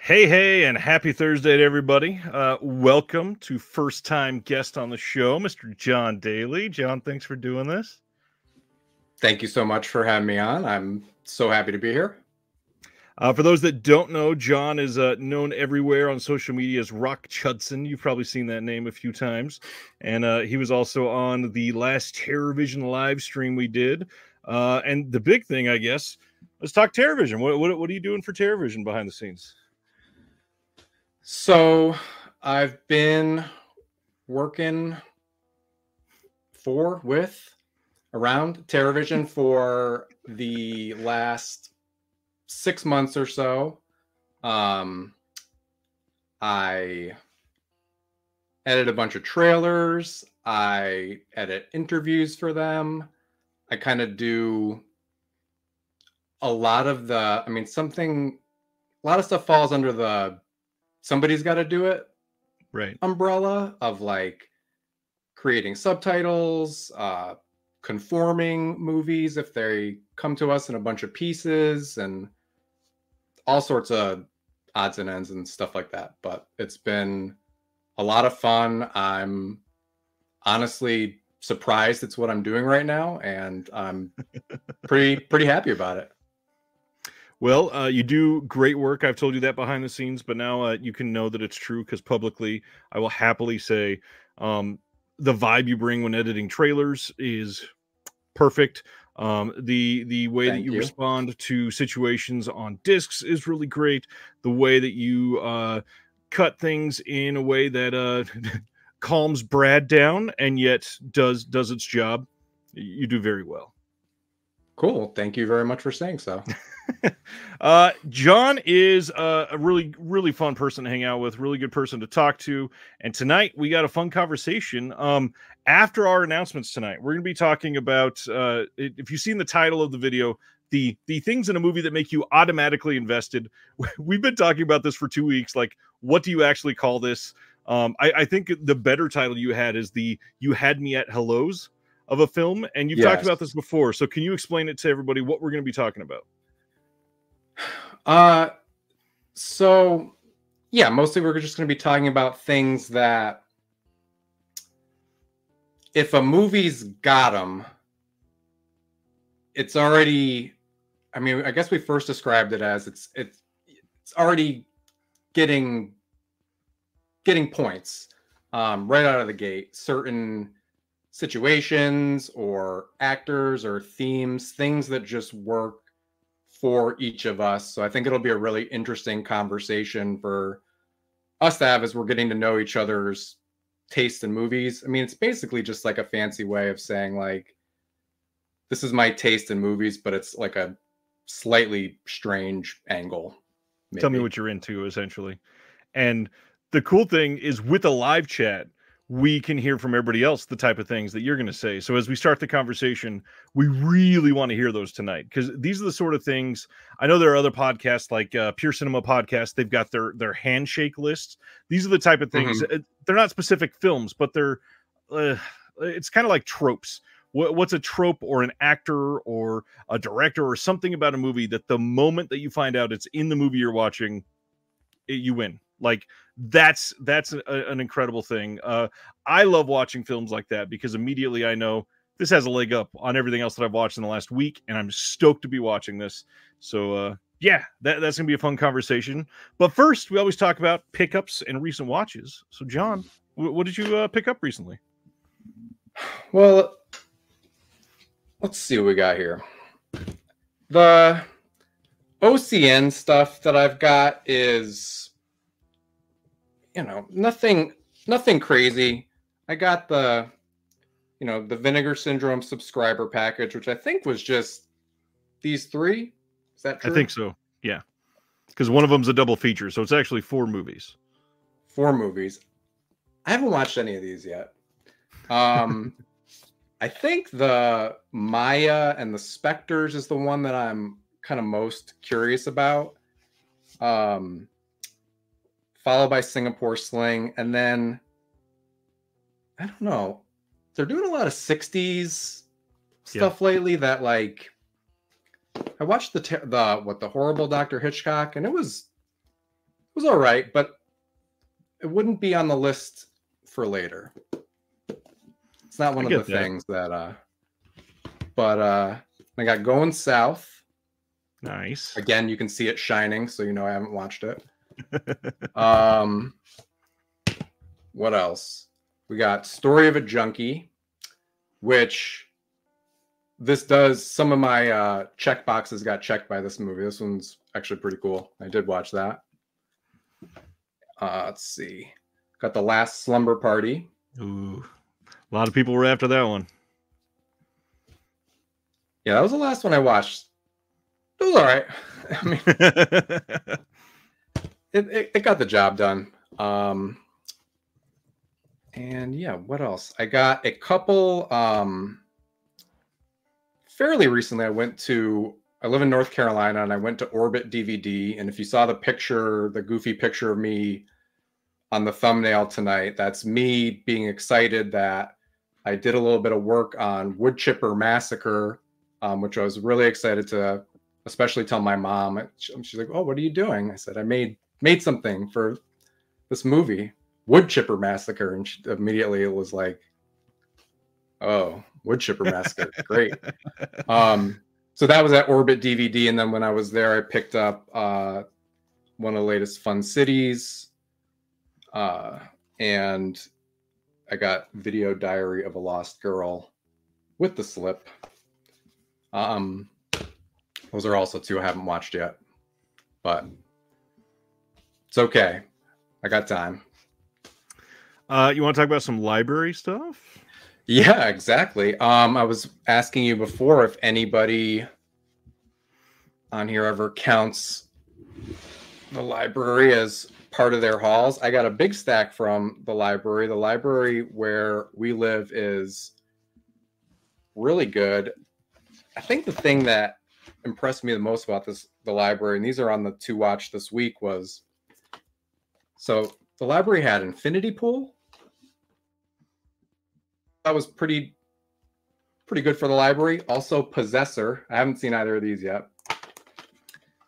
Hey, and happy Thursday to everybody. Welcome to first-time guest on the show, Mr. John Dailey. John, thanks for doing this. Thank you so much for having me on. I'm so happy to be here. For those that don't know, John is known everywhere on social media as Rock CHUDson. You've probably seen that name a few times. And he was also on the last TerrorVision live stream we did. And the big thing, I guess, let's talk TerrorVision. What are you doing for TerrorVision behind the scenes? So I've been working around TerrorVision for the last 6 months or so. I edit a bunch of trailers. I edit interviews for them. I kind of do a lot of a lot of stuff falls under the somebody's got to do it right umbrella of like creating subtitles, conforming movies if they come to us in a bunch of pieces, and all sorts of odds and ends and stuff like that. But it's been a lot of fun. I'm honestly surprised it's what I'm doing right now, and I'm pretty happy about it. Well, you do great work. I've told you that behind the scenes, but now you can know that it's true because publicly I will happily say the vibe you bring when editing trailers is perfect. The way that you respond to situations on discs is really great. The way that you cut things in a way that calms Brad down and yet does its job, you do very well. Cool. Thank you very much for saying so. John is a really fun person to hang out with, really good person to talk to. And tonight we got a fun conversation. After our announcements tonight, we're going to be talking about, if you've seen the title of the video, the things in a movie that make you automatically invested. We've been talking about this for 2 weeks. Like, what do you actually call this? I think the better title you had is You Had Me at Hellos of a film. And you've talked about this before. So can you explain it to everybody what we're going to be talking about? So yeah, mostly we're just going to be talking about things that if a movie's got them, it's already, I guess we first described it as it's already getting points right out of the gate. Certain situations or actors or themes, things that just work for each of us. So I think it'll be a really interesting conversation for us to have as we're getting to know each other's taste in movies. It's basically just like a fancy way of saying like, this is my taste in movies, but it's like a slightly strange angle. Maybe. Tell me what you're into, essentially. And the cool thing is with a live chat, we can hear from everybody else the type of things that you're going to say. So as we start the conversation, we really want to hear those tonight, because these are the sort of things. I know there are other podcasts like Pure Cinema Podcast. They've got their handshake lists. These are the type of things. They're not specific films, but they're it's kind of like tropes. What's a trope or an actor or a director or something about a movie that the moment that you find out it's in the movie you're watching, you win. Like that's an incredible thing. I love watching films like that because immediately I know this has a leg up on everything else that I've watched in the last week, and I'm stoked to be watching this. So yeah, that's gonna be a fun conversation. But first, we always talk about pickups and recent watches. So John, what did you pick up recently? Well, let's see what we got here. The OCN stuff that I've got is, nothing crazy. I got the Vinegar Syndrome subscriber package, which I think was just these 3. Is that true? I think so. Yeah. Because one of them's a double feature. So it's actually 4 movies. 4 movies. I haven't watched any of these yet. I think the Maya and the Spectres is the one that I'm kind of most curious about. Followed by Singapore Sling. And then, I don't know, they're doing a lot of 60s stuff lately that, like, I watched the Horrible Dr. Hitchcock, and it was was all right, but it wouldn't be on the list for later. It's not one of the things that but I got Going South. Nice. Again, you can see it shining, so you know I haven't watched it. What else? We got Story of a Junkie, which this does, some of my check boxes got checked by this movie. This one's actually pretty cool. I did watch that. Let's see. Got The Last Slumber Party. Ooh, a lot of people were after that one. Yeah, that was the last one I watched. It was all right. I mean, it got the job done. And yeah, what else? I got a couple. Fairly recently, I live in North Carolina, and I went to Orbit DVD. And if you saw the picture, the goofy picture of me on the thumbnail tonight, that's me being excited that I did a little bit of work on Wood Chipper Massacre, which I was really excited to especially tell my mom. She's like, "Oh, what are you doing?" I said, "I made something for this movie, Wood Chipper Massacre." And she immediately was like, "Oh, Wood Chipper Massacre, great." So that was at Orbit DVD, and then when I was there, I picked up one of the latest Fun Cities, and I got Video Diary of a Lost Girl with the slip. Those are also two I haven't watched yet, but it's okay. I got time. You want to talk about some library stuff? Yeah, exactly. I was asking you before if anybody on here ever counts the library as part of their halls. I got a big stack from the library. The library where we live is really good. I think the thing that impressed me the most about the library, and these are on the to watch this week, was so the library had Infinity Pool. That was pretty good for the library. Also Possessor. I haven't seen either of these yet.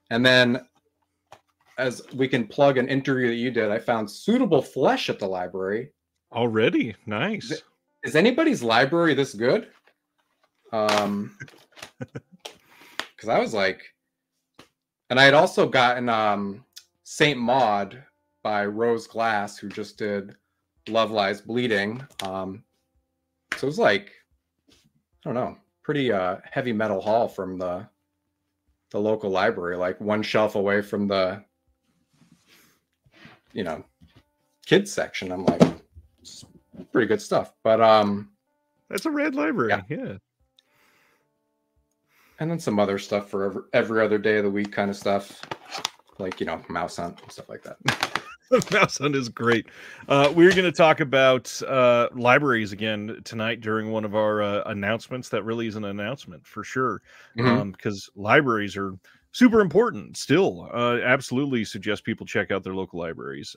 And then, as we can plug an interview that you did, I found Suitable Flesh at the library. Already? Nice. Is anybody's library this good? Because I was like, and I had also gotten Saint Maud by Rose Glass, who just did Love Lies Bleeding. So it was like, I don't know, pretty heavy metal haul from the local library, like one shelf away from the, kids section. I'm like, it's pretty good stuff. But that's a rad library. Yeah. And then some other stuff for every other day of the week kind of stuff, like, Mouse Hunt and stuff like that. Mouse Hunt is great. We're going to talk about libraries again tonight during one of our announcements. That really is an announcement for sure, because libraries are super important still. Absolutely suggest people check out their local libraries.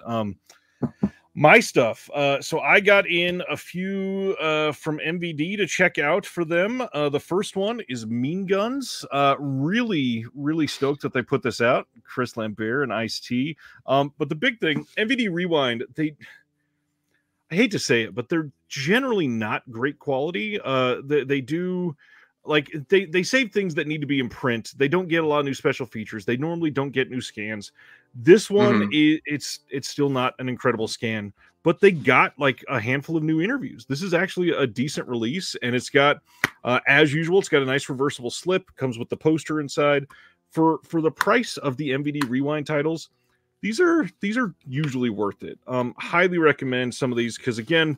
My stuff. So I got in a few from MVD to check out for them. The first one is Mean Guns. Really, really stoked that they put this out. Chris Lambert and Ice-T. But the big thing, MVD Rewind, I hate to say it, but they're generally not great quality. They do, like, they save things that need to be in print. They don't get a lot of new special features. They normally don't get new scans. This one it's still not an incredible scan, but they got like a handful of new interviews. This is actually a decent release, and it's got, as usual, it's got a nice reversible slip. Comes with the poster inside. For the price of the MVD Rewind titles, these are usually worth it. Highly recommend some of these, because again,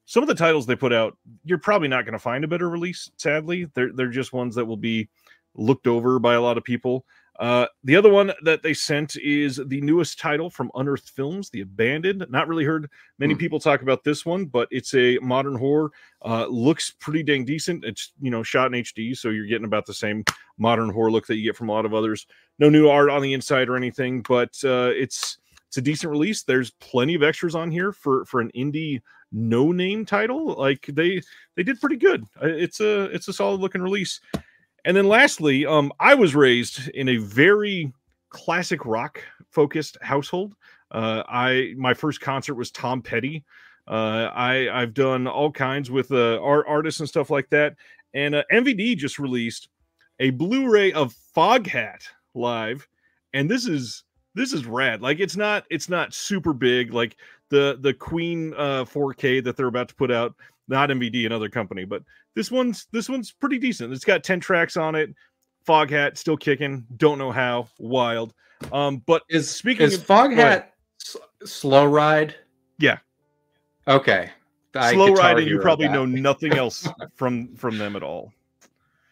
some of the titles they put out, you're probably not going to find a better release. Sadly, they're just ones that will be looked over by a lot of people. The other one that they sent is the newest title from Unearthed Films, The Abandoned. Not really heard many people talk about this one, but it's a modern horror. Looks pretty dang decent. It's, shot in HD, so you're getting about the same modern horror look that you get from a lot of others. No new art on the inside or anything, but it's a decent release. There's plenty of extras on here for an indie no-name title. Like they did pretty good. It's a solid looking release. And then lastly, I was raised in a very classic rock focused household. My first concert was Tom Petty. I've done all kinds with artists and stuff like that. And MVD just released a Blu-ray of Foghat live, and this is rad. Like it's not super big like the Queen 4K that they're about to put out. Not MVD, another company, but this one's pretty decent. It's got 10 tracks on it. Foghat still kicking. Don't know how. Wild. But is Foghat Slow Ride? Yeah. Okay. Slow Ride, and you probably know nothing else from them at all.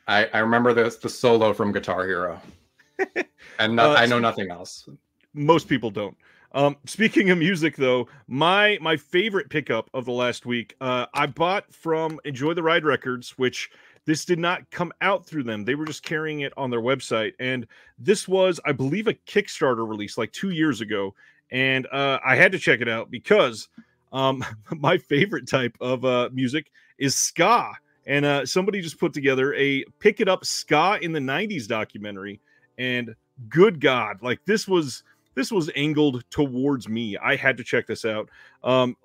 I remember the solo from Guitar Hero, and I know nothing else. Most people don't. Speaking of music, though, my favorite pickup of the last week, I bought from Enjoy the Ride Records, which this did not come out through them. They were just carrying it on their website, and this was, I believe, a Kickstarter release like 2 years ago, and I had to check it out because my favorite type of music is ska. And somebody just put together a Pick It Up Ska in the 90s documentary. And good God, like this was angled towards me. I had to check this out.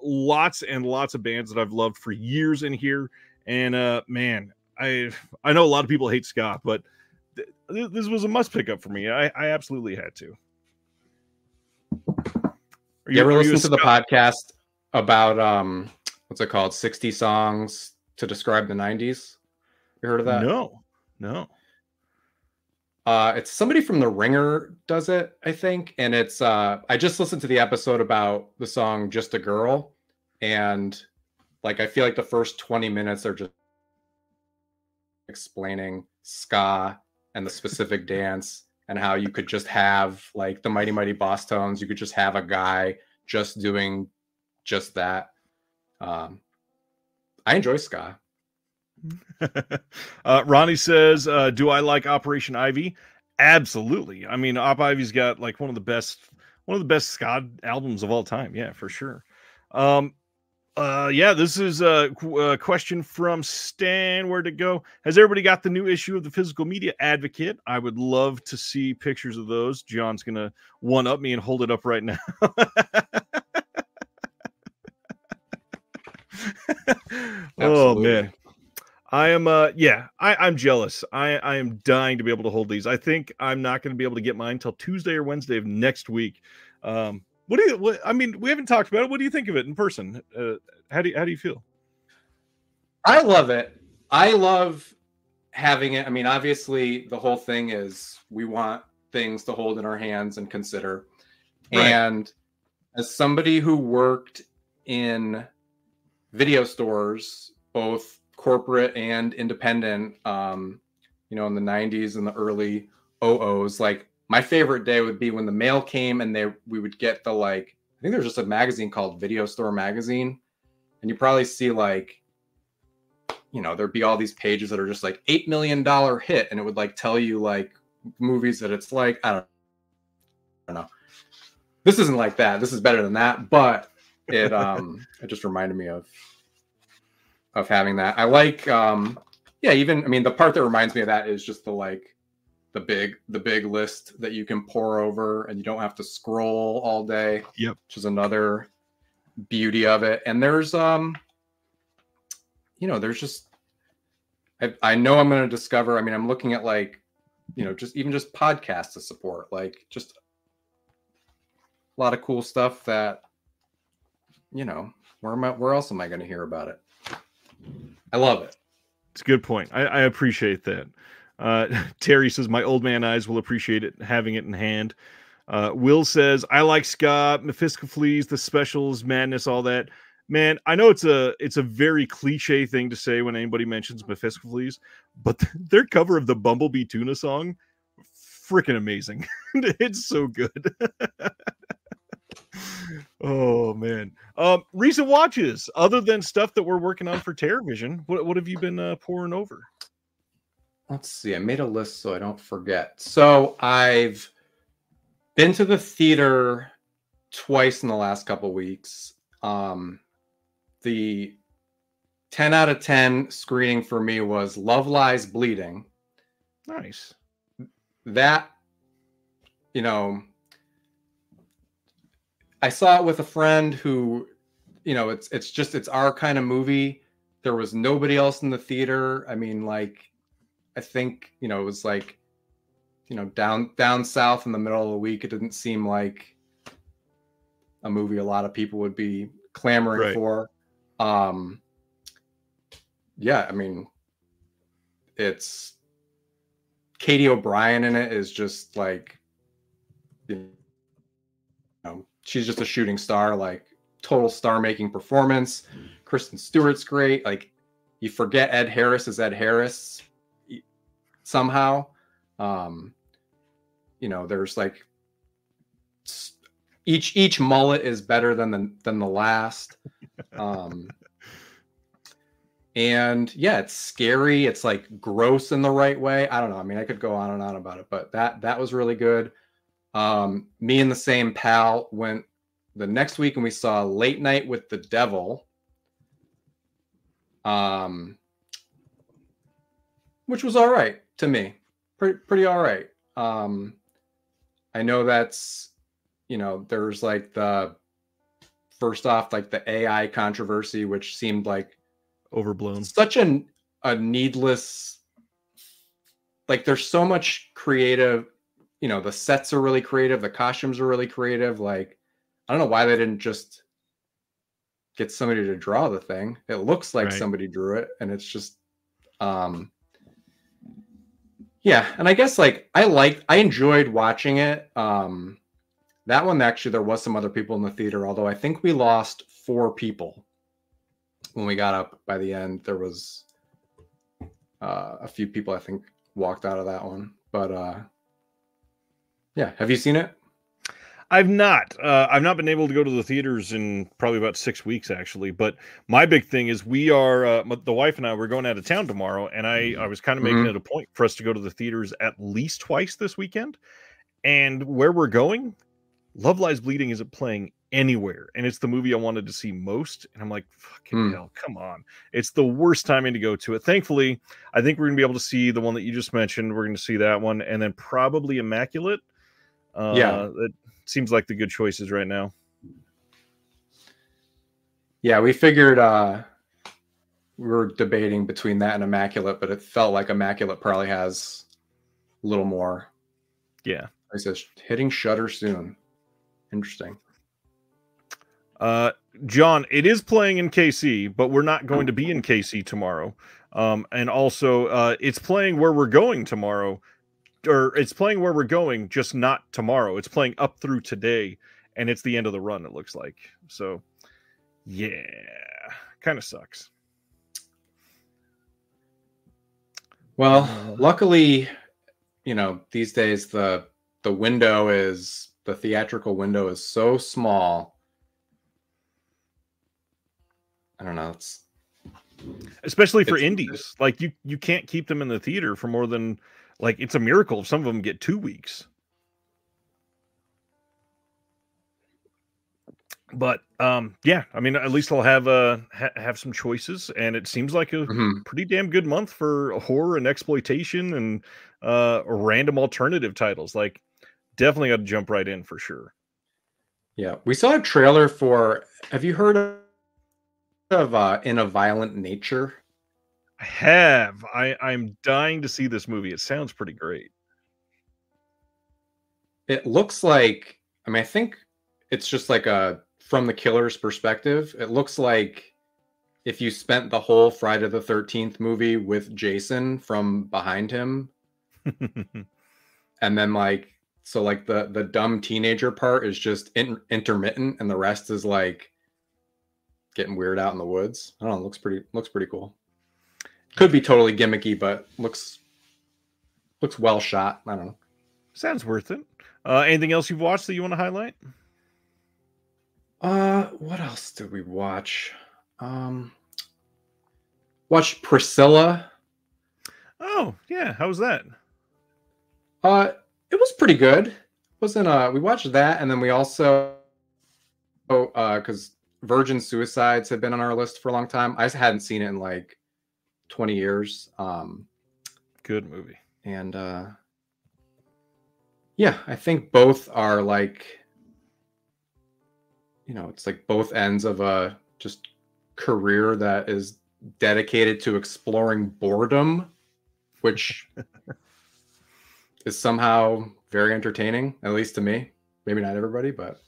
Lots and lots of bands that I've loved for years in here. And man, I know a lot of people hate ska, but this was a must pick up for me. I absolutely had to. You ever listen to the podcast about what's it called? 60 songs to describe the 90s? You heard of that? No. It's somebody from The Ringer does it, I think. And it's I just listened to the episode about the song Just a Girl. And like I feel like the first 20 minutes are just explaining ska and the specific dance and how you could just have like the Mighty Mighty Boss Tones. You could just have a guy just doing just that. I enjoy ska. Ronnie says, do I like Operation Ivy? Absolutely. I mean, Op Ivy's got like one of the best ska albums of all time. Yeah, for sure. This is a question from Stan. Where'd it go? Has everybody got the new issue of the Physical Media Advocate? I would love to see pictures of those. John's gonna one up me and hold it up right now. Oh man, I am I'm jealous. I am dying to be able to hold these. I think I'm not going to be able to get mine till Tuesday or Wednesday of next week. I mean, we haven't talked about it. What do you think of it in person? How do you feel? I love it. I love having it. I mean, obviously the whole thing is we want things to hold in our hands and consider. Right. And as somebody who worked in video stores, both corporate and independent, in the 90s and the early 00s, like my favorite day would be when the mail came and we would get the, like, I think there's just a magazine called Video Store Magazine. And you probably see like, there'd be all these pages that are just like $8 million hit. And it would like tell you like movies that it's like, I don't know. This isn't like that. This is better than that. But it just reminded me of having that. I like the part that reminds me of that is just the big list that you can pour over and you don't have to scroll all day. Yep. Which is another beauty of it. And there's there's just I know I'm going to discover, I'm looking at like, just podcasts to support, like just a lot of cool stuff that, where else am I going to hear about it? I love it. It's a good point. I appreciate that. Terry says, my old man eyes will appreciate it, having it in hand. Will says, I like ska, Mephiskapheles, the specials, madness, all that. Man, I know it's a very cliche thing to say when anybody mentions Mephiskapheles, but their cover of the Bumblebee Tuna song, freaking amazing. It's so good. Oh man. Recent watches, other than stuff that we're working on for TerraVision, what have you been pouring over? Let's see. I made a list so I don't forget. So I've been to the theater twice in the last couple weeks. The 10 out of 10 screening for me was Love Lies Bleeding. Nice. That, I saw it with a friend who, it's our kind of movie. There was nobody else in the theater. I mean, like, I think, it was like, down south in the middle of the week. It didn't seem like a movie a lot of people would be clamoring for. Yeah, I mean, it's Katie O'Brien in it is just like, she's just a shooting star, like total star-making performance. Kristen Stewart's great. Like, you forget Ed Harris is Ed Harris somehow. There's like each mullet is better than the last. And yeah, it's scary. It's like gross in the right way. I don't know. I mean, I could go on and on about it, but that was really good. Me and the same pal went the next week and we saw Late Night with the Devil, which was all right to me. Pretty all right. I know that's, there's like the first off, like the AI controversy, which seemed like overblown, such a needless, like there's so much creative, the sets are really creative. The costumes are really creative. Like, I don't know why they didn't just get somebody to draw the thing. It looks like somebody drew it, and it's just, yeah. And I guess like I enjoyed watching it. That one, actually, there was some other people in the theater, although I think we lost 4 people when we got up by the end. There was a few people, I think, walked out of that one. But yeah, have you seen it? I've not been able to go to the theaters in probably about 6 weeks, actually. But my big thing is we are, the wife and I, we're going out of town tomorrow. And I was kind of making it a point for us to go to the theaters at least twice this weekend. And where we're going, Love Lies Bleeding isn't playing anywhere. And it's the movie I wanted to see most. And I'm like, fucking hell, come on. It's the worst timing to go to it. Thankfully, I think we're going to be able to see the one that you just mentioned. We're going to see that one. And then probably Immaculate. It seems like the good choices right now. Yeah, we figured we were debating between that and Immaculate, but it felt like Immaculate probably has a little more. Yeah. It says hitting Shudder soon. Interesting. John, it is playing in KC, but we're not going to be in KC tomorrow. And also, it's playing where we're going tomorrow. Or it's playing where we're going, just not tomorrow. It's playing up through today, and it's the end of the run, it looks like. So, yeah, kind of sucks. Well, luckily, these days the theatrical window is so small. I don't know. Especially for indies. Like, you can't keep them in the theater for more than... Like, it's a miracle if some of them get 2 weeks. But yeah, I mean, at least I'll have some choices, and it seems like a pretty damn good month for horror and exploitation and random alternative titles. Like, definitely got to jump right in for sure. Yeah, we saw a trailer for. Have you heard of In a Violent Nature? I have. I'm dying to see this movie. It sounds pretty great. It looks like, I mean, I think it's just like from the killer's perspective. It looks like if you spent the whole Friday the 13th movie with Jason from behind him, and then like, so like the dumb teenager part is just intermittent, and the rest is like getting weird out in the woods. I don't know. Looks pretty cool. Could be totally gimmicky, but looks well shot. I don't know. Sounds worth it. Anything else you've watched that you want to highlight? What else did we watch? Watched Priscilla. Oh, yeah. How was that? It was pretty good. We watched that, and then we also, because Virgin Suicides had been on our list for a long time. I hadn't seen it in like 20 years. Good movie. And yeah, I think both are like it's like both ends of a just career that is dedicated to exploring boredom, which is somehow very entertaining, at least to me. Maybe not everybody, but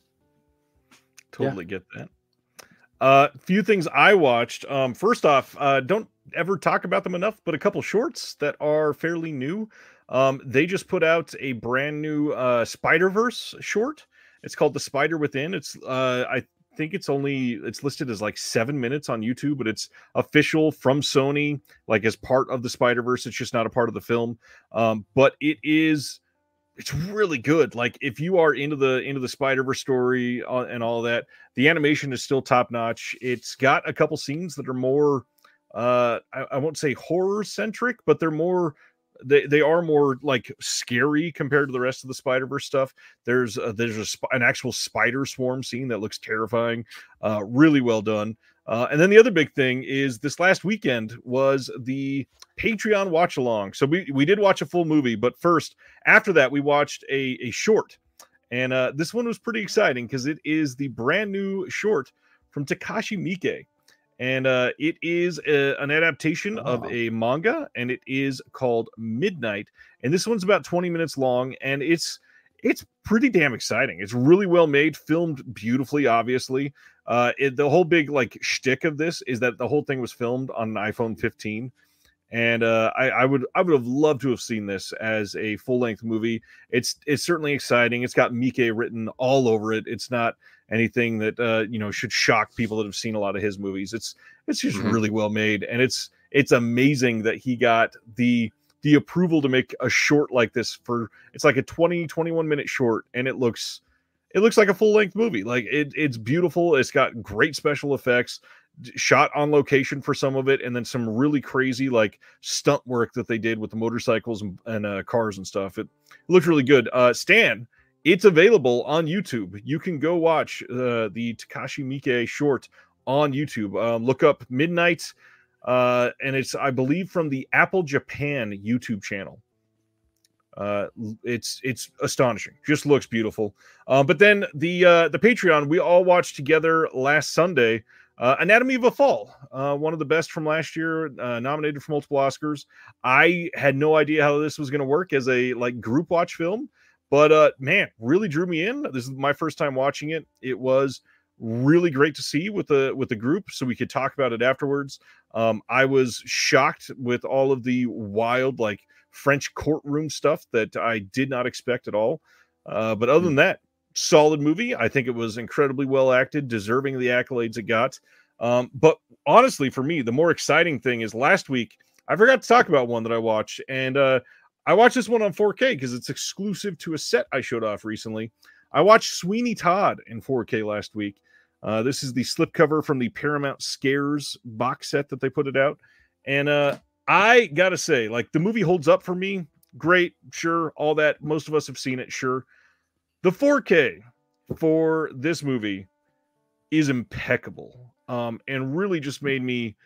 totally get that. Few things I watched. First off, don't ever talk about them enough, but a couple shorts that are fairly new. They just put out a brand new Spider-Verse short. It's called The Spider Within. It's I think it's listed as like 7 minutes on YouTube, but it's official from Sony, like as part of the Spider-Verse. It's just not a part of the film. But it's really good. Like if you are into the Spider-Verse story and all that, the animation is still top notch. It's got a couple scenes that are more I won't say horror centric, but they're more they are more like scary compared to the rest of the Spider-Verse stuff. There's an actual spider swarm scene that looks terrifying. Really well done. And then the other big thing is this last weekend was the Patreon watch along. So we did watch a full movie, but first, after that, we watched a short. And this one was pretty exciting because it is the brand new short from Takashi Miike. And it is an adaptation of a manga, and it is called Midnight. And this one's about 20 minutes long, and it's pretty damn exciting. It's really well made, filmed beautifully, obviously. The whole big like shtick of this is that the whole thing was filmed on an iPhone 15. And I would have loved to have seen this as a full-length movie. It's certainly exciting. It's got Miike written all over it. It's not anything that should shock people that have seen a lot of his movies. It's just really well made, and it's amazing that he got the approval to make a short like this. It's like a 21 minute short, and it looks like a full-length movie. Like it's beautiful. It's got great special effects, shot on location for some of it, and then some really crazy like stunt work that they did with the motorcycles and cars and stuff. It looked really good. Stan, it's available on YouTube. You can go watch the Takashi Miike short on YouTube. Look up Midnight, and it's, I believe, from the Apple Japan YouTube channel. It's astonishing. Just looks beautiful. But then the Patreon, we all watched together last Sunday. Anatomy of a Fall, one of the best from last year, nominated for multiple Oscars. I had no idea how this was going to work as a like group watch film, but man, really drew me in. This is my first time watching it. It was really great to see with the group, so we could talk about it afterwards. I was shocked with all of the wild like French courtroom stuff that I did not expect at all. But other than that, solid movie. I think it was incredibly well acted, deserving of the accolades it got. But honestly, for me, the more exciting thing is last week, I forgot to talk about one that I watched. And I watched this one on 4K because it's exclusive to a set I showed off recently. I watched Sweeney Todd in 4K last week. This is the slipcover from the Paramount Scares box set that they put it out. And I got to say, like, the movie holds up for me. Great, sure, all that. Most of us have seen it, sure. The 4K for this movie is impeccable, and really just made me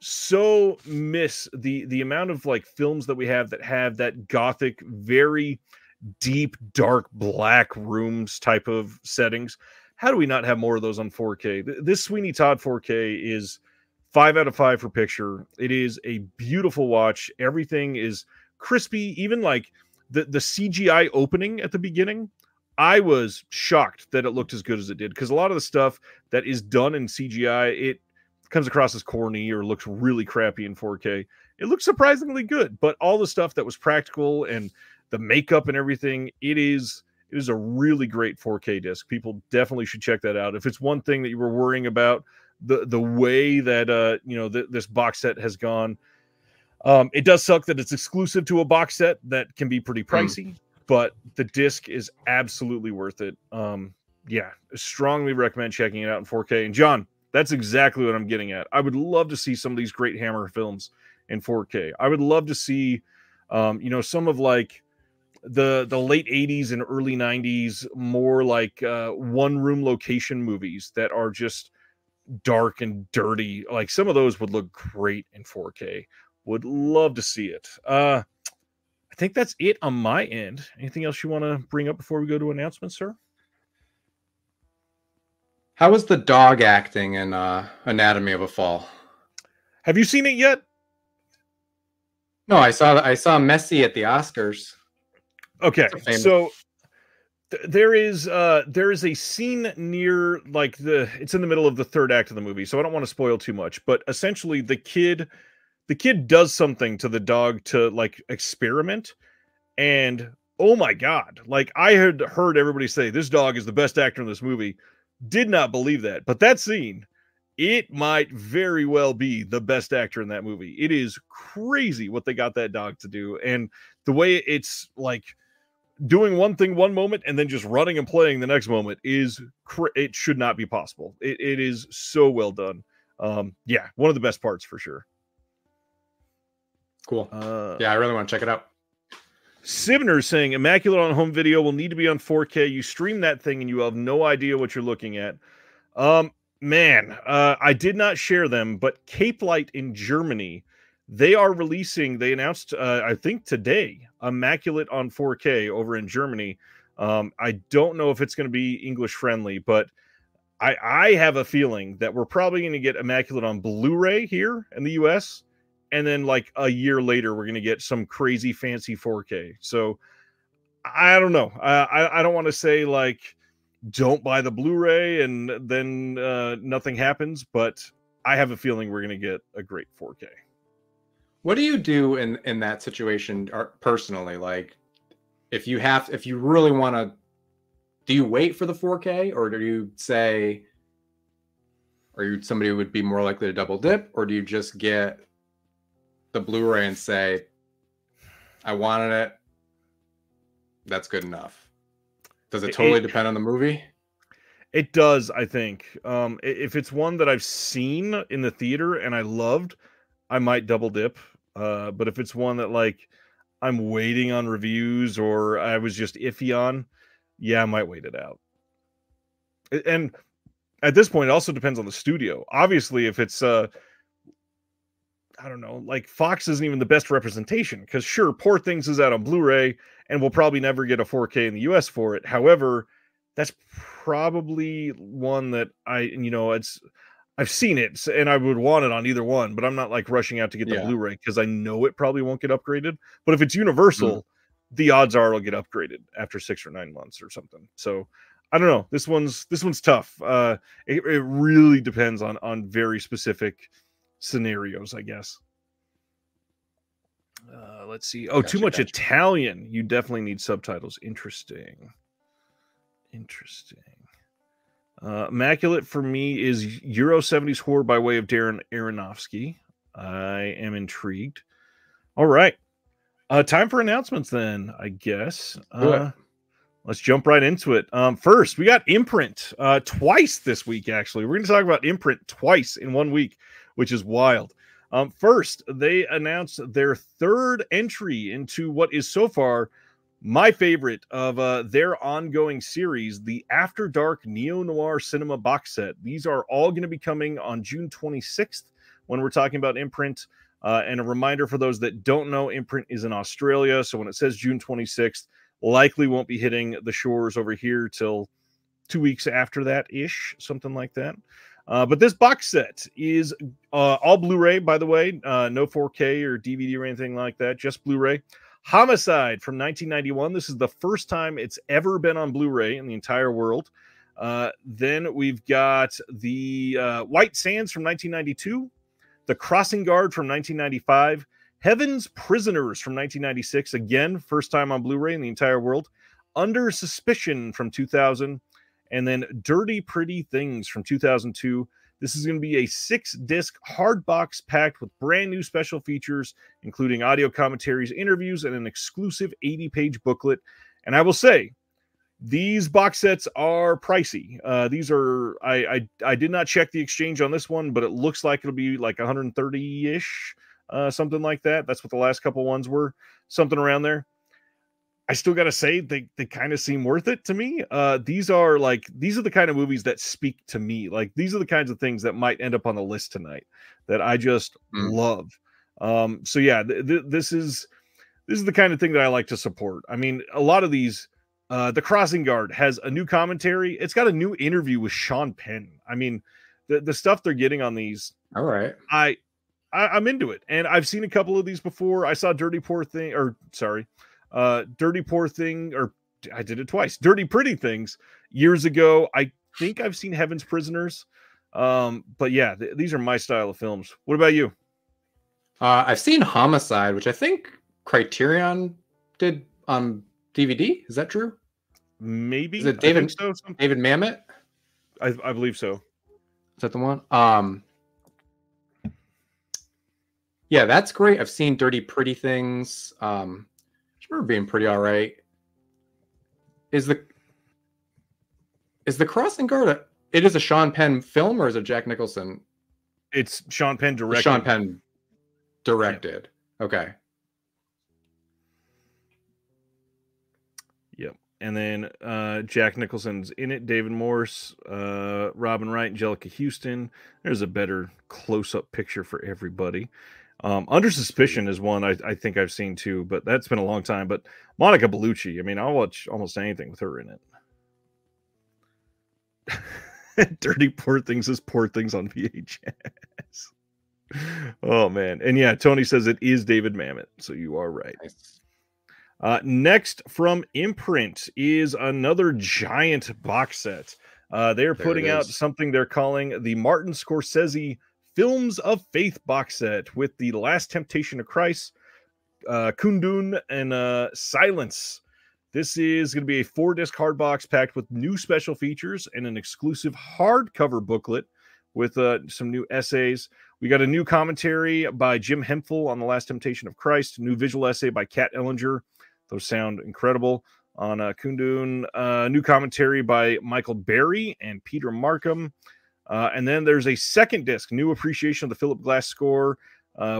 so miss the amount of like films that we have that gothic, very deep, dark, black rooms type of settings. How do we not have more of those on 4K? This Sweeney Todd 4K is 5 out of 5 for picture. It is a beautiful watch. Everything is crispy, even like the CGI opening at the beginning. I was shocked that it looked as good as it did, because a lot of the stuff that is done in CGI, it comes across as corny or looks really crappy in 4K. It looks surprisingly good, but all the stuff that was practical and the makeup and everything, it is a really great 4K disc. People definitely should check that out. If it's one thing that you were worrying about, the way that this box set has gone, it does suck that it's exclusive to a box set that can be pretty pricey. But the disc is absolutely worth it. Yeah, strongly recommend checking it out in 4K. And John, that's exactly what I'm getting at. I would love to see some of these great Hammer films in 4K. I would love to see, some of like the late 80s and early 90s, more like one-room location movies that are just dark and dirty. Like some of those would look great in 4K. Would love to see it. I think that's it on my end. Anything else you want to bring up before we go to announcements, sir? How was the dog acting in Anatomy of a Fall? Have you seen it yet? No, I saw Messi at the Oscars. Okay, Famous... so there is a scene near like it's in the middle of the third act of the movie, so I don't want to spoil too much, but essentially the kid does something to the dog to like experiment, and oh my god, like I had heard everybody say this dog is the best actor in this movie. Did not believe that, but that scene, it might very well be the best actor in that movie. It is crazy what they got that dog to do, and the way it's like doing one thing one moment and then just running and playing the next moment is it should not be possible. It is so well done. Yeah, one of the best parts for sure. Cool. Yeah, I really want to check it out. Sivner saying Immaculate on home video will need to be on 4K. You stream that thing and you have no idea what you're looking at. Man, I did not share them, but Cape Light in Germany, they announced, I think today, Immaculate on 4K over in Germany. I don't know if it's going to be English friendly, but I have a feeling that we're probably going to get Immaculate on Blu-ray here in the US. And then like a year later, we're going to get some crazy fancy 4K. So I don't know. I don't want to say like, don't buy the Blu-ray and then nothing happens, but I have a feeling we're going to get a great 4K. What do you do in that situation personally? Like if you really want to, do you wait for the 4K, or do you say, are you somebody who would be more likely to double dip, or do you just get the Blu-ray and say, I wanted it, that's good enough? Does it totally depend on the movie? It does, I think. If it's one that I've seen in the theater and I loved, I might double dip. But if it's one that like I'm waiting on reviews or I was just iffy on, yeah, I might wait it out. And at this point, it also depends on the studio. Obviously, if it's I don't know, like Fox isn't even the best representation because sure, Poor Things is out on Blu-ray and we'll probably never get a 4K in the US for it. However, that's probably one that I've seen it and I would want it on either one, but I'm not like rushing out to get the Blu-ray because I know it probably won't get upgraded. But if it's Universal, the odds are it'll get upgraded after 6 or 9 months or something. So I don't know. This one's tough. It really depends on very specific scenarios, I guess. Let's see. Oh, too much Italian. You definitely need subtitles. Interesting. Immaculate for me is Euro 70s horror by way of Darren Aronofsky. I am intrigued. All right. Time for announcements then, I guess. Let's jump right into it. First, we got Imprint twice this week, actually. We're going to talk about Imprint twice in 1 week, which is wild. First, they announced their third entry into what is so far my favorite of their ongoing series, the After Dark Neo-Noir Cinema box set. These are all going to be coming on June 26th when we're talking about Imprint. And a reminder for those that don't know, Imprint is in Australia. So when it says June 26th, likely won't be hitting the shores over here till 2 weeks after that-ish, something like that. But this box set is all Blu-ray, by the way. No 4K or DVD or anything like that, just Blu-ray. Homicide from 1991. This is the first time it's ever been on Blu-ray in the entire world. Then we've got the White Sands from 1992. The Crossing Guard from 1995. Heaven's Prisoners from 1996. Again, first time on Blu-ray in the entire world. Under Suspicion from 2000. And then Dirty Pretty Things from 2002. This is going to be a 6-disc hard box packed with brand new special features, including audio commentaries, interviews, and an exclusive 80-page booklet. And I will say, these box sets are pricey. These are, I did not check the exchange on this one, but it looks like it'll be like 130-ish, something like that. That's what the last couple ones were, something around there. I still got to say they kind of seem worth it to me. These are the kind of movies that speak to me. Like these are the kinds of things that might end up on the list tonight that I just love. So yeah, this is the kind of thing that I like to support. I mean, a lot of these The Crossing Guard has a new commentary. It's got a new interview with Sean Penn. I mean, the stuff they're getting on these. All right. I'm into it. And I've seen a couple of these before. I saw Dirty Poor Thing, or I did it twice. Dirty Pretty Things years ago. I think I've seen Heaven's Prisoners. But yeah, these are my style of films. What about you? I've seen Homicide, which I think Criterion did on DVD. Is that true? Maybe. Is it David Mamet? I believe so. Is that the one? Yeah, that's great. I've seen Dirty Pretty Things. I remember being pretty all right. Is the Crossing Guard it is a Sean Penn film, or is it Jack Nicholson? It's Sean Penn directed. Sean Penn directed. Yeah. Okay. Yep. And then Jack Nicholson's in it. David Morse, Robin Wright, Angelica Houston. There's a better close-up picture for everybody. Under Suspicion is one I think I've seen too, but that's been a long time. But Monica Bellucci, I mean, I'll watch almost anything with her in it. Dirty Poor Things is Poor Things on VHS. Oh man. And yeah, Tony says it is David Mamet, so you are right. Nice. Next from Imprint is another giant box set. They're putting out something they're calling the Martin Scorsese Films of Faith box set with The Last Temptation of Christ, Kundun, and Silence. This is going to be a 4-disc hard box packed with new special features and an exclusive hardcover booklet with some new essays. We got a new commentary by Jim Hemphill on The Last Temptation of Christ, new visual essay by Kat Ellinger. Those sound incredible. On Kundun, new commentary by Michael Berry and Peter Markham. And then there's a second disc, new appreciation of the Philip Glass score.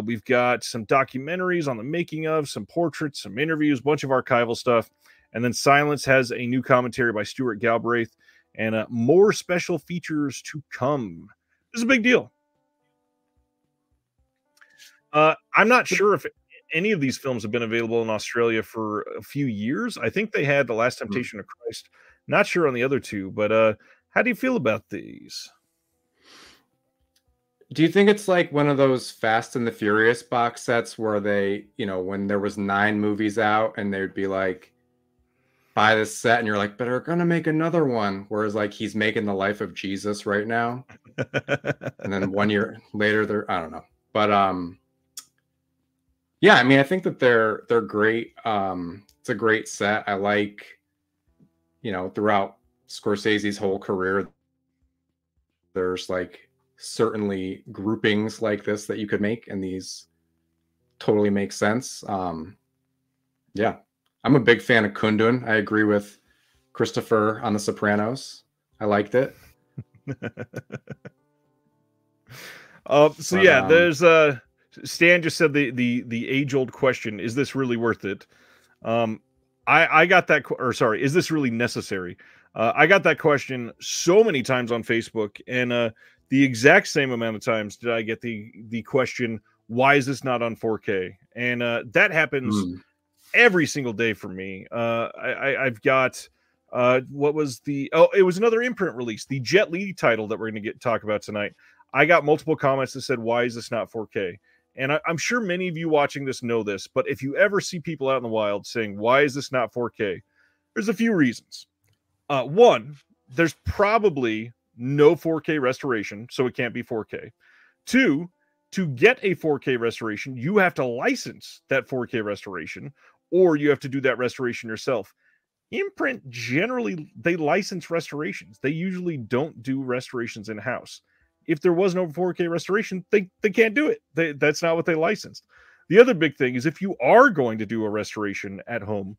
We've got some documentaries on the making of, some portraits, some interviews, bunch of archival stuff. And then Silence has a new commentary by Stuart Galbraith and more special features to come. This is a big deal. I'm not sure if any of these films have been available in Australia for a few years. I think they had The Last Temptation of Christ. Not sure on the other two, but how do you feel about these? Do you think it's like one of those Fast and the Furious box sets where they, when there was 9 movies out and they'd be like, buy this set, and you're like, but they're going to make another one. Whereas like he's making The Life of Jesus right now. And then 1 year later, I don't know. But yeah, I mean, I think that they're great. It's a great set. I like, throughout Scorsese's whole career, there's like certainly groupings like this that you could make, and these totally make sense. Yeah, I'm a big fan of Kundun. I agree with Christopher on The Sopranos. I liked it. There's Stan just said the age-old question, is this really worth it? I got that, is this really necessary? I got that question so many times on Facebook, and the exact same amount of times did I get the question, why is this not on 4K? And that happens every single day for me. I've got it was another Imprint release, the Jet Li title that we're going to talk about tonight. I got multiple comments that said, why is this not 4K? And I'm sure many of you watching this know this, but if you ever see people out in the wild saying, why is this not 4K? There's a few reasons. One, there's probably no 4K restoration, so it can't be 4K. Two, to get a 4K restoration, you have to license that 4K restoration, or you have to do that restoration yourself. Imprint, generally, they license restorations. They usually don't do restorations in-house. If there was no 4K restoration, they can't do it. That's not what they licensed. The other big thing is if you are going to do a restoration at home,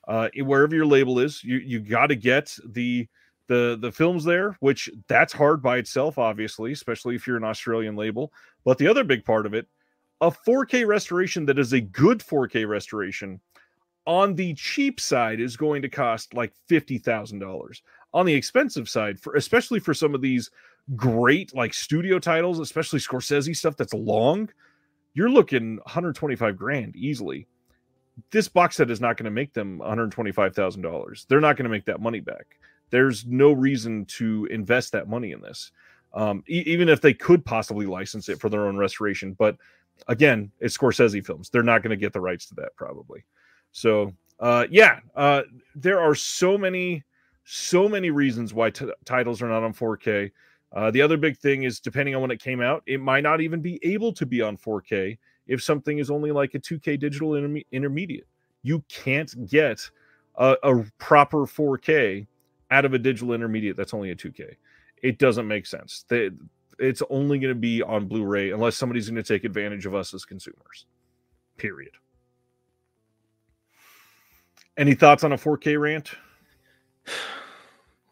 wherever your label is, you got to get the films there, which that's hard by itself, obviously, especially if you're an Australian label. But the other big part of it, a 4K restoration that is a good 4K restoration on the cheap side is going to cost like $50,000. On the expensive side, especially for some of these great like studio titles, especially Scorsese stuff that's long, you're looking $125,000 easily. this box set is not going to make them $125,000. They're not going to make that money back. There's no reason to invest that money in this. Even if they could possibly license it for their own restoration. But again, it's Scorsese films. They're not going to get the rights to that probably. So there are so many reasons why titles are not on 4K. The other big thing is, depending on when it came out, it might not even be able to be on 4K if something is only like a 2K digital intermediate. You can't get a proper 4K out of a digital intermediate that's only a 2K. It doesn't make sense. It's only going to be on Blu-ray unless somebody's going to take advantage of us as consumers. Period. Any thoughts on a 4K rant?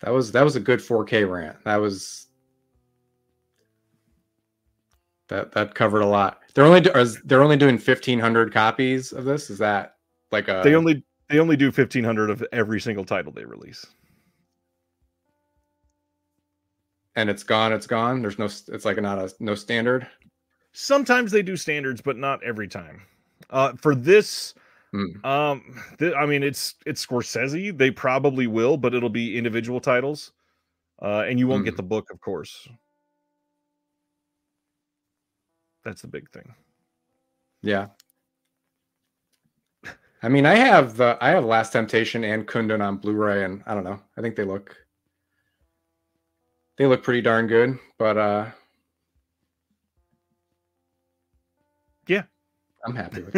That was a good 4K rant. That covered a lot. They're only doing 1,500 copies of this. Is that like a? They only do 1,500 of every single title they release. And it's gone. It's gone. There's no. It's like no standard. Sometimes they do standards, but not every time. For this, I mean, it's Scorsese. They probably will, but it'll be individual titles, and you won't get the book, of course. That's the big thing. Yeah. I mean, I have Last Temptation and Kundun on Blu-ray, and I don't know. I think they look pretty darn good, but yeah, I'm happy with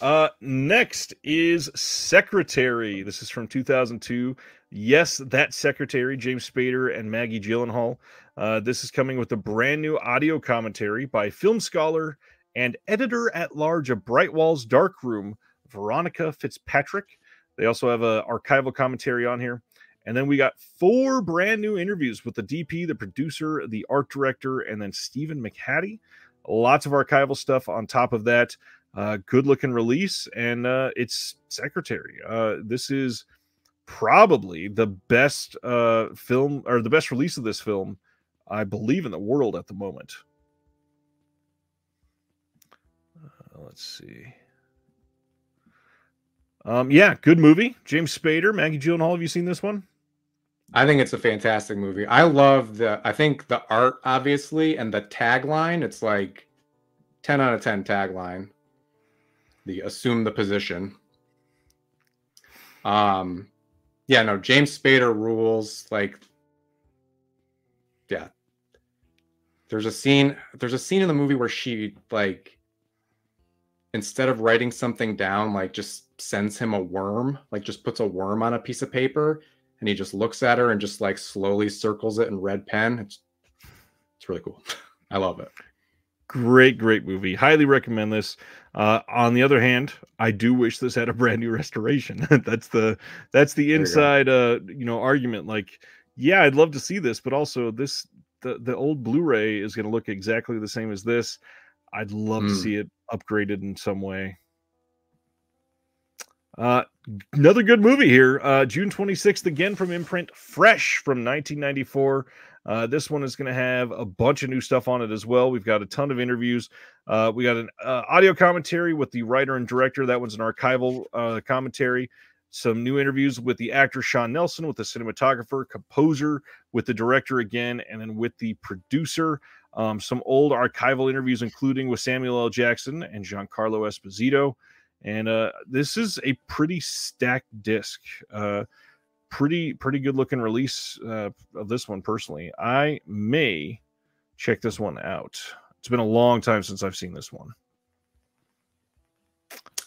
them. Next is Secretary. This is from 2002. Yes, that Secretary, James Spader and Maggie Gyllenhaal. This is coming with a brand new audio commentary by film scholar and editor-at-large of Bright Walls Darkroom, Veronica Fitzpatrick. They also have an archival commentary on here. And then we got 4 brand new interviews with the DP, the producer, the art director, and then Stephen McHattie. Lots of archival stuff on top of that. Good-looking release, and it's Secretary. This is probably the best film, or the best release of this film, I believe, in the world at the moment. Let's see. Yeah, good movie. James Spader, Maggie Gyllenhaal. Have you seen this one? I think it's a fantastic movie. I love I think the art, obviously, and the tagline. It's like 10 out of 10 tagline. The assume the position. Yeah, no, James Spader rules. Like, yeah. There's a scene in the movie where she, like, instead of writing something down, like, just sends him a worm, like, just puts a worm on a piece of paper, and he just looks at her and just, like, slowly circles it in red pen. It's really cool. I love it. Great movie. Highly recommend this. On the other hand, I do wish this had a brand new restoration. That's the inside argument. Like, yeah, I'd love to see this, but also the old Blu-ray is going to look exactly the same as this. I'd love to see it upgraded in some way. Another good movie here. June 26th, again from Imprint, Fresh from 1994. This one is going to have a bunch of new stuff on it as well. We've got a ton of interviews. We got an audio commentary with the writer and director. That one's an archival commentary. Some new interviews with the actor Sean Nelson, with the cinematographer, composer, with the director again, and then with the producer. Some old archival interviews, including with Samuel L. Jackson and Giancarlo Esposito. And this is a pretty stacked disc. Pretty good looking release of this one, personally. I may check this one out. It's been a long time since I've seen this one.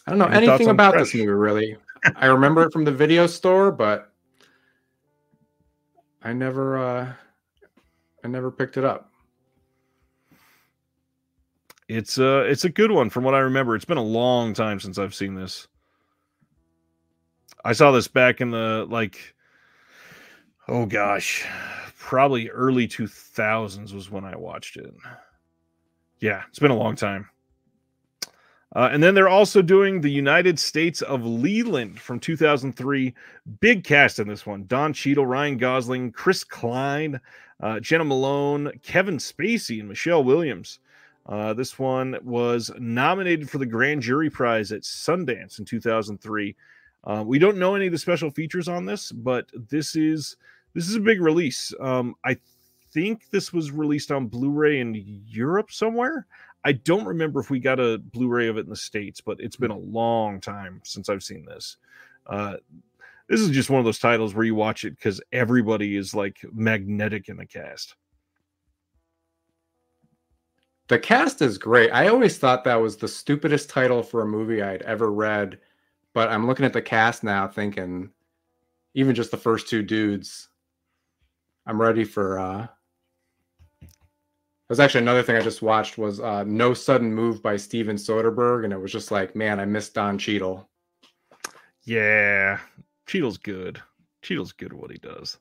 I don't know anything about this movie, really. I remember it from the video store, but I never picked it up. It's a good one from what I remember. It's been a long time since I've seen this. I saw this back in the, like, oh gosh, probably early 2000s was when I watched it. Yeah, it's been a long time. And then they're also doing The United States of Leland from 2003. Big cast in this one. Don Cheadle, Ryan Gosling, Chris Klein, Jenna Malone, Kevin Spacey, and Michelle Williams. This one was nominated for the Grand Jury Prize at Sundance in 2003. We don't know any of the special features on this, but this is a big release. I think this was released on Blu-ray in Europe somewhere. I don't remember if we got a Blu-ray of it in the States, but it's been a long time since I've seen this. This is just one of those titles where you watch it because everybody is like magnetic in the cast. The cast is great. I always thought that was the stupidest title for a movie I'd ever read, but I'm looking at the cast now thinking, even just the first two dudes, I'm ready for... There's actually another thing I just watched was No Sudden Move by Steven Soderbergh, and it was just like, man, I miss Don Cheadle. Yeah, Cheadle's good. Cheadle's good at what he does.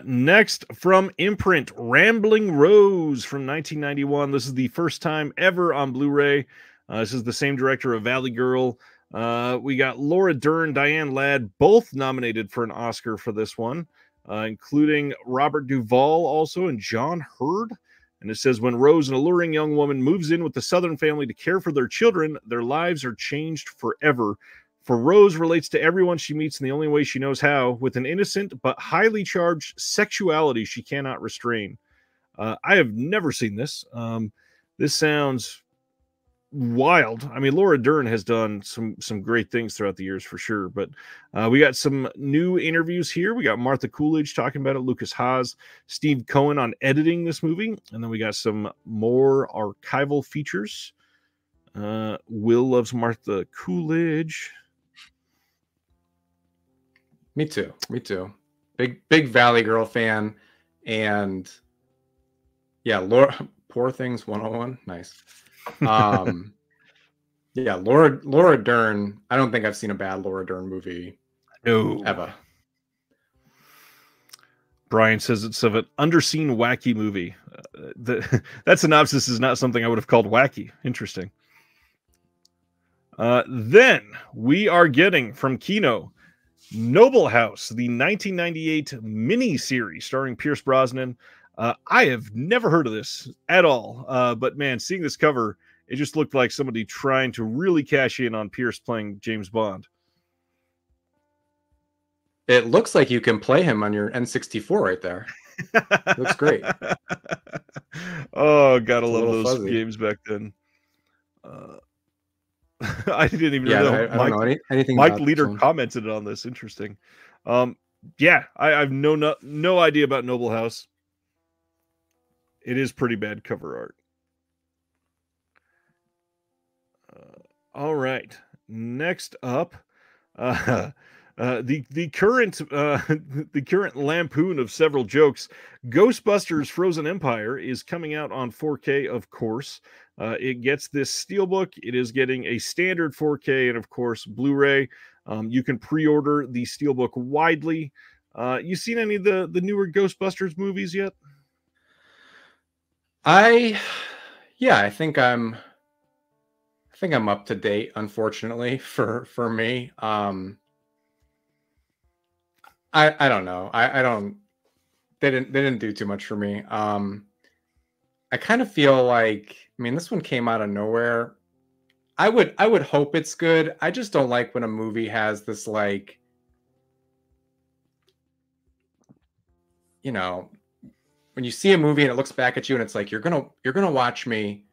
Next, from Imprint, Rambling Rose from 1991. This is the first time ever on Blu-ray. This is the same director of Valley Girl. We got Laura Dern, Diane Ladd, both nominated for an Oscar for this one, including Robert Duvall also and John Hurd. And it says, when Rose, an alluring young woman, moves in with the Southern family to care for their children, their lives are changed forever. For Rose relates to everyone she meets in the only way she knows how, with an innocent but highly charged sexuality she cannot restrain. I have never seen this. This sounds wild. I mean, Laura Dern has done some great things throughout the years for sure, but we got some new interviews here. We got Martha Coolidge talking about it, Lucas Haas, Steve Cohen on editing this movie, and then we got some more archival features. Will loves Martha Coolidge. Me too. Big Valley Girl fan. And yeah, Laura, Poor Things 101. Nice. Yeah, Laura Dern. I don't think I've seen a bad Laura Dern movie. No. Ever. Brian says it's of an underseen wacky movie. That synopsis is not something I would have called wacky. Interesting. Then we are getting from Kino Noble House, the 1998 mini-series starring Pierce Brosnan. I have never heard of this at all, but man, seeing this cover, it just looked like somebody trying to really cash in on Pierce playing James Bond. It looks like you can play him on your N64 right there. Looks great. Oh, gotta love those fuzzy games back then. I didn't even know. I don't know anything. Mike Leader commented on this. Interesting. Yeah, I've no idea about Noble House. It is pretty bad cover art. All right. Next up, the current lampoon of several jokes. Ghostbusters: Frozen Empire is coming out on 4K, of course. It gets this steelbook. It is getting a standard 4K and, of course, Blu-ray. You can pre-order the steelbook widely. You seen any of the newer Ghostbusters movies yet? I think I'm up to date, unfortunately, for me. I don't know. They didn't do too much for me. I kind of feel like, I mean, this one came out of nowhere. I would hope it's good. I just don't like when a movie has this, like, you know, when you see a movie and it looks back at you and it's like, you're gonna watch me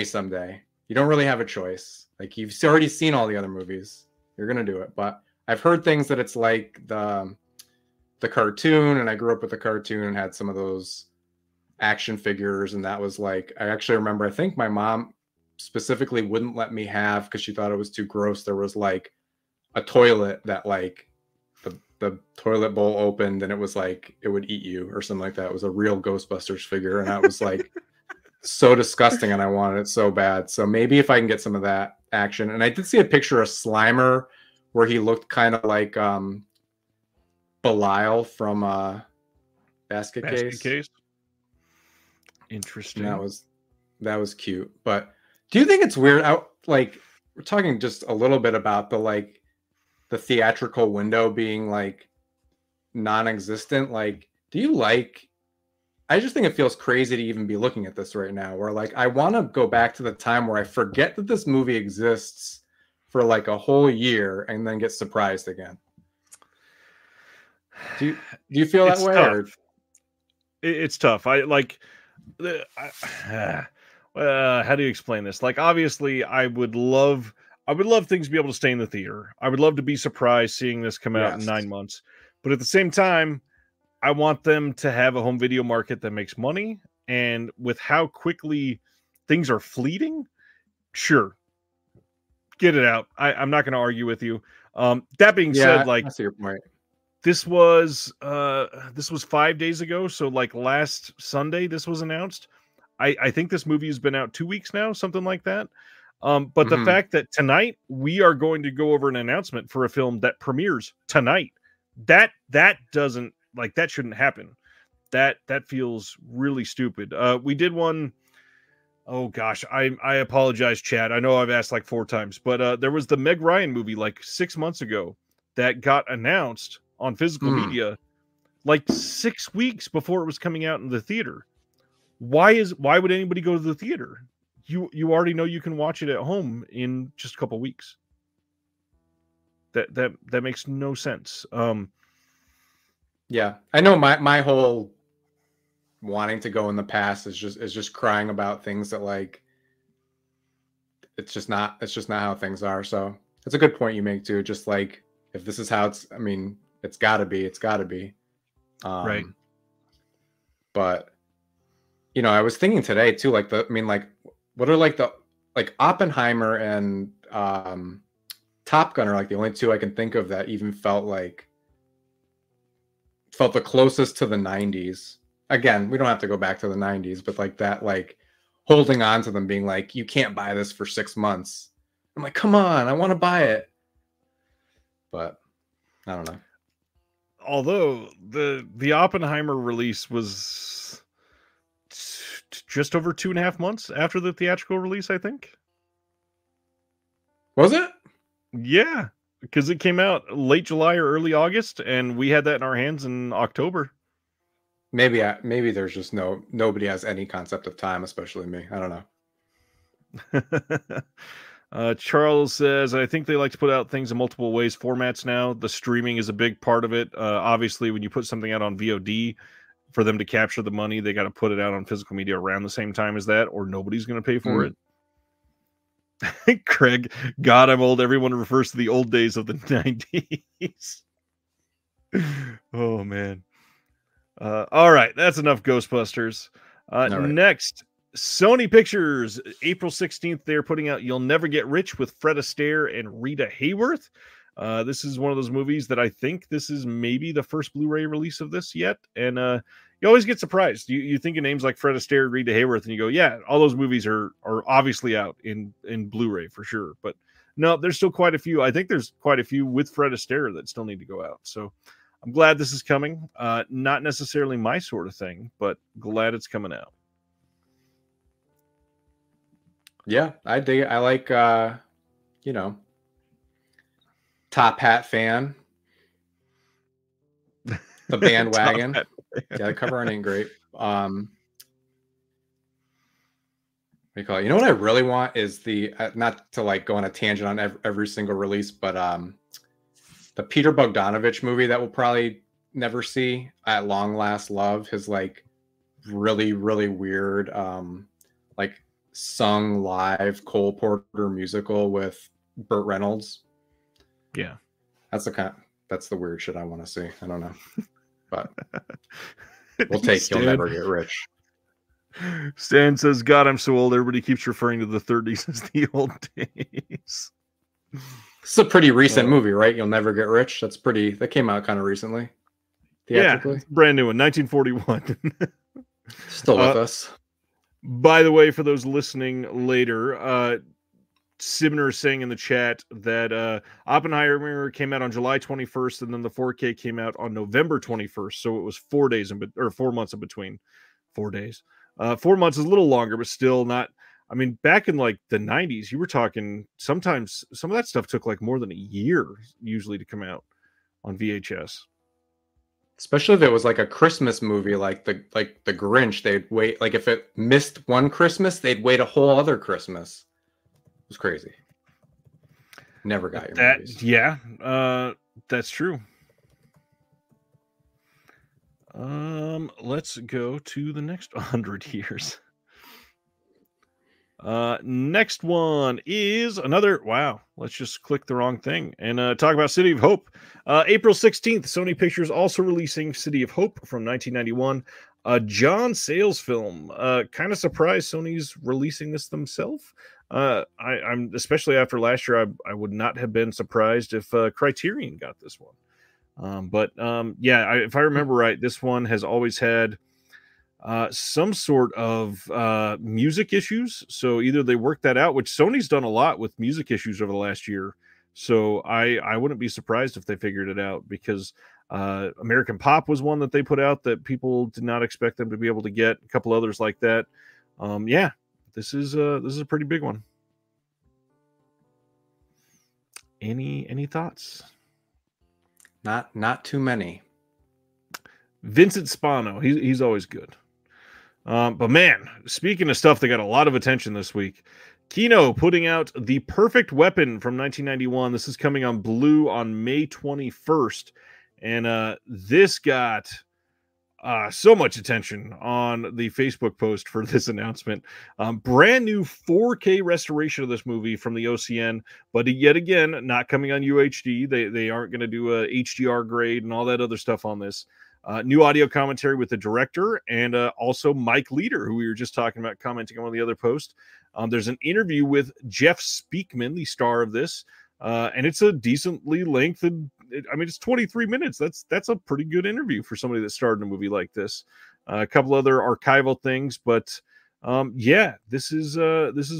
someday. You don't really have a choice. Like, you've already seen all the other movies. You're gonna do it. But I've heard things that it's like the cartoon, and I grew up with the cartoon and had some of those action figures, and that was like, I actually remember, I think my mom specifically wouldn't let me have, because she thought it was too gross. There was like a toilet that, like, the toilet bowl opened and it was like it would eat you or something like that. It was a real Ghostbusters figure, and that was like so disgusting, and I wanted it so bad. So maybe if I can get some of that action. And I did see a picture of Slimer where he looked kind of like Belial from Basket Case. Interesting. And that was cute. But do you think it's weird? Like, we're talking just a little bit about the theatrical window being like non-existent. Like, do you like I just think it feels crazy to even be looking at this right now, where like I want to go back to the time where I forget that this movie exists for like a whole year and then get surprised again. Do you feel that It's way? tough. Or It's tough. I like how do you explain this? Like, obviously, I would love things to be able to stay in the theater. I would love to be surprised seeing this come out in yes, 9 months. But at the same time, I want them to have a home video market that makes money. And with how quickly things are fleeting, sure, get it out. I'm not going to argue with you. That being said, yeah, like I see your point. this was 5 days ago, so like last Sunday this was announced. I think this movie has been out 2 weeks now, something like that. But the Mhm. fact that tonight we are going to go over an announcement for a film that premieres tonight, that doesn't, like, that shouldn't happen. That feels really stupid. We did one. Oh gosh, I apologize, Chad. I know I've asked like 4 times, but there was the Meg Ryan movie like 6 months ago that got announced on physical Mm. media like 6 weeks before it was coming out in the theater. Why would anybody go to the theater? You already know you can watch it at home in just a couple weeks. That makes no sense. Yeah, I know my whole wanting to go in the past is just crying about things that like it's just not how things are. So it's a good point you make too. Just like if this is how it's, I mean, it's got to be. Right. But I was thinking today too, like like what are like the like Oppenheimer and Top Gun are like the only two I can think of that even felt the closest to the 90s. Again, we don't have to go back to the 90s, but like that, like holding on to them being like, you can't buy this for 6 months. I'm like, come on, I want to buy it. But I don't know. Although the Oppenheimer release was just over 2.5 months after the theatrical release, I think. Was it? Yeah, because it came out late July or early August, and we had that in our hands in October. Maybe there's just nobody has any concept of time, especially me. I don't know. Charles says, I think they like to put out things in multiple formats now. The streaming is a big part of it. Obviously, when you put something out on VOD, for them to capture the money, they got to put it out on physical media around the same time as that, or nobody's going to pay for it. Craig, God, I'm old. Everyone refers to the old days of the 90s. Oh, man. All right, that's enough Ghostbusters. Right. Next, Sony Pictures, April 16th, they're putting out You'll Never Get Rich with Fred Astaire and Rita Hayworth. This is one of those movies that I think this is maybe the first Blu-ray release of this yet. And you always get surprised. You think of names like Fred Astaire, Rita Hayworth, and you go, yeah, all those movies are obviously out in Blu-ray for sure. But no, there's still quite a few. I think there's quite a few with Fred Astaire that still need to go out. So I'm glad this is coming. Not necessarily my sort of thing, but glad it's coming out. Yeah, I dig it. I like, Top Hat fan. The bandwagon. Yeah, the cover art ain't great. What do you call it? You know what I really want is the, not to like go on a tangent on every single release, but the Peter Bogdanovich movie that we'll probably never see, At Long Last Love, his like really, really weird, like sung live Cole Porter musical with Burt Reynolds. Yeah. That's the weird shit I want to see. I don't know. But we'll take You'll Never Get Rich. Stan says, God, I'm so old. Everybody keeps referring to the 30s as the old days. It's a pretty recent movie, right? You'll Never Get Rich. That came out kind of recently. Theatrically. Yeah, brand new one, 1941. Still with us. By the way, for those listening later, Sibner is saying in the chat that Oppenheimer came out on July 21st, and then the 4K came out on November 21st. So it was 4 days or 4 months in between. 4 days. 4 months is a little longer, but still not. I mean, back in like the 90s, you were talking sometimes some of that stuff took like more than a year usually to come out on VHS. Especially if it was like a Christmas movie, like the Grinch, they'd wait. Like if it missed one Christmas, they'd wait a whole other Christmas. It was crazy. Never got your movies. Yeah, that's true. Let's go to the next 100 years. Next one is another. Wow, let's just click the wrong thing and talk about City of Hope. April 16th, Sony Pictures also releasing City of Hope from 1991. A John Sayles film. Kind of surprised Sony's releasing this themselves. I'm especially after last year. I would not have been surprised if Criterion got this one. But yeah, if I remember right, this one has always had some sort of music issues. So either they worked that out, which Sony's done a lot with music issues over the last year. So I wouldn't be surprised if they figured it out, because American Pop was one that they put out that people did not expect them to be able to get. A couple others like that. Yeah, this is a pretty big one. Any thoughts? Not too many. Vincent Spano, he's always good. But man, speaking of stuff that got a lot of attention this week, Kino putting out The Perfect Weapon from 1991. This is coming on Blue on May 21st. And this got so much attention on the Facebook post for this announcement. Brand new 4K restoration of this movie from the OCN, but yet again, not coming on UHD. They aren't going to do a HDR grade and all that other stuff on this. New audio commentary with the director and also Mike Leader, who we were just talking about, commenting on one of the other posts. There's an interview with Jeff Speakman, the star of this, and it's a decently lengthened. It's 23 minutes. That's a pretty good interview for somebody that starred in a movie like this. A couple other archival things, but yeah, this is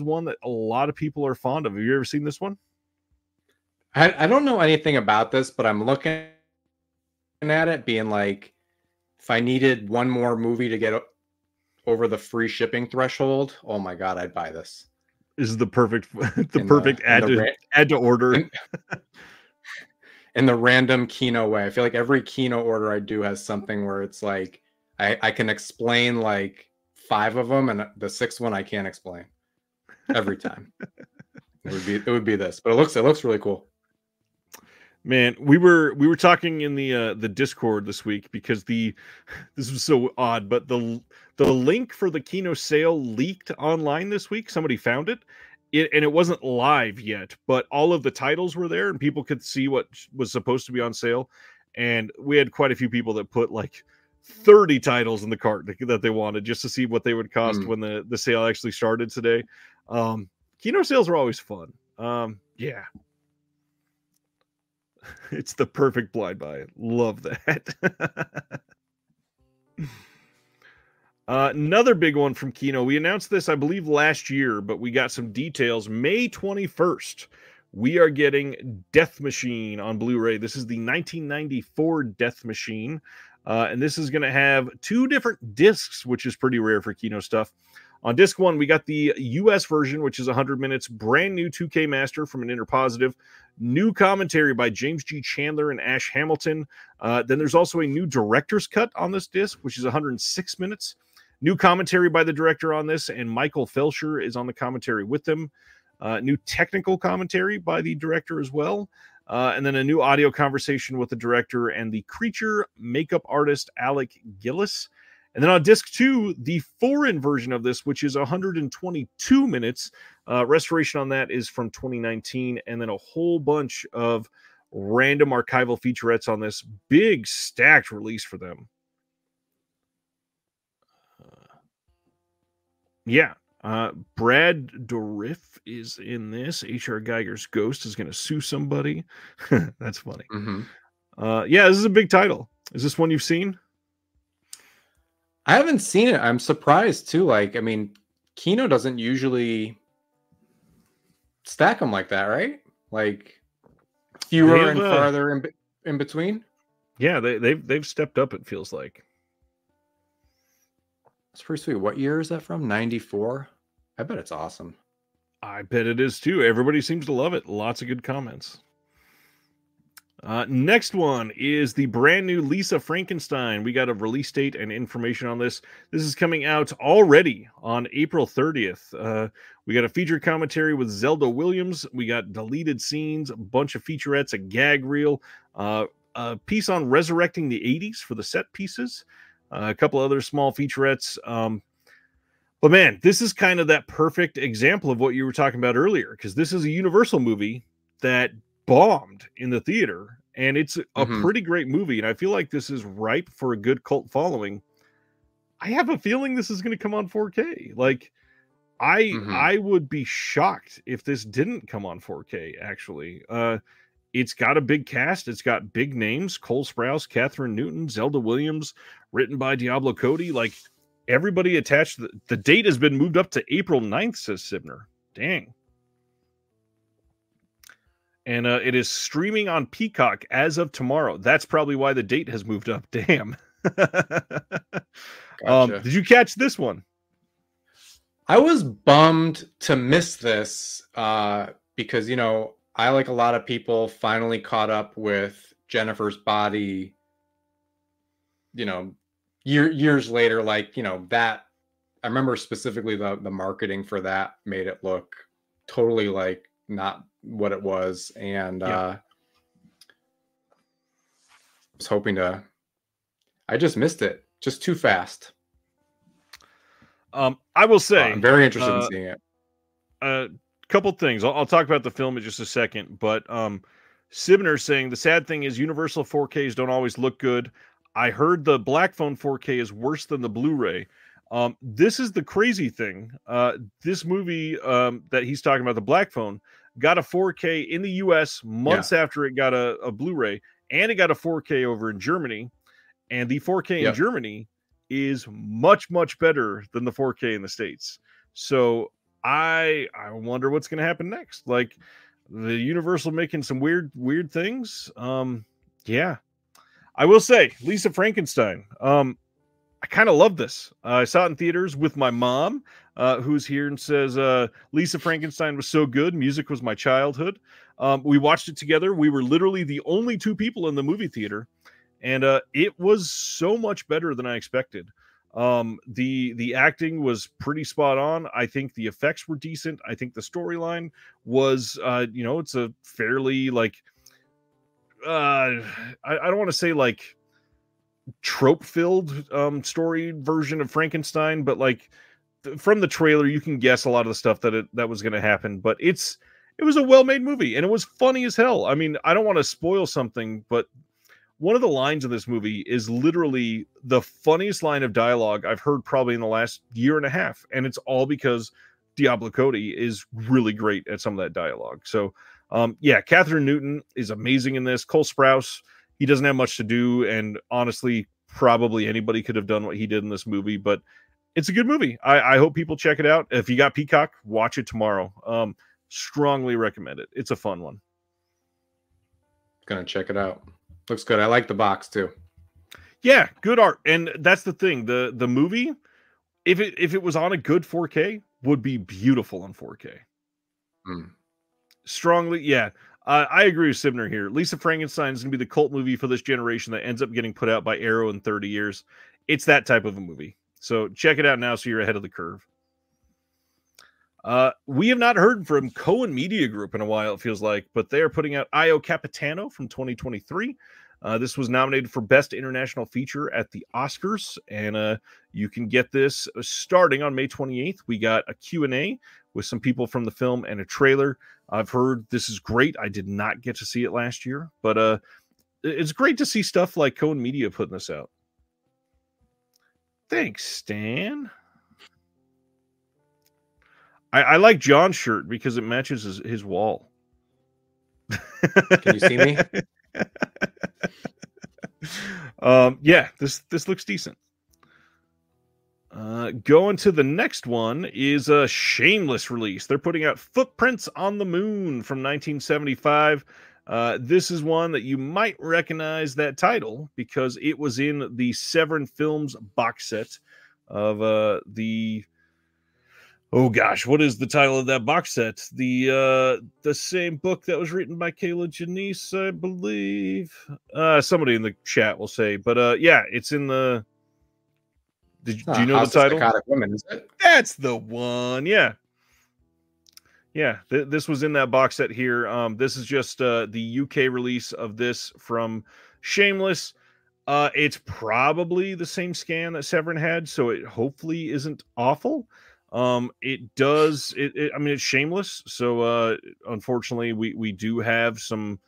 one that a lot of people are fond of. Have you ever seen this one? I don't know anything about this, but I'm looking at it being like, if I needed one more movie to get over the free shipping threshold, oh my God, I'd buy this. This is the perfect add to order. In the random Kino way. I feel like every Kino order I do has something where it's like I can explain like 5 of them, and the 6th one I can't explain every time. It would be this, but it looks really cool. Man, we were talking in the Discord this week because this was so odd, but the link for the Kino sale leaked online this week. Somebody found it. And it wasn't live yet, but all of the titles were there and people could see what was supposed to be on sale. And we had quite a few people that put like 30 titles in the cart that they wanted just to see what they would cost when the sale actually started today. Kino sales are always fun. Yeah. It's the perfect blind buy. Love that. Another big one from Kino. We announced this, I believe, last year, but we got some details. May 21st, we are getting Death Machine on Blu-ray. This is the 1994 Death Machine, and this is going to have 2 different discs, which is pretty rare for Kino stuff. On disc 1, we got the US version, which is 100 minutes, brand new 2K master from an Interpositive, new commentary by James G. Chandler and Ash Hamilton. Then there's also a new director's cut on this disc, which is 106 minutes. New commentary by the director on this, and Michael Felsher is on the commentary with them. New technical commentary by the director as well. And then a new audio conversation with the director and the creature makeup artist, Alec Gillis. And then on disc 2, the foreign version of this, which is 122 minutes. Restoration on that is from 2019. And then a whole bunch of random archival featurettes on this. Big stacked release for them. Yeah. Brad Dourif is in this. H.R. Geiger's Ghost is going to sue somebody. That's funny. Mm-hmm. Yeah, this is a big title. Is this one you've seen? I haven't seen it. I'm surprised too. Like, I mean, Kino doesn't usually stack them like that, right? Like fewer and farther in between. Yeah, they've stepped up. It feels like. It's pretty sweet. What year is that from? 94. I bet it's awesome. I bet it is too. Everybody seems to love it. Lots of good comments. Next one is the brand new Lisa Frankenstein. We got a release date and information on this. This is coming out already on April 30th. We got a feature commentary with Zelda Williams. We got deleted scenes, a bunch of featurettes, a gag reel, a piece on resurrecting the 80s for the set pieces, a couple other small featurettes. But man, this is kind of that perfect example of what you were talking about earlier, because this is a Universal movie that bombed in the theater, and it's a pretty great movie, and I feel like this is ripe for a good cult following. I have a feeling this is going to come on 4K. Like, I would be shocked if this didn't come on 4K, actually. It's got a big cast. It's got big names: Cole Sprouse, Catherine Newton, Zelda Williams, written by Diablo Cody. Like, everybody attached. The date has been moved up to April 9th, says Sibner. Dang. And it is streaming on Peacock as of tomorrow. That's probably why the date has moved up. Damn. Gotcha. Did you catch this one? I was bummed to miss this because, you know, I, like a lot of people, finally caught up with Jennifer's Body, you know, years later. Like, you know, that I remember specifically the marketing for that made it look totally like not what it was, and I was hoping to. I just missed it, just too fast. I will say I'm very interested in seeing it. A couple things. I'll talk about the film in just a second, but Sibner saying the sad thing is Universal 4Ks don't always look good. I heard the Black Phone 4K is worse than the Blu-ray. This is the crazy thing. This movie that he's talking about, the Black Phone, got a 4K in the US months after it got a Blu-ray, and it got a 4K over in Germany. And the 4K in Germany is much, much better than the 4K in the States. So I wonder what's going to happen next. Like, the Universal making some weird things. Yeah. I will say, Lisa Frankenstein. I kind of love this. I saw it in theaters with my mom, who's here and says, Lisa Frankenstein was so good. Music was my childhood. We watched it together. We were literally the only two people in the movie theater, and it was so much better than I expected. The acting was pretty spot on. I think the effects were decent. I think the storyline was, it's a fairly, like, I don't want to say like trope-filled story version of Frankenstein, but like from the trailer you can guess a lot of the stuff that was going to happen. But it was a well-made movie, and it was funny as hell. I mean, I don't want to spoil something, but one of the lines in this movie is literally the funniest line of dialogue I've heard probably in the last year and a half, and it's all because Diablo Cody is really great at some of that dialogue. So Catherine Newton is amazing in this. Cole Sprouse, he doesn't have much to do, and honestly, probably anybody could have done what he did in this movie, but it's a good movie. I hope people check it out. If you got Peacock, watch it tomorrow. Strongly recommend it. It's a fun one. Gonna check it out. Looks good. I like the box too. Yeah, good art. And that's the thing. The movie, if it was on a good 4K, would be beautiful on 4K. Strongly, yeah. I agree with Sibner here. Lisa Frankenstein is going to be the cult movie for this generation that ends up getting put out by Arrow in 30 years. It's that type of a movie. So check it out now so you're ahead of the curve. We have not heard from Cohen Media Group in a while, it feels like, but they are putting out Io Capitano from 2023. This was nominated for Best International Feature at the Oscars, and you can get this starting on May 28th. We got a Q&A with some people from the film and a trailer. I've heard this is great. I did not get to see it last year, but it's great to see stuff like Cohen Media putting this out. Thanks, Stan. I like John's shirt because it matches his wall. Can you see me? This looks decent. Going to the next one is a shameless release. They're putting out Footprints on the Moon from 1975. This is one that you might recognize that title because it was in the Severin Films box set of Oh gosh, what is the title of that box set? The same book that was written by Kayla Janice, I believe. Somebody in the chat will say, but yeah, it's in the. Do you know House the title? of Psychotic Women, is it? That's the one. Yeah. Yeah, this was in that box set here. This is just the UK release of this from Shameless. It's probably the same scan that Severin had, so it hopefully isn't awful. It does. I mean, it's Shameless, so unfortunately, we do have some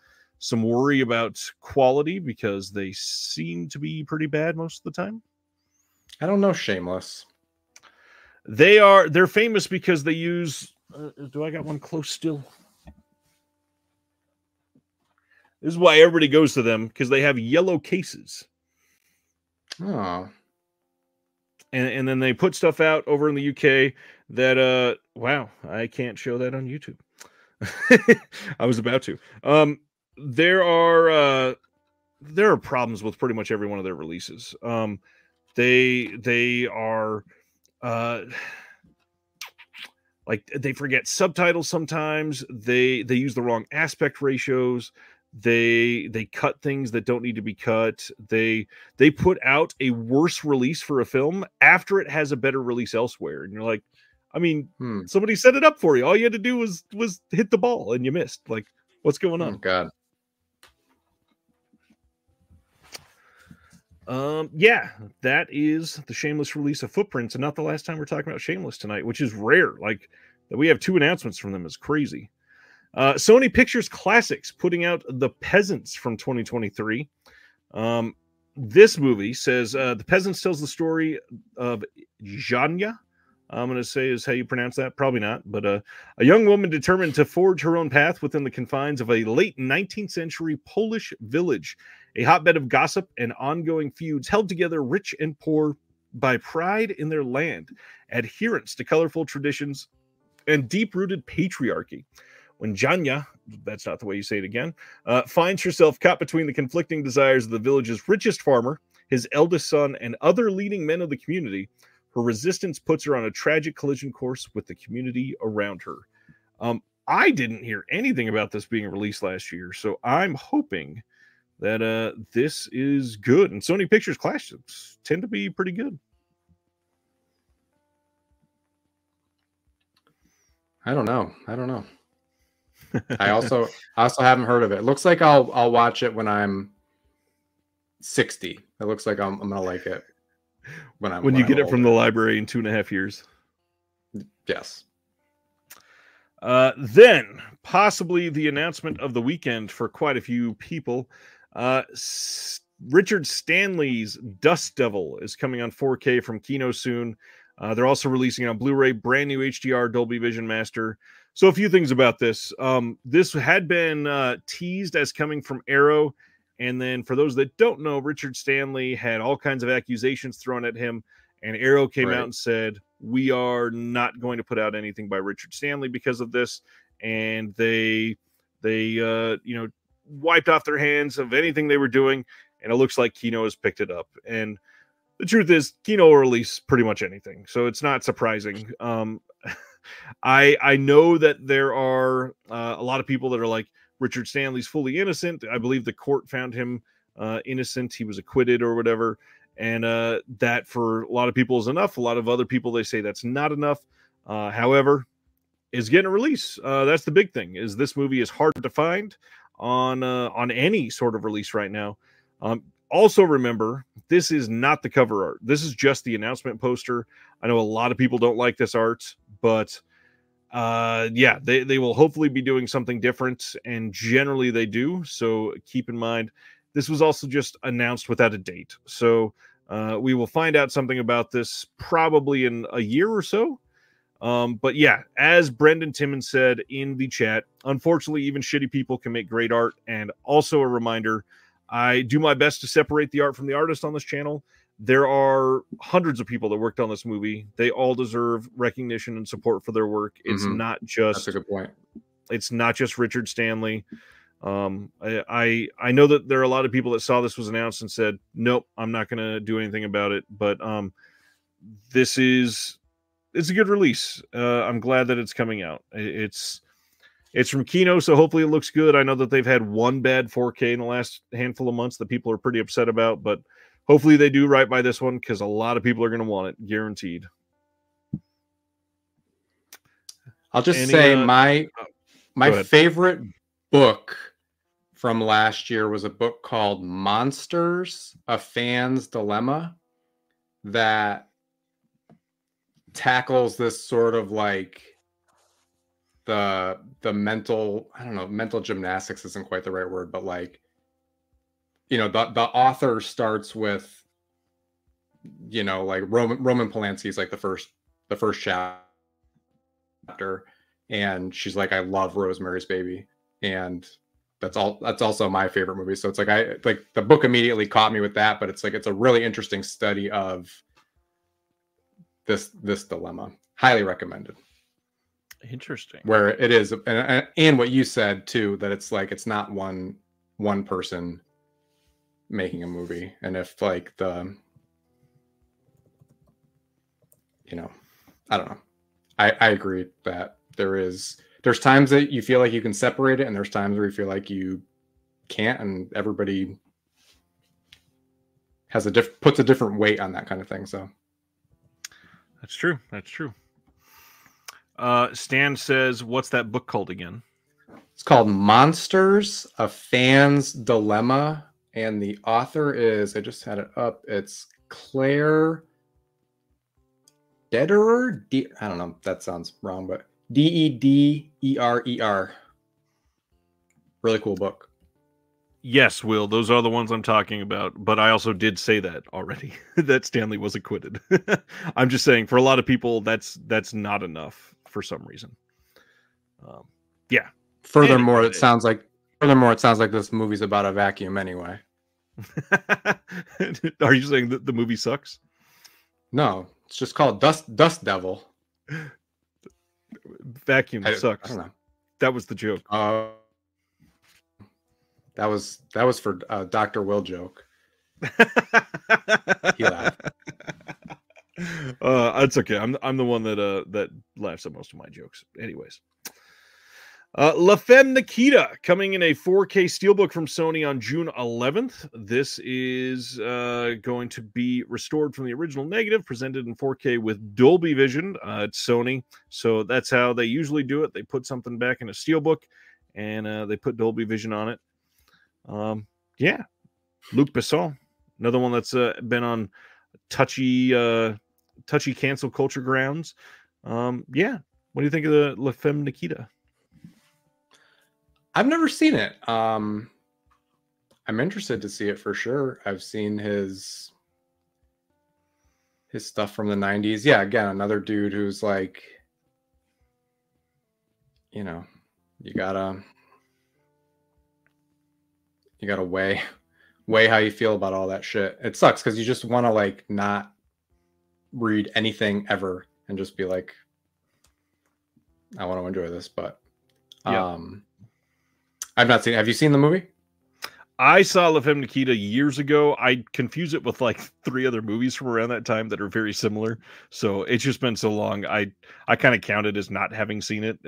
worry about quality because they seem to be pretty bad most of the time. I don't know Shameless. They're famous because they use. Do I got one close still? This is why everybody goes to them, because they have yellow cases. Oh. And then they put stuff out over in the UK that wow, I can't show that on YouTube. I was about to. There are problems with pretty much every one of their releases. They are like they forget subtitles sometimes. They use the wrong aspect ratios. They cut things that don't need to be cut. They put out a worse release for a film after it has a better release elsewhere, and you're like, I mean, somebody set it up for you. All you had to do was hit the ball, and you missed. Like, what's going on? Oh God. Yeah, that is the Shameless release of Footprints, and not the last time we're talking about Shameless tonight, which is rare. Like that we have 2 announcements from them is crazy. Sony Pictures Classics putting out The Peasants from 2023. This movie says The Peasants tells the story of Jania. I'm going to say is how you pronounce that. Probably not. But a young woman determined to forge her own path within the confines of a late 19th century Polish village, a hotbed of gossip and ongoing feuds held together rich and poor by pride in their land, adherence to colorful traditions, and deep-rooted patriarchy. When Janya, that's not the way you say it again, finds herself caught between the conflicting desires of the village's richest farmer, his eldest son, and other leading men of the community, her resistance puts her on a tragic collision course with the community around her. I didn't hear anything about this being released last year, so I'm hoping that this is good. And Sony Pictures Classics tend to be pretty good. I don't know. I also haven't heard of it. It looks like I'll watch it when I'm 60. It looks like I'm gonna like it when you get it from the library in 2.5 years. Yes. Then possibly the announcement of the weekend for quite a few people. Richard Stanley's Dust Devil is coming on 4K from Kino soon. They're also releasing it on Blu-ray, brand new HDR Dolby Vision Master. So a few things about this. This had been teased as coming from Arrow. And then for those that don't know, Richard Stanley had all kinds of accusations thrown at him. And Arrow came out and said, we are not going to put out anything by Richard Stanley because of this. And they wiped off their hands of anything they were doing. And it looks like Kino has picked it up. And the truth is, Kino will release pretty much anything. So it's not surprising. I know that there are a lot of people that are like, Richard Stanley's fully innocent. I believe the court found him innocent. He was acquitted or whatever. And that for a lot of people is enough. A lot of other people, they say that's not enough. However, is getting a release. That's the big thing, is this movie is hard to find on any sort of release right now. Also remember, this is not the cover art. This is just the announcement poster. I know a lot of people don't like this art, but yeah, they will hopefully be doing something different, and generally they do. So keep in mind, this was also just announced without a date. So we will find out something about this probably in a year or so. But yeah, as Brendan Timmons said in the chat, unfortunately, even shitty people can make great art. And also a reminder, I do my best to separate the art from the artist on this channel. There are hundreds of people that worked on this movie. They all deserve recognition and support for their work. It's not just, that's a good point. It's not just Richard Stanley. I know that there are a lot of people that saw this was announced and said, nope, I'm not going to do anything about it. But this is it's a good release. I'm glad that it's coming out. It's from Kino, so hopefully it looks good. I know that they've had one bad 4K in the last handful of months that people are pretty upset about, but hopefully they do right by this one because a lot of people are going to want it, guaranteed. I'll just say my favorite book from last year was a book called Monsters: A Fan's Dilemma that tackles this sort of like the mental, I don't know, mental gymnastics isn't quite the right word, but like, you know, the author starts with, you know, like Roman Polanski's like the first chapter, and she's like, I love Rosemary's Baby, and that's also my favorite movie. So it's like the book immediately caught me with that, but it's like it's a really interesting study of this dilemma. Highly recommended. Interesting. Where it is, and what you said too, that it's like it's not one person making a movie, and if like the, you know, I don't know. I agree that there's times that you feel like you can separate it, and there's times where you feel like you can't, and everybody has puts a different weight on that kind of thing. So that's true. That's true. Stan says, what's that book called again? It's called Monsters: A Fan's Dilemma, and the author is, I just had it up, it's Claire Dederer. I don't know if that sounds wrong, but Dedderer. Really cool book. Yes, Will, those are the ones I'm talking about, but I also did say that already, that Stanley was acquitted. I'm just saying, for a lot of people, that's not enough for some reason. Yeah. Furthermore, it sounds like this movie's about a vacuum anyway. Are you saying that the movie sucks? No, it's just called Dust Devil. Vacuum sucks. I don't know. That was the joke. That was for Dr. Will joke. He laughed. It's okay. I'm the one that laughs at most of my jokes. Anyways, La Femme Nikita coming in a 4K steelbook from Sony on June 11th. This is going to be restored from the original negative, presented in 4K with Dolby Vision. It's Sony, so that's how they usually do it. They put something back in a steelbook, and they put Dolby Vision on it. Yeah, Luc Besson, another one that's been on touchy cancel culture grounds. Yeah, what do you think of the La Femme Nikita? I've never seen it. I'm interested to see it for sure. I've seen his stuff from the 90s. Yeah, again, another dude who's like, you know, you gotta weigh how you feel about all that shit. It sucks because you just want to like not read anything ever and just be like, I want to enjoy this. But I've not seen it. Have you seen the movie? I saw La Femme Nikita years ago. I confuse it with like 3 other movies from around that time that are very similar. So it's just been so long. I kind of count it as not having seen it.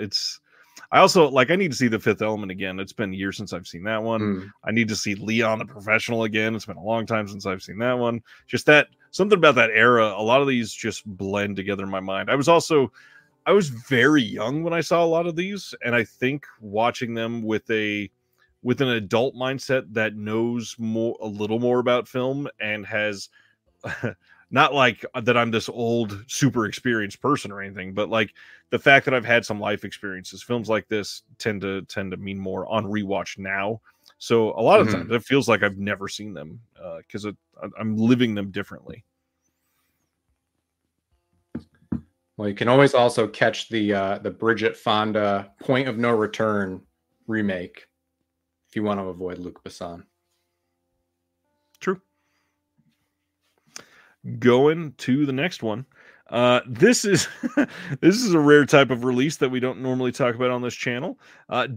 I also like, I need to see The Fifth Element again. It's been years since I've seen that one. I need to see Leon the Professional again. It's been a long time since I've seen that one. Just that, something about that era, a lot of these just blend together in my mind. I was very young when I saw a lot of these, and I think watching them with an adult mindset that knows a little more about film and has not like that I'm this old, super experienced person or anything, but like the fact that I've had some life experiences, films like this tend to mean more on rewatch now. So a lot of times it feels like I've never seen them because I'm living them differently. Well, you can always also catch the Bridget Fonda Point of No Return remake if you want to avoid Luc Besson. True. Going to the next one. This is this is a rare type of release that we don't normally talk about on this channel.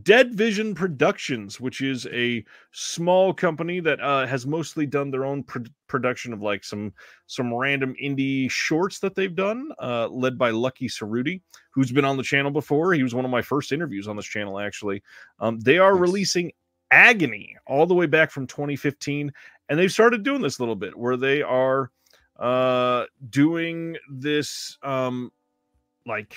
Dead Vision Productions, which is a small company that has mostly done their own production of like some random indie shorts that they've done, led by Lucky Cerruti, who's been on the channel before. He was one of my first interviews on this channel, actually. They are releasing Agony all the way back from 2015, and they've started doing this a little bit where they are doing this like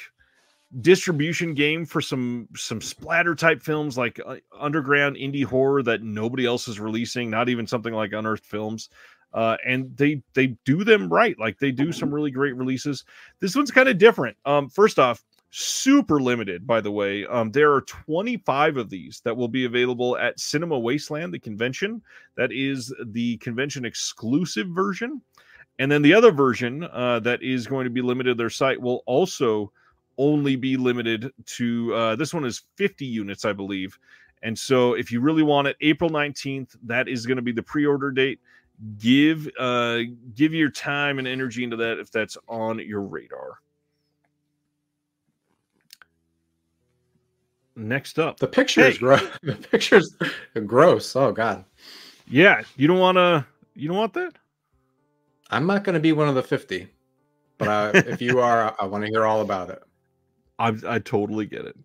distribution game for some splatter type films, like underground indie horror that nobody else is releasing, not even something like Unearthed Films. And they do them right. Like they do some really great releases. This one's kind of different. First off, super limited, by the way. There are 25 of these that will be available at Cinema Wasteland, the convention. That is the convention exclusive version. And then the other version that is going to be limited to their site will also only be limited to, this one is 50 units, I believe. And so if you really want it, April 19th, that is going to be the pre-order date. Give your time and energy into that if that's on your radar. Next up. The picture is gross. The picture's gross. Oh, God. Yeah. You don't want that? I'm not going to be one of the 50, but if you are, I want to hear all about it. I totally get it.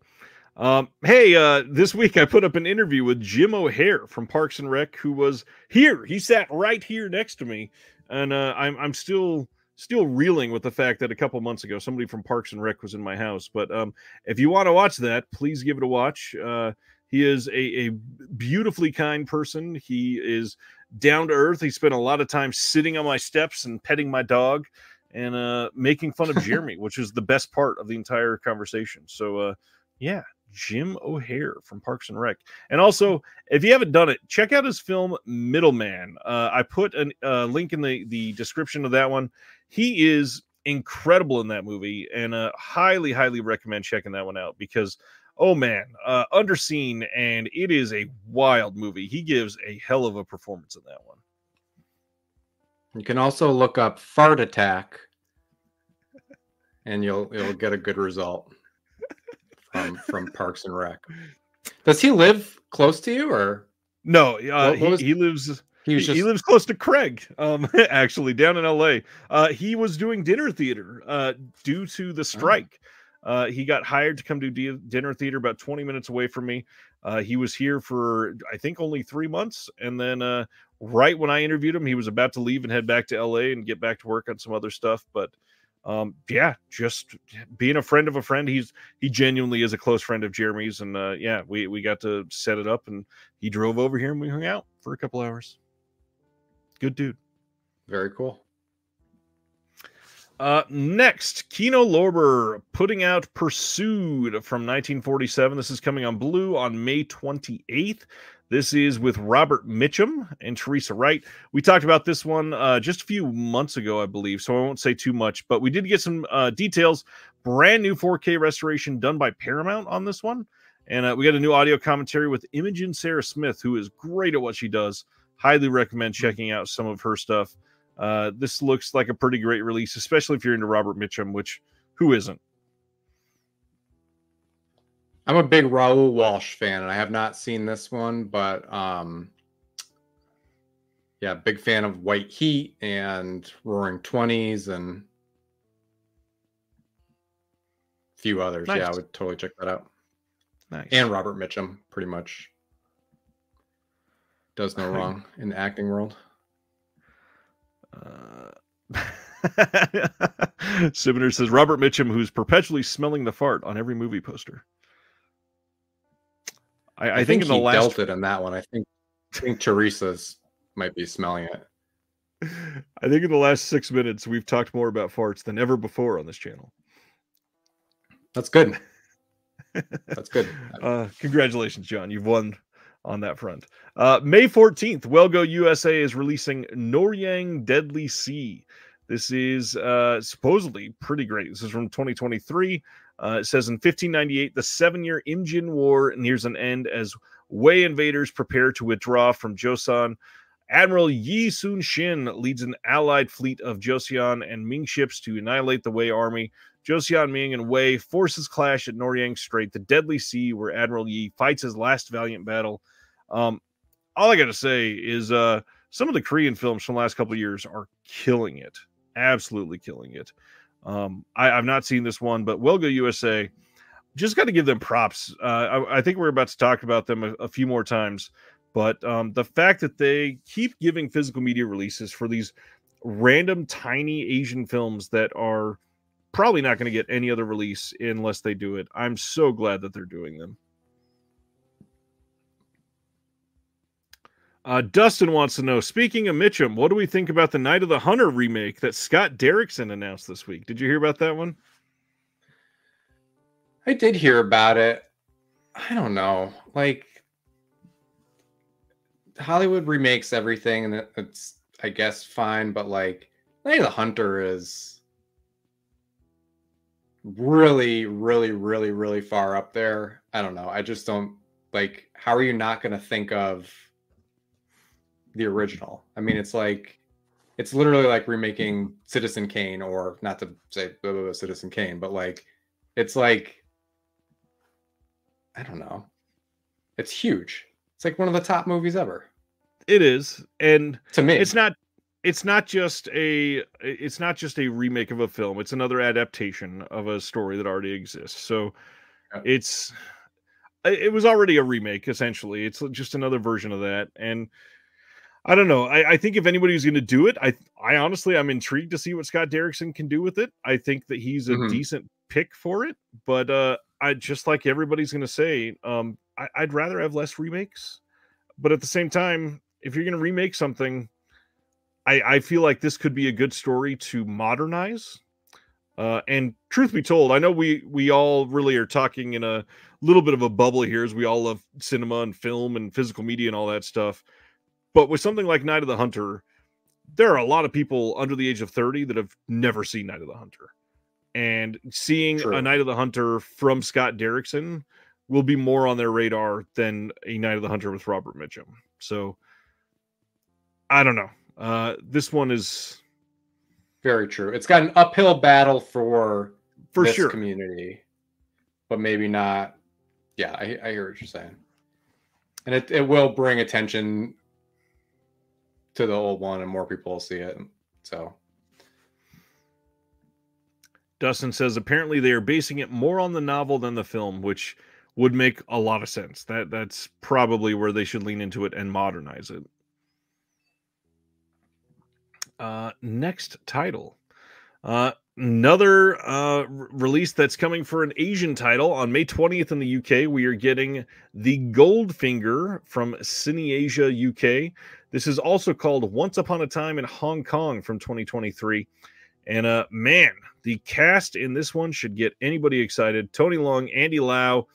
Hey, this week I put up an interview with Jim O'Hare from Parks and Rec, who was here. He sat right here next to me, and I'm still reeling with the fact that a couple months ago somebody from Parks and Rec was in my house. But if you want to watch that, please give it a watch. He is a beautifully kind person. He is down to earth. He spent a lot of time sitting on my steps and petting my dog and making fun of Jeremy, which is the best part of the entire conversation. So yeah, Jim O'Hare from Parks and Rec. And also, if you haven't done it, check out his film Middleman. I put a link in the description of that one. He is incredible in that movie, and highly recommend checking that one out because oh man, underseen, and it is a wild movie. He gives a hell of a performance in that one. You can also look up Fart Attack, and you'll get a good result from Parks and Rec. Does he live close to you, or no? He lives. He lives close to Craig, actually, down in LA. He was doing dinner theater due to the strike. He got hired to come do dinner theater about 20 minutes away from me. He was here for, I think, only 3 months. And then right when I interviewed him, he was about to leave and head back to LA and get back to work on some other stuff. But yeah, just being a friend of a friend. He genuinely is a close friend of Jeremy's. And yeah, we got to set it up, and he drove over here and we hung out for a couple hours. Good dude. Very cool. Next, Kino Lorber putting out Pursued from 1947. This is coming on Blue on May 28th. This is with Robert Mitchum and Teresa Wright. We talked about this one just a few months ago, I believe, so I won't say too much, but we did get some details. Brand new 4K restoration done by Paramount on this one. And we got a new audio commentary with Imogen Sarah Smith, who is great at what she does. Highly recommend checking out some of her stuff. This looks like a pretty great release, especially if you're into Robert Mitchum, which who isn't? I'm a big Raoul Walsh fan, and I have not seen this one, but yeah, big fan of White Heat and Roaring Twenties and a few others. Nice. Yeah, I would totally check that out. Nice. And Robert Mitchum pretty much does no wrong in the acting world. Sibner says Robert Mitchum, who's perpetually smelling the fart on every movie poster. I think in the last dealt it in that one. I think Teresa's might be smelling it. I think in the last 6 minutes we've talked more about farts than ever before on this channel. That's good. That's good. Congratulations, John. You've won on that front. May 14th, Wellgo USA is releasing Noryang Deadly Sea. This is supposedly pretty great. This is from 2023. It says in 1598, the 7-year Imjin War nears an end as Wei invaders prepare to withdraw from Joseon. Admiral Yi Sun-shin leads an allied fleet of Joseon and Ming ships to annihilate the Wei army. Joseon, Ming, and Wei forces clash at Noryang Strait, the deadly sea where Admiral Yi fights his last valiant battle. All I got to say is some of the Korean films from the last couple of years are killing it. Absolutely killing it. I've not seen this one, but Welga USA, just got to give them props. I think we're about to talk about them a few more times, but the fact that they keep giving physical media releases for these random tiny Asian films that are probably not going to get any other release unless they do it. I'm so glad that they're doing them. Dustin wants to know, speaking of Mitchum, what do we think about the Night of the Hunter remake that Scott Derrickson announced this week? Did you hear about that one? I did hear about it. I don't know. Like, Hollywood remakes everything, and it's, I guess, fine, but like, Night of the Hunter is really, really, really, really far up there. I don't know. I just don't, like, how are you not going to think of the original? I mean, it's like, it's literally like remaking Citizen Kane, or not to say Citizen Kane, but like, it's like, I don't know. It's huge. It's like one of the top movies ever. It is, and to me, it's not just a remake of a film. It's another adaptation of a story that already exists. So it was already a remake, essentially. It's just another version of that. And I don't know. I think if anybody's going to do it, I honestly, I'm intrigued to see what Scott Derrickson can do with it. I think that he's a decent pick for it, but I just, like everybody's going to say, I'd rather have less remakes. But at the same time, if you're going to remake something, I feel like this could be a good story to modernize. And truth be told, I know we all really are talking in a little bit of a bubble here, as we all love cinema and film and physical media and all that stuff. But with something like Night of the Hunter, there are a lot of people under the age of 30 that have never seen Night of the Hunter. And seeing a Night of the Hunter from Scott Derrickson will be more on their radar than a Night of the Hunter with Robert Mitchum. So, I don't know. This one is very true. It's got an uphill battle for this sure community, but maybe not. Yeah, I hear what you're saying. And it will bring attention to the old one, and more people will see it. So Dustin says apparently they are basing it more on the novel than the film, which would make a lot of sense. That's probably where they should lean into it and modernize it. Next title. Another release that's coming for an Asian title. On May 20th in the UK, we are getting The Goldfinger from CineAsia UK. This is also called Once Upon a Time in Hong Kong from 2023. And man, the cast in this one should get anybody excited. Tony Leung, Andy Lau,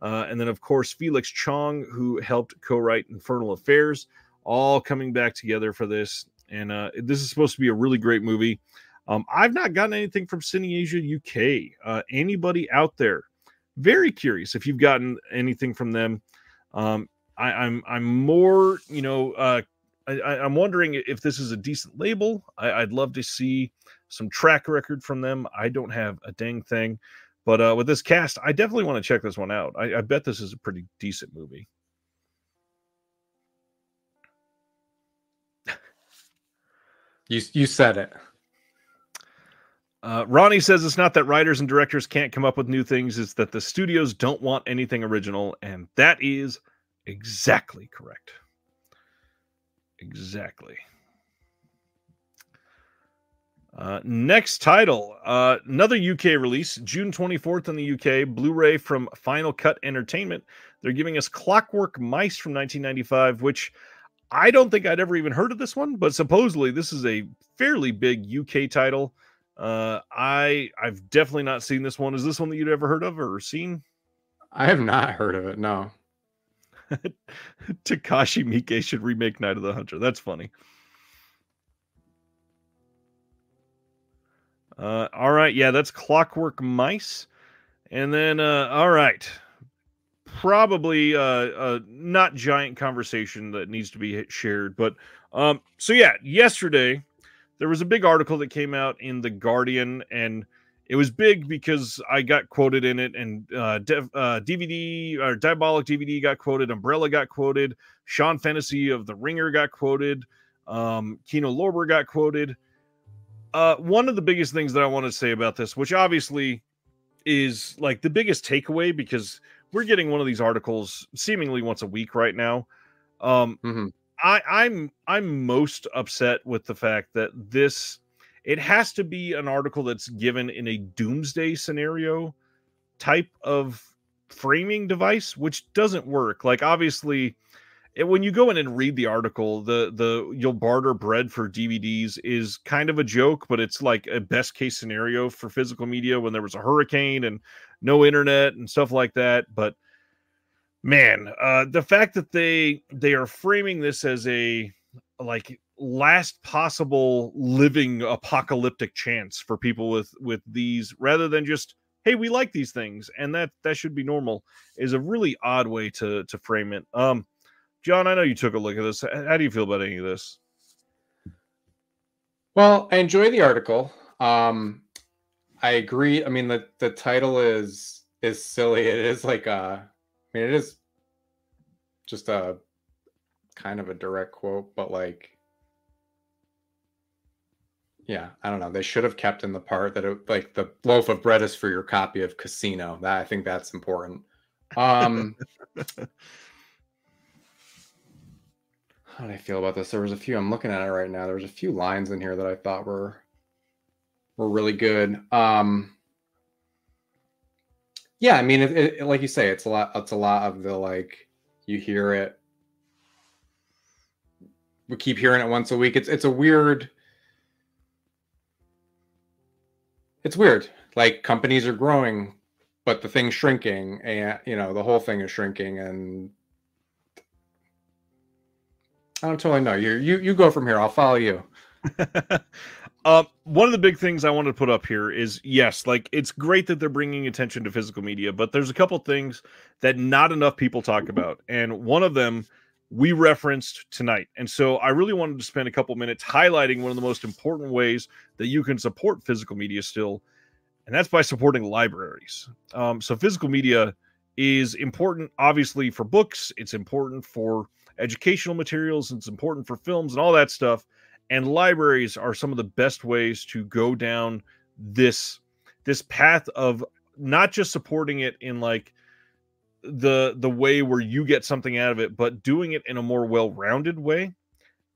and then, of course, Felix Chong, who helped co-write Infernal Affairs, all coming back together for this. And this is supposed to be a really great movie. I've not gotten anything from CineAsia UK. Anybody out there? Very curious if you've gotten anything from them. I'm more, I'm wondering if this is a decent label. I'd love to see some track record from them. I don't have a dang thing. But with this cast, I definitely want to check this one out. I bet this is a pretty decent movie. You said it. Ronnie says it's not that writers and directors can't come up with new things. It's that the studios don't want anything original. And that is exactly correct. Exactly. Next title, another UK release, June 24th in the UK, Blu-ray from Final Cut Entertainment. They're giving us Clockwork Mice from 1995, which I don't think I'd ever even heard of this one, but supposedly this is a fairly big UK title. I've definitely not seen this one. Is this one that you'd ever heard of or seen? I have not heard of it, no. Takashi Miike should remake Night of the Hunter. That's funny. All right, yeah, that's Clockwork Mice. And then, all right. probably a not giant conversation that needs to be shared. But so yeah, yesterday there was a big article that came out in The Guardian, and it was big because I got quoted in it, and DVD or Diabolic DVD got quoted, Umbrella got quoted, Sean Fennessy of The Ringer got quoted, Kino Lorber got quoted. One of the biggest things that I want to say about this, which obviously is like the biggest takeaway, because we're getting one of these articles seemingly once a week right now. I'm most upset with the fact that it has to be an article that's given in a doomsday scenario type of framing device, which doesn't work. Like, obviously, when you go in and read the article, the you'll barter bread for DVDs is kind of a joke, but it's like a best case scenario for physical media when there was a hurricane and no internet and stuff like that. But man, the fact that they are framing this as a like last possible living apocalyptic chance for people with these, rather than just, hey, we like these things and that should be normal, is a really odd way to frame it. John, I know you took a look at this. How do you feel about any of this? Well, I enjoy the article. I agree. I mean, the title is silly. It is like it is just a kind of a direct quote, but like, yeah, I don't know. They should have kept in the part that it, like, the loaf of bread is for your copy of Casino. That, I think that's important. How do I feel about this? There was a few, I'm looking at it right now. There was a few lines in here that I thought were really good. Yeah, I mean, it like you say, it's a lot of the, like, you hear it. We keep hearing it once a week. It's weird. Like, companies are growing, but the thing's shrinking, and the whole thing is shrinking, and I don't totally know. You go from here. I'll follow you. One of the big things I wanted to put up here is, yes, like, it's great that they're bringing attention to physical media, but there's a couple things that not enough people talk about. And one of them we referenced tonight. And so I really wanted to spend a couple minutes highlighting one of the most important ways that you can support physical media still. And that's by supporting libraries. So physical media is important, obviously, for books. It's important for educational materials. It's important for films and all that stuff. And libraries are some of the best ways to go down this path of not just supporting it in like the way where you get something out of it, but doing it in a more well-rounded way.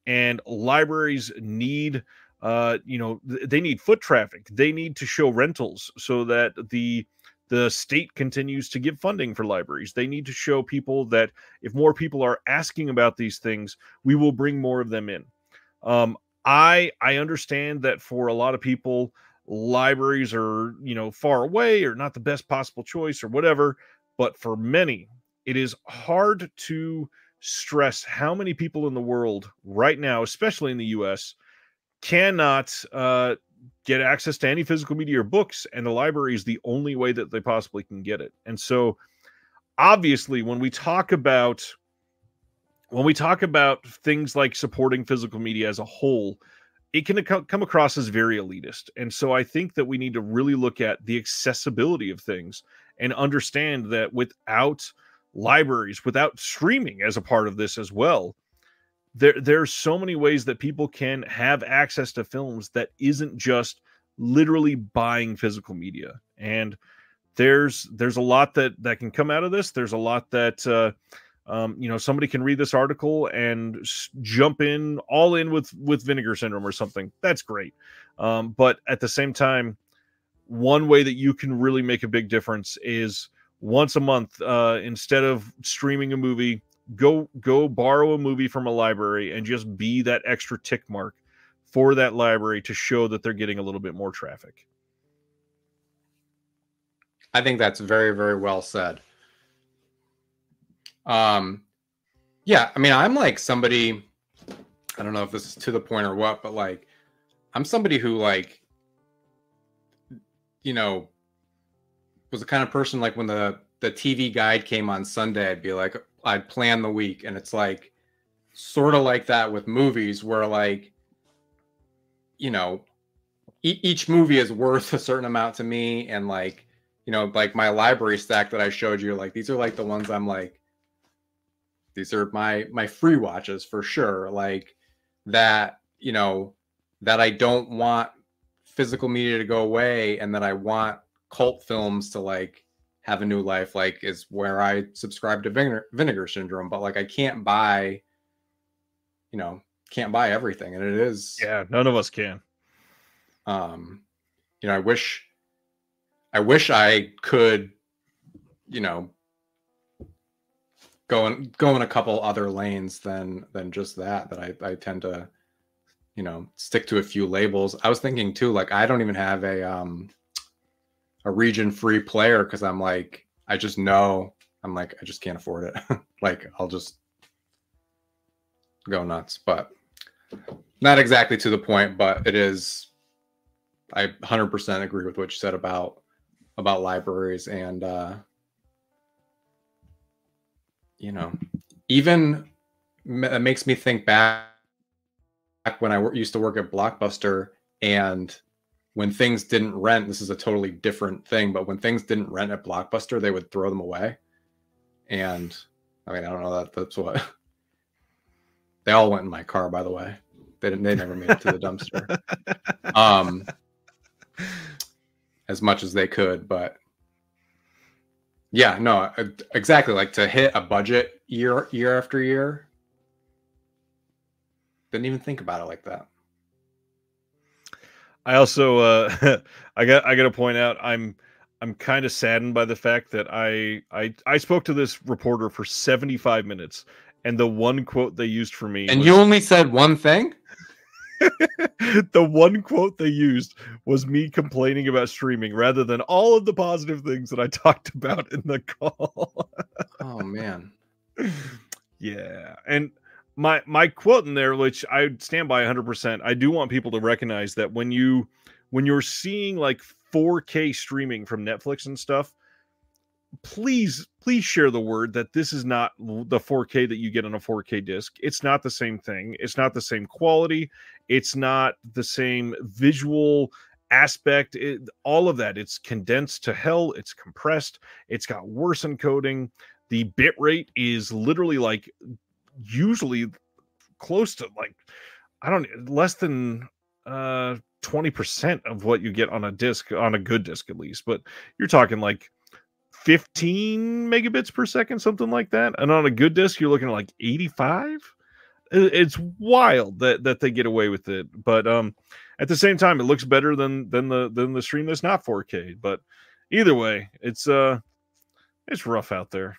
And libraries need they need foot traffic. They need to show rentals so that the state continues to give funding for libraries. They need to show people that if more people are asking about these things, we will bring more of them in. I understand that for a lot of people, libraries are, far away or not the best possible choice or whatever. But for many, it is hard to stress how many people in the world right now, especially in the US, cannot get access to any physical media or books, and the library is the only way that they possibly can get it. And so obviously when we talk about things like supporting physical media as a whole, it can come across as very elitist. And so I think that we need to really look at the accessibility of things and understand that without libraries, without streaming as a part of this as well, there's so many ways that people can have access to films that isn't just literally buying physical media. And there's a lot that can come out of this. There's a lot that somebody can read this article and jump in all in with vinegar syndrome or something. That's great. But at the same time, one way that you can really make a big difference is once a month, instead of streaming a movie, go borrow a movie from a library and just be that extra tick mark for that library to show that they're getting a little bit more traffic. I think that's very, very well said. Yeah, I mean, I'm like somebody, I don't know if this is to the point or what, but like, I'm somebody who, like, was the kind of person, like, when the the TV guide came on Sunday, I'd be like, I'd plan the week. And it's like, sort of like that with movies where like, you know, each movie is worth a certain amount to me. And like, you know, like my library stack that I showed you, like, these are like the ones I'm like, these are my free watches for sure. Like that, you know, that I don't want physical media to go away and that I want cult films to like have a new life, like is where I subscribe to Vinegar Syndrome. But like I can't buy, you know, can't buy everything. And it is, yeah, none of us can. You know, I wish I could, you know, go in a couple other lanes than just that I tend to, you know, stick to a few labels. I was thinking too, like I don't even have a region free player because I'm like, I just know I'm like, I just can't afford it. Like I'll just go nuts, but not exactly to the point, but it is, I 100% agree with what you said about libraries. And you know, even it makes me think back when I used to work at Blockbuster, and when things didn't rent, this is a totally different thing, but when things didn't rent at Blockbuster, they would throw them away. And I mean, I don't know, that's what they all went in my car, by the way. They never made it to the dumpster. As much as they could, but yeah, no, exactly. Like to hit a budget year after year. Didn't even think about it like that. I also I got to point out I'm kind of saddened by the fact that I spoke to this reporter for 75 minutes and the one quote they used for me, and you only said one thing. The one quote they used was me complaining about streaming rather than all of the positive things that I talked about in the call. Oh man. Yeah. And my quote in there, which I stand by 100%, I do want people to recognize that when you're seeing like 4K streaming from Netflix and stuff, please share the word that this is not the 4K that you get on a 4K disc. It's not the same thing. It's not the same quality. It's not the same visual aspect. All of that. It's condensed to hell. It's compressed. It's got worse encoding. The bit rate is literally like usually close to like, I don't, less than 20% of what you get on a disc, on a good disc at least. But you're talking like 15 megabits per second, something like that. And on a good disc, you're looking at like 85. It's wild that they get away with it. But at the same time, it looks better than the stream that's not 4K. But either way, it's rough out there.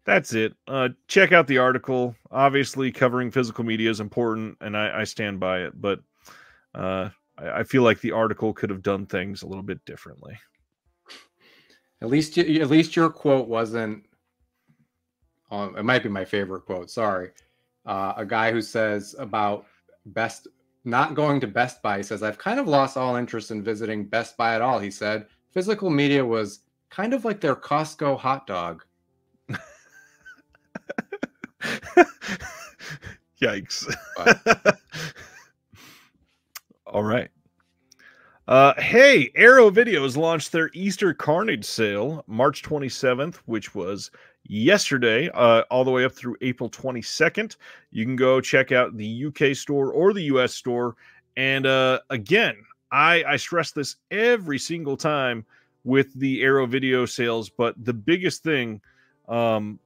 That's it. Check out the article. Obviously, covering physical media is important, and I stand by it. But I feel like the article could have done things a little bit differently. At least your quote wasn't. It might be my favorite quote. Sorry, a guy who says about not going to Best Buy. He says, "I've kind of lost all interest in visiting Best Buy at all." He said, "Physical media was kind of like their Costco hot dog." Yikes. All right. Hey, Arrow Videos launched their Easter Carnage sale March 27th, which was yesterday, all the way up through April 22nd. You can go check out the UK store or the US store. And again, I stress this every single time with the Arrow Video sales, but the biggest thing, the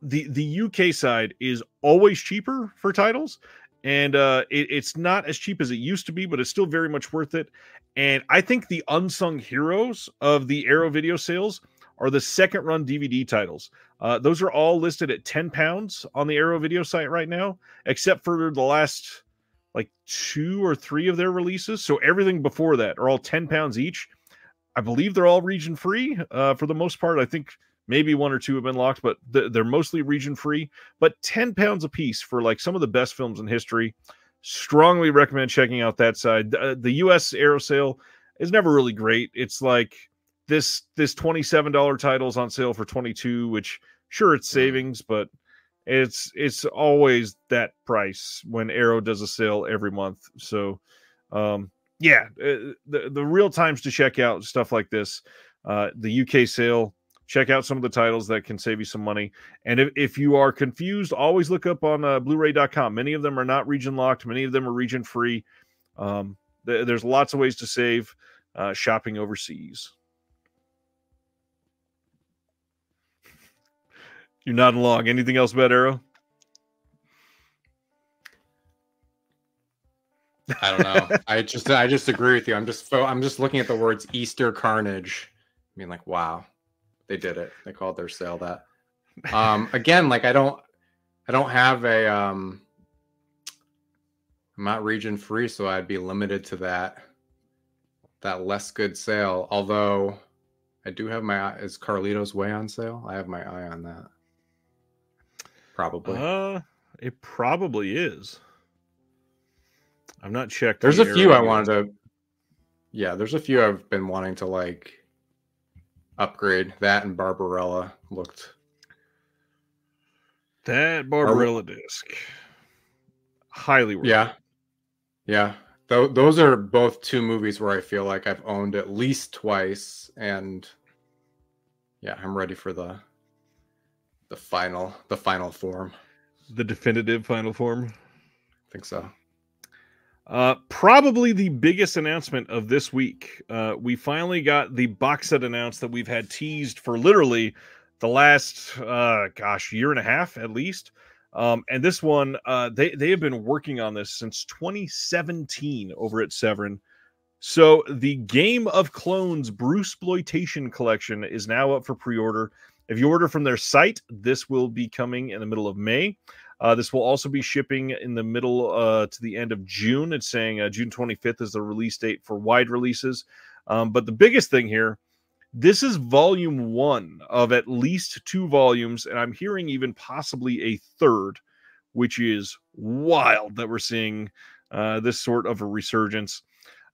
UK side is always cheaper for titles. And it's not as cheap as it used to be, but it's still very much worth it. And I think the unsung heroes of the Arrow Video sales are the second run DVD titles. Those are all listed at £10 on the Arrow Video site right now, except for the last like 2 or 3 of their releases. So everything before that are all £10 each. I believe they're all region free for the most part. I think maybe 1 or 2 have been locked, but they're mostly region free. But £10 a piece for like some of the best films in history. Strongly recommend checking out that side. The US Arrow sale is never really great. It's like this $27 title's on sale for $22, which sure it's savings, but it's always that price when Arrow does a sale every month. So the real times to check out stuff like this, the UK sale, check out some of the titles that can save you some money. And if you are confused, always look up on Blu-ray.com. Many of them are not region locked. Many of them are region free. There's lots of ways to save shopping overseas. You're nodding along. Anything else about Arrow? I don't know. I just agree with you. I'm just looking at the words Easter Carnage. I mean, like, wow, they did it. They called their sale that. Again, like I don't have a I'm not region free, so I'd be limited to that less good sale. Although I do have is Carlito's Way on sale? I have my eye on that. Probably. It probably is. I've not checked. There's a few I wanted to. Yeah, there's a few I've been wanting to like upgrade. That and Barbarella looked. That Barbarella disc. Highly worth it. Yeah. Those are both two movies where I feel like I've owned at least twice, and yeah, I'm ready for the final form. The definitive final form. I think so. Probably the biggest announcement of this week. We finally got the box set announced that we've had teased for literally the last year and a half at least. And this one, they have been working on this since 2017 over at Severin. So the Game of Clones Bruceploitation collection is now up for pre-order. If you order from their site, this will be coming in the middle of May. This will also be shipping in the middle to the end of June. It's saying June 25th is the release date for wide releases. But the biggest thing here, this is volume 1 of at least 2 volumes, and I'm hearing even possibly a third, which is wild that we're seeing this sort of a resurgence.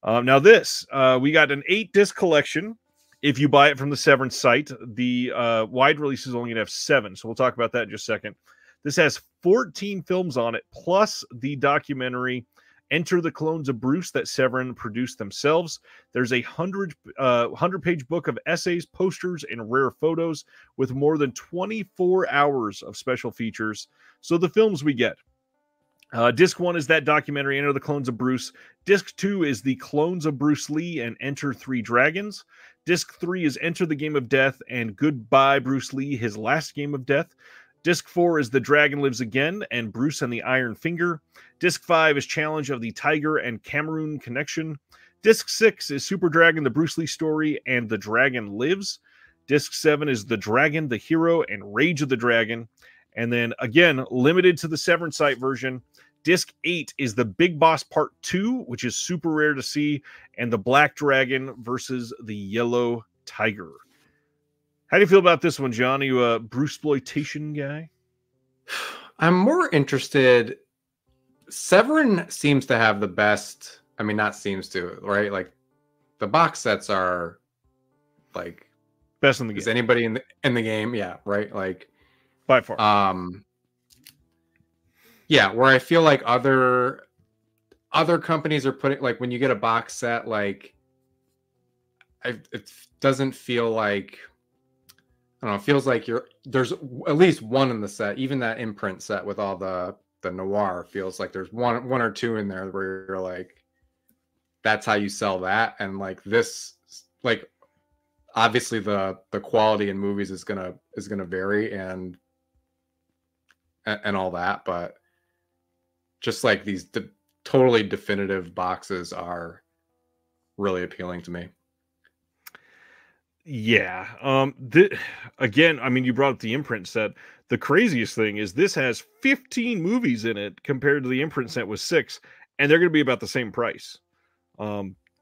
Now this, we got an 8-disc collection. If you buy it from the Severin site, the wide release is only going to have 7, so we'll talk about that in just a second. This has 14 films on it, plus the documentary Enter the Clones of Bruce that Severin produced themselves. There's a 100-page book of essays, posters, and rare photos with more than 24 hours of special features. So the films we get. Disc 1 is that documentary, Enter the Clones of Bruce. Disc 2 is the Clones of Bruce Lee and Enter 3 Dragons. Disc 3 is Enter the Game of Death and Goodbye Bruce Lee, His Last Game of Death. Disc 4 is The Dragon Lives Again and Bruce and the Iron Finger. Disc 5 is Challenge of the Tiger and Cameroon Connection. Disc 6 is Super Dragon, The Bruce Lee Story and The Dragon Lives. Disc 7 is The Dragon, The Hero and Rage of the Dragon. And then, again, limited to the Severin site version, Disc 8 is The Big Boss Part 2, which is super rare to see, and The Black Dragon versus the Yellow Tiger. How do you feel about this one, John? Are you a Bruceploitation guy? I'm more interested. Severin seems to have the best. I mean, not seems to, right? Like the box sets are like best in the game. Is anybody in the game? Yeah, right. Like by far. Yeah, where I feel like other companies are putting, like when you get a box set, like it doesn't feel like. I don't know. It feels like there's at least one in the set. Even that imprint set with all the noir feels like there's one or two in there where you're like, that's how you sell that. And like this, like obviously the quality in movies is gonna vary and all that, but just like these totally definitive boxes are really appealing to me. Yeah. Again, I mean, you brought up the imprint set. The craziest thing is this has 15 movies in it compared to the imprint set with 6, and they're going to be about the same price.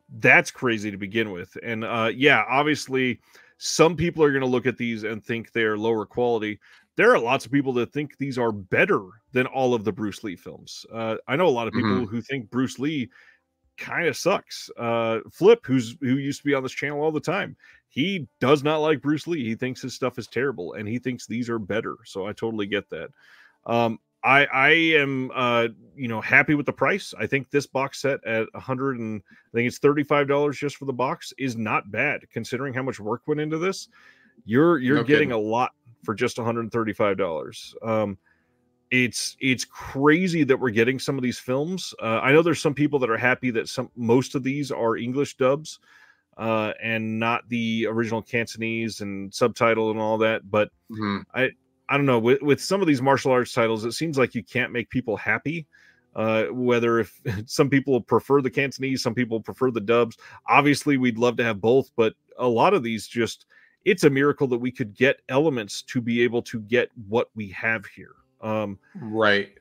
That's crazy to begin with. And yeah, obviously, some people are going to look at these and think they're lower quality. There are lots of people that think these are better than all of the Bruce Lee films. I know a lot of people who think Bruce Lee kind of sucks. Flip, who used to be on this channel all the time, he does not like Bruce Lee. He thinks his stuff is terrible, and he thinks these are better. So I totally get that. I am happy with the price. I think this box set at I think it's $35 just for the box is not bad considering how much work went into this. You're getting a lot for just $135. It's crazy that we're getting some of these films. I know there's some people that are happy that most of these are English dubs and not the original Cantonese and subtitle and all that, but I don't know, with some of these martial arts titles, it seems like you can't make people happy. Whether if some people prefer the Cantonese, some people prefer the dubs. Obviously, we'd love to have both, but a lot of these it's a miracle that we could get elements to be able to get what we have here. Right.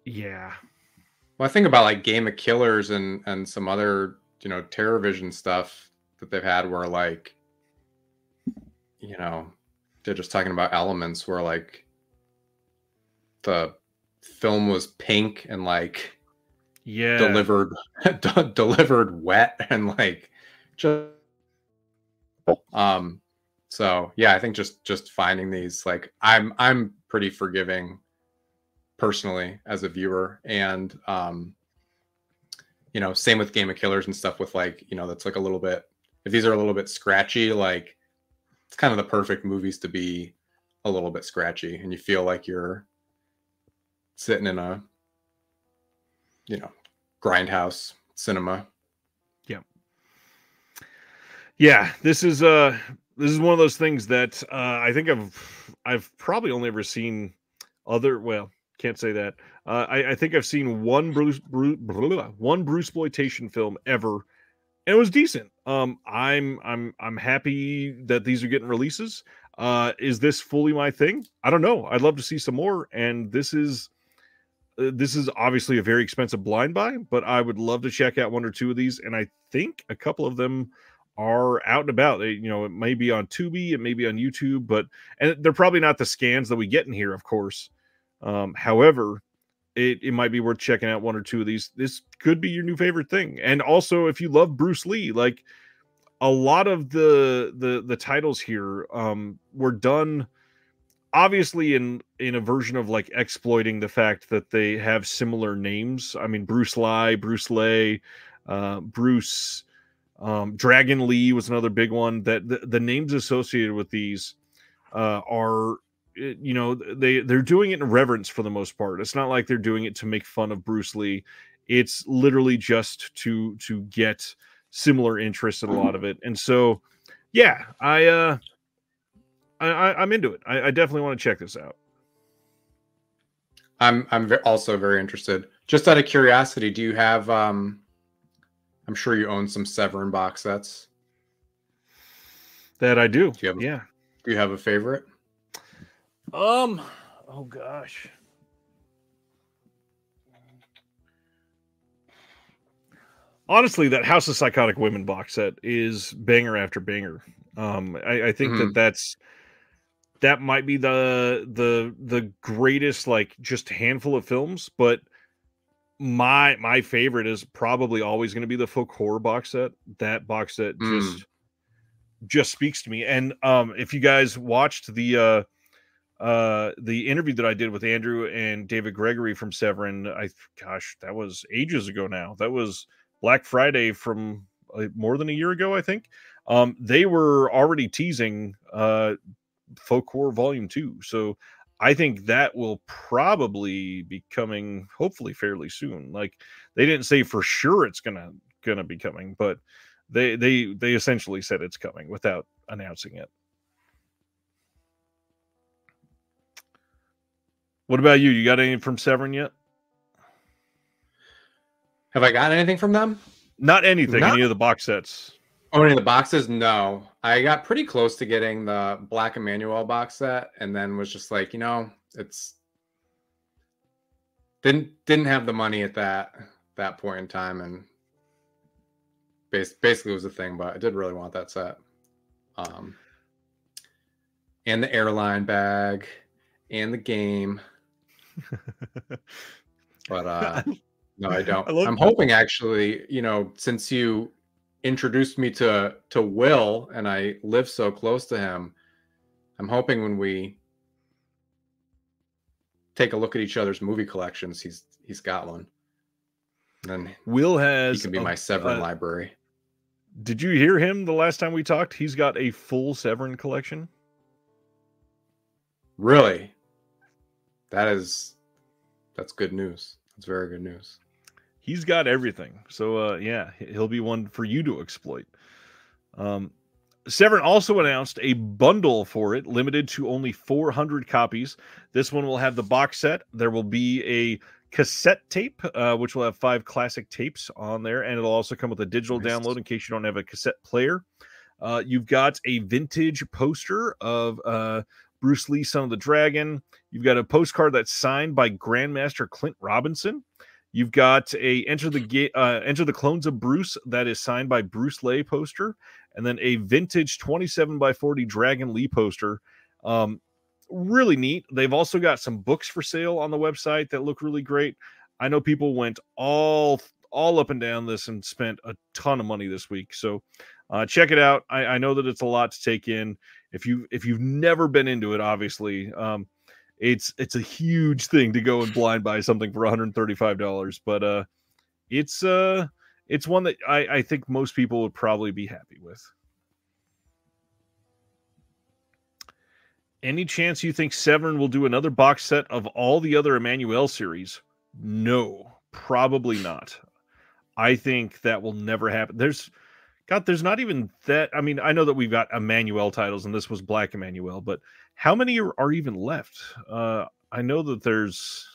Yeah. Well, I think about like Game of Killers and some other, TerrorVision stuff that they've had where like, they're just talking about elements where like the film was pink and like delivered wet and like just so yeah, I think just finding these, like I'm pretty forgiving personally as a viewer, and same with Game of Killers and stuff with like, that's like a little bit, if these are a little bit scratchy, like it's kind of the perfect movies to be a little bit scratchy and you feel like you're sitting in a grindhouse cinema. Yeah, this is one of those things that I think I've probably only ever seen can't say that. I think I've seen one Bruceploitation film ever, and it was decent. I'm happy that these are getting releases. Is this fully my thing? I don't know. I'd love to see some more, and this is obviously a very expensive blind buy, but I would love to check out one or two of these, and I think a couple of them are out and about. It may be on Tubi, it may be on YouTube, and they're probably not the scans that we get in here, of course. However, it might be worth checking out one or two of these. This could be your new favorite thing. And also, if you love Bruce Lee, like a lot of the titles here were done obviously in a version of like exploiting the fact that they have similar names. I mean, Bruce Lee, Bruce, Dragon Lee was another big one. That the names associated with these are, they're doing it in reverence for the most part. It's not like they're doing it to make fun of Bruce Lee. It's literally just to get similar interests in a lot of it. And so, yeah, I'm into it. I definitely want to check this out. I'm also very interested. Just out of curiosity, do you have? I'm sure you own some Severin box sets. That I do. Do you have a favorite? Oh gosh. Honestly, that House of Psychotic Women box set is banger after banger. I think that might be the greatest, like, just handful of films, but my favorite is probably always going to be the Folk Horror box set. That box set just speaks to me. And if you guys watched the interview that I did with Andrew and David Gregory from Severin, that was ages ago now. That was Black Friday from more than a year ago, I think. They were already teasing Folk Horror Volume 2. So I think that will probably be coming hopefully fairly soon. Like, they didn't say for sure it's gonna be coming, but they essentially said it's coming without announcing it. What about you? You got anything from Severin yet? Have I gotten anything from them? Not anything. Any of the box sets? Oh, any of the boxes? No. I got pretty close to getting the Black Emmanuel box set, and then was just like, it's didn't have the money at that point in time, and basically was the thing. But I did really want that set, and the airline bag, and the game. But No, I don't. I love I'm that. hoping actually, since you introduced me to Will and I live so close to him, I'm hoping when we take a look at each other's movie collections, he's got one. And then Will he has can be my Severin library. Did you hear him the last time we talked? He's got a full Severin collection. Really? That's good news. That's very good news. He's got everything. So yeah, he'll be one for you to exploit. Severin also announced a bundle for it, limited to only 400 copies. This one will have the box set. There will be a cassette tape, which will have 5 classic tapes on there, and it'll also come with a digital download in case you don't have a cassette player. You've got a vintage poster of Bruce Lee, Son of the Dragon. You've got a postcard that's signed by Grandmaster Clint Robinson. You've got a Enter the Clones of Bruce that is signed by Bruce Lee poster, and then a vintage 27x40 Dragon Lee poster. Really neat. They've also got some books for sale on the website that look really great. I know people went all up and down this and spent a ton of money this week. So check it out. I know that it's a lot to take in. If you've never been into it, obviously, it's a huge thing to go and blind buy something for $135. But it's one that I think most people would probably be happy with. Any chance you think Severin will do another box set of all the other Emmanuel series? No, probably not. I think that will never happen. There's not even that. I mean, I know that we've got Emmanuel titles, and this was Black Emmanuel, but how many are even left? I know that there's.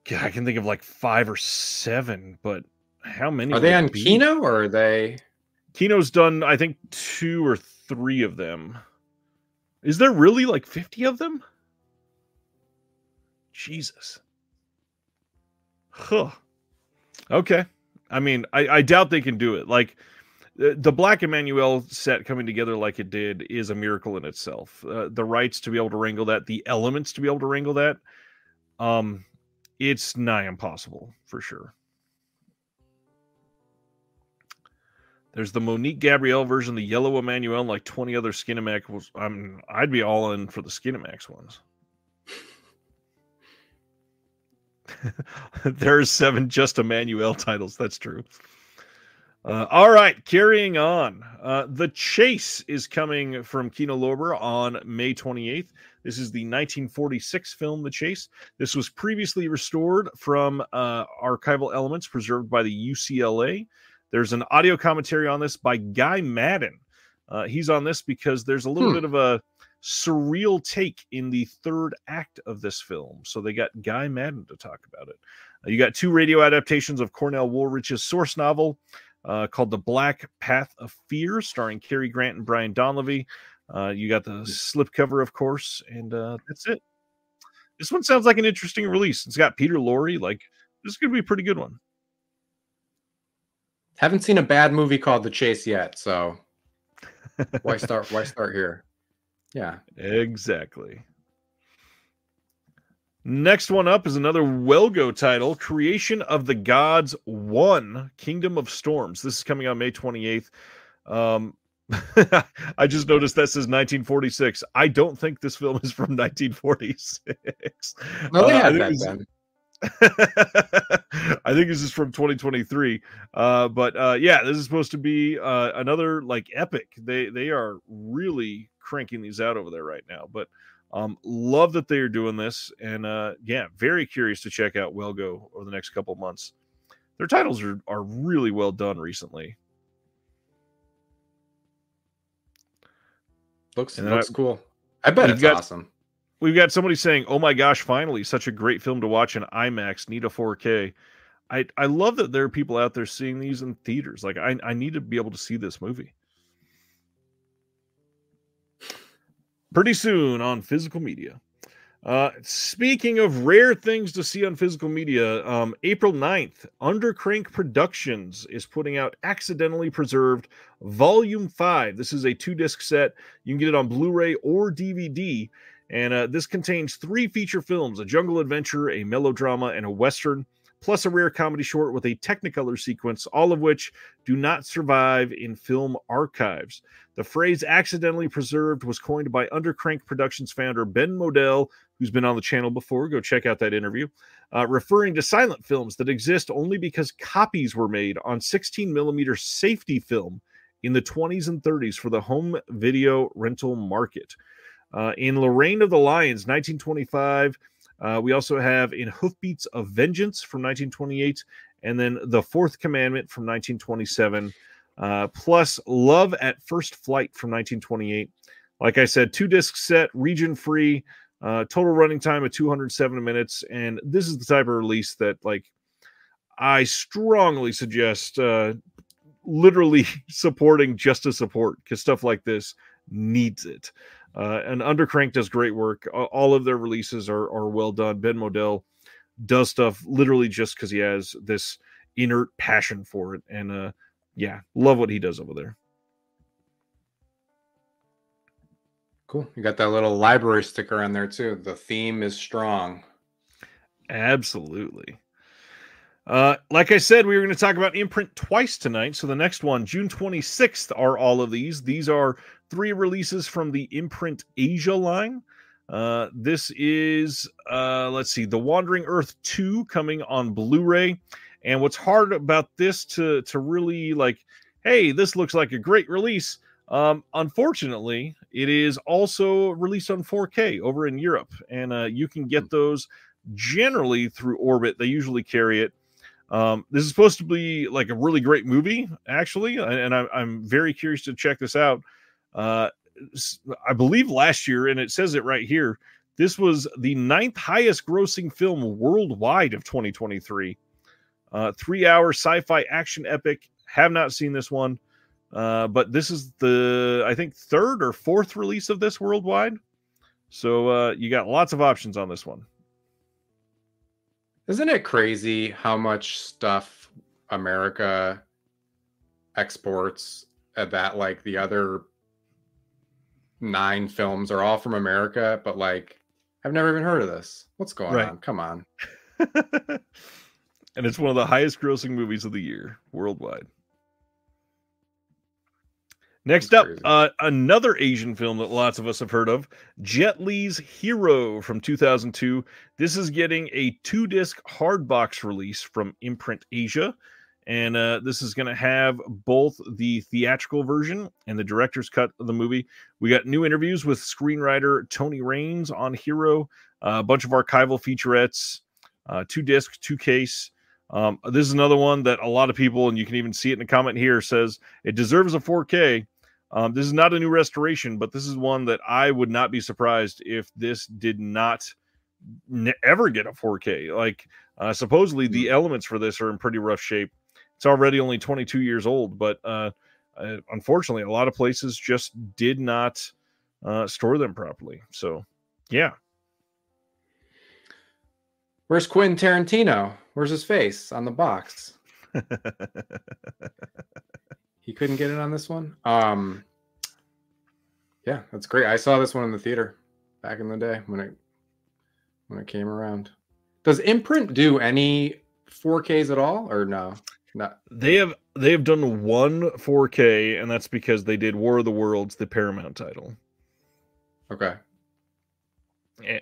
God, I can think of like 5 or 7, but how many are they on Kino, or are they? Kino's done, I think, 2 or 3 of them. Is there really like 50 of them? Jesus. Huh. Okay. I mean, I doubt they can do it. Like, the Black Emmanuel set coming together like it did is a miracle in itself. The rights to be able to wrangle that, the elements to be able to wrangle that, it's nigh impossible for sure. There's the Monique Gabrielle version, the Yellow Emmanuel, and like 20 other Skinemax. I'd be all in for the Skinemax ones. There's 7 just Emmanuel titles. That's true. All right, carrying on. The Chase is coming from Kino Lorber on May 28th. This is the 1946 film, The Chase. This was previously restored from archival elements preserved by the UCLA. There's an audio commentary on this by Guy Madden. He's on this because there's a little bit of a surreal take in the 3rd act of this film. So they got Guy Madden to talk about it. You got 2 radio adaptations of Cornell Woolrich's source novel called The Black Path of Fear, starring Cary Grant and Brian Donlevy. You got the slipcover, of course, and that's it. This one sounds like an interesting release. It's got Peter Lorre. Like, this is going to be a pretty good one. Haven't seen a bad movie called The Chase yet, so why start here? Yeah. Exactly. Next one up is another Welgo title, Creation of the Gods 1, Kingdom of Storms. This is coming on May 28th. I just noticed that says 1946. I don't think this film is from 1946. No, they had that then. I think this is from 2023. But yeah, this is supposed to be another like epic. They are really cranking these out over there right now. But love that they are doing this, and yeah, very curious to check out Welgo over the next couple of months. Their titles are really well done recently. Looks cool. I bet it's awesome. We've got somebody saying, "Oh my gosh, finally, such a great film to watch in IMAX. Need a 4K." I love that there are people out there seeing these in theaters. Like, I need to be able to see this movie pretty soon on physical media. Speaking of rare things to see on physical media, April 9th, Undercrank Productions is putting out Accidentally Preserved Volume 5. This is a 2-disc set. You can get it on Blu-ray or DVD. And this contains 3 feature films, a jungle adventure, a melodrama, and a western, plus a rare comedy short with a Technicolor sequence, all of which do not survive in film archives. The phrase accidentally preserved was coined by Undercrank Productions founder Ben Modell, who's been on the channel before. Go check out that interview. Referring to silent films that exist only because copies were made on 16mm safety film in the 20s and 30s for the home video rental market. In Lorraine of the Lions, 1925, we also have In Hoofbeats of Vengeance from 1928, and then The Fourth Commandment from 1927, plus Love at First Flight from 1928. Like I said, 2-disc set, region-free, total running time of 207 minutes, and this is the type of release that, like, I strongly suggest literally supporting just to support, because stuff like this needs it. And Undercrank does great work. All of their releases are well done. Ben Modell does stuff literally just because he has this inert passion for it. And yeah, love what he does over there. Cool. You got that little library sticker on there too. The theme is strong. Absolutely. Like I said, we were going to talk about Imprint twice tonight. So the next one, June 26th, are all of these. These are 3 releases from the Imprint Asia line. This is, let's see, The Wandering Earth 2 coming on Blu-ray. And what's hard about this to really like, hey, this looks like a great release. Unfortunately, it is also released on 4K over in Europe. And you can get those generally through Orbit. They usually carry it. This is supposed to be like a really great movie, actually, and I'm very curious to check this out. I believe last year, and it says it right here, this was the 9th highest grossing film worldwide of 2023. 3-hour sci-fi action epic. Have not seen this one, but this is the, I think, 3rd or 4th release of this worldwide. So you got lots of options on this one. Isn't it crazy how much stuff America exports that like the other 9 films are all from America, but like I've never even heard of this. What's going on? Come on. And it's one of the highest grossing movies of the year worldwide. Next up, another Asian film that lots of us have heard of, Jet Li's Hero from 2002. This is getting a 2-disc hardbox release from Imprint Asia. And this is going to have both the theatrical version and the director's cut of the movie. We got new interviews with screenwriter Tony Raines on Hero, a bunch of archival featurettes, 2-disc, 2-case. This is another one that a lot of people, and you can even see it in the comment here, says it deserves a 4K. This is not a new restoration, but this is one that I would not be surprised if this did not ever get a 4K. Like, supposedly the elements for this are in pretty rough shape. It's already only 22 years old, but unfortunately, a lot of places just did not store them properly. So, yeah. Where's Quentin Tarantino? Where's his face on the box? He couldn't get it on this one. Yeah, that's great. I saw this one in the theater back in the day when it came around. Does Imprint do any 4Ks at all, or no? Not. They have done one 4K, and that's because they did War of the Worlds, the Paramount title. Okay.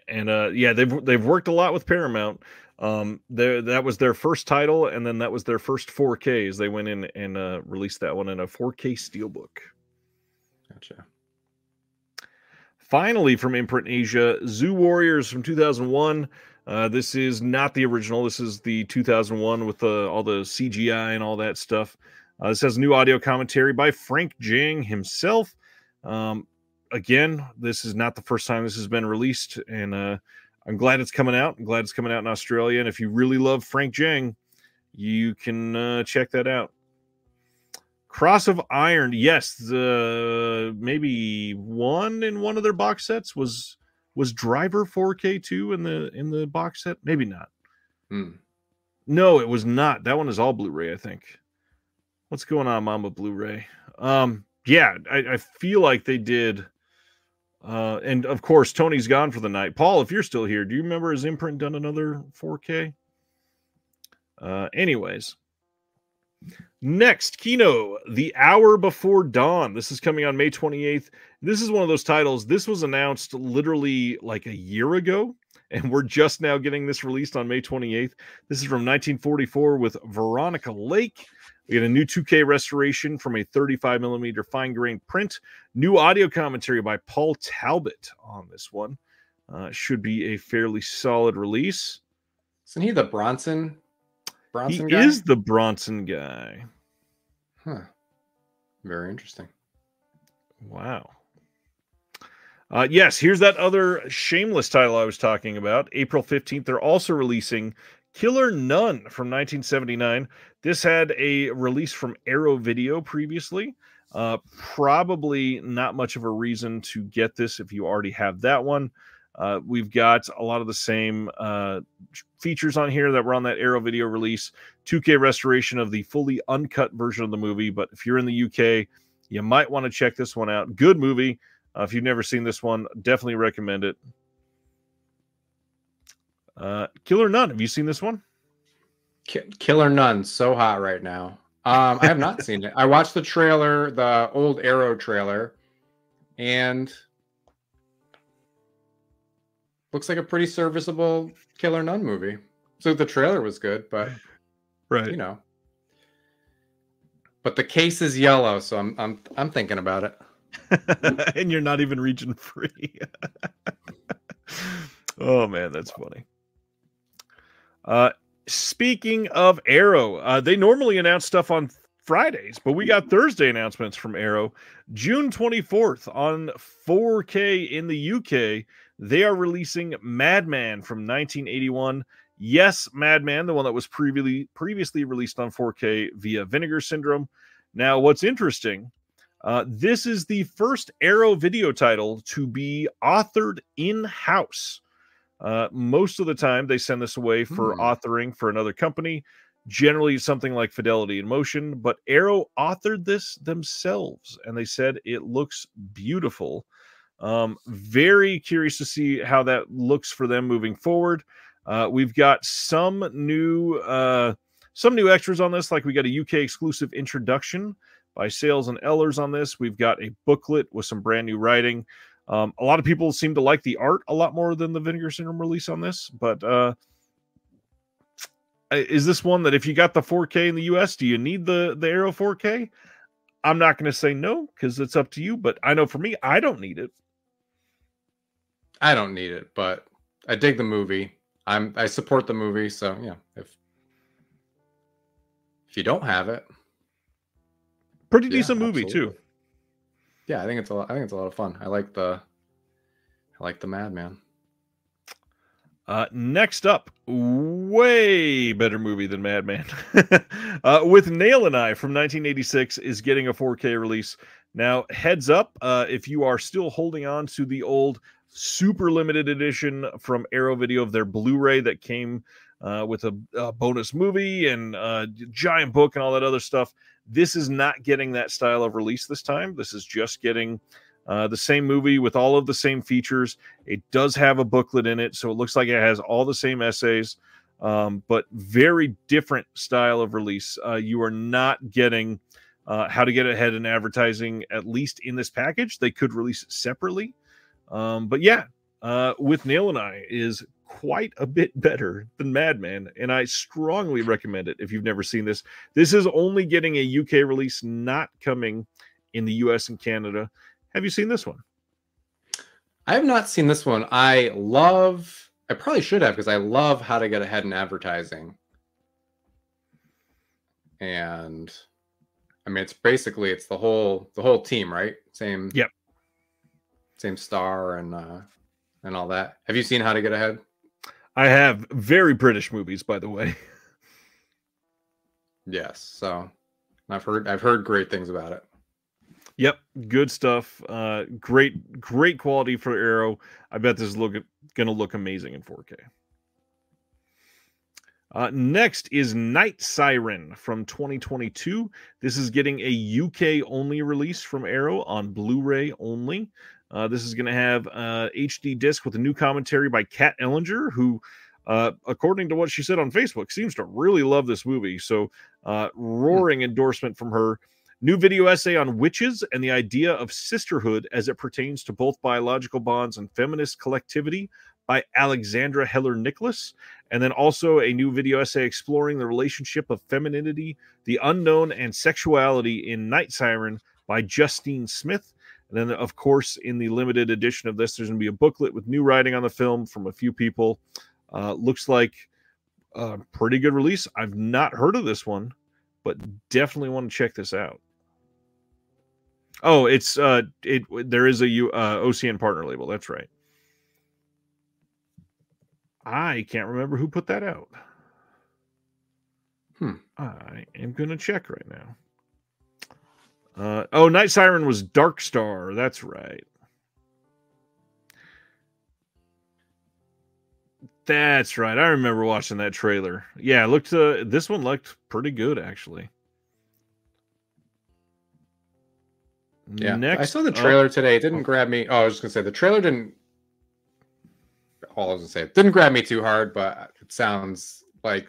And yeah, they've worked a lot with Paramount. That was their first title, and then that was their first 4Ks. They went in and released that one in a 4K steelbook. Gotcha. Finally, from Imprint Asia, Zoo Warriors from 2001. This is not the original. This is the 2001 with all the CGI and all that stuff. This has new audio commentary by Frank Jang himself. Again, this is not the first time this has been released, and I'm glad it's coming out. I'm glad it's coming out in Australia. And if you really love Frank Jang, you can check that out. Cross of Iron. Yes, maybe one in one of their box sets was Driver 4K too in the box set. Maybe not. No, it was not. That one is all Blu-ray, I think. What's going on, Mama Blu-ray? Yeah, I feel like they did And of course, Tony's gone for the night. Paul, if you're still here, do you remember his imprint done another 4K? Anyways. Next, Kino, The Hour Before Dawn. This is coming on May 28th. This is one of those titles. This was announced literally like a year ago, and we're just now getting this released on May 28th. This is from 1944 with Veronica Lake. We get a new 2K restoration from a 35mm fine-grained print. New audio commentary by Paul Talbot on this one. Should be a fairly solid release. Isn't he the Bronson guy? He is the Bronson guy. Huh. Very interesting. Wow. Yes, here's that other shameless title I was talking about. April 15th, they're also releasing Killer Nun from 1979. This had a release from Arrow Video previously. Probably not much of a reason to get this if you already have that one. We've got a lot of the same features on here that were on that Arrow Video release. 2K restoration of the fully uncut version of the movie. But if you're in the UK, you might want to check this one out. Good movie. If you've never seen this one, definitely recommend it. Killer Nun. Have you seen this one? Killer Nun. So hot right now. I have not seen it. I watched the trailer, the old Arrow trailer, and looks like a pretty serviceable Killer Nun movie. So the trailer was good, but right, you know. But the case is yellow, so I'm thinking about it. And you're not even region free. Oh man, that's funny. Speaking of Arrow, they normally announce stuff on Fridays, but we got Thursday announcements from Arrow. June 24th on 4K in the UK, they are releasing Madman from 1981. Yes, Madman, the one that was previously released on 4K via Vinegar Syndrome. Now, what's interesting, this is the first Arrow video title to be authored in-house. Most of the time, they send this away for authoring for another company, generally something like Fidelity in Motion, but Arrow authored this themselves, and they said it looks beautiful. Very curious to see how that looks for them moving forward. We've got some new extras on this, like we got a UK exclusive introduction by Sales and Ellers on this. We've got a booklet with some brand new writing. A lot of people seem to like the art a lot more than the Vinegar Syndrome release on this, but is this one that if you got the 4K in the US, do you need the Arrow 4K? I'm not going to say no, because it's up to you, but I know for me, I don't need it. I don't need it, but I dig the movie. I support the movie, so yeah. If you don't have it, pretty decent movie too. Yeah, I think it's a lot of fun. I like the Madman. Next up, way better movie than Madman. With Nail and I from 1986 is getting a 4K release. Now, heads up, if you are still holding on to the old super limited edition from Arrow Video of their Blu-ray that came with a bonus movie and a giant book and all that other stuff, this is not getting that style of release this time. This is just getting the same movie with all of the same features. It does have a booklet in it, so it looks like it has all the same essays, but very different style of release. You are not getting how to get ahead in advertising, at least in this package. They could release it separately. But yeah, With Nail and I is quite a bit better than Madman, and I strongly recommend it if you've never seen this. This is only getting a UK release, not coming in the US and Canada. Have you seen this one? I have not seen this one. I probably should have, because I love How to Get Ahead in Advertising. And I mean, it's the whole team, right? Same star and all that. Have you seen How to Get Ahead? I have. Very British movies, by the way. Yes. So I've heard great things about it. Yep, good stuff. Great quality for Arrow. I bet this is going to look amazing in 4K. Next is Night Siren from 2022. This is getting a UK only release from Arrow on Blu-ray only. This is going to have HD disc with a new commentary by Kat Ellinger, who, according to what she said on Facebook, seems to really love this movie. So, roaring endorsement from her. New video essay on witches and the idea of sisterhood as it pertains to both biological bonds and feminist collectivity by Alexandra Heller Nicholas. And then also a new video essay exploring the relationship of femininity, the unknown, and sexuality in Night Siren by Justine Smith. And then, of course, in the limited edition of this, there's going to be a booklet with new writing on the film from a few people. Looks like a pretty good release. I've not heard of this one, but definitely want to check this out. Oh, it's there is a OCN partner label. That's right. I can't remember who put that out. I am going to check right now. Night Siren was Dark Star. That's right. That's right. I remember watching that trailer. Yeah, this one looked pretty good, actually. Yeah, I saw the trailer today. It didn't grab me. Oh, I was just going to say, the trailer didn't... All I was going to say, it didn't grab me too hard, but it sounds like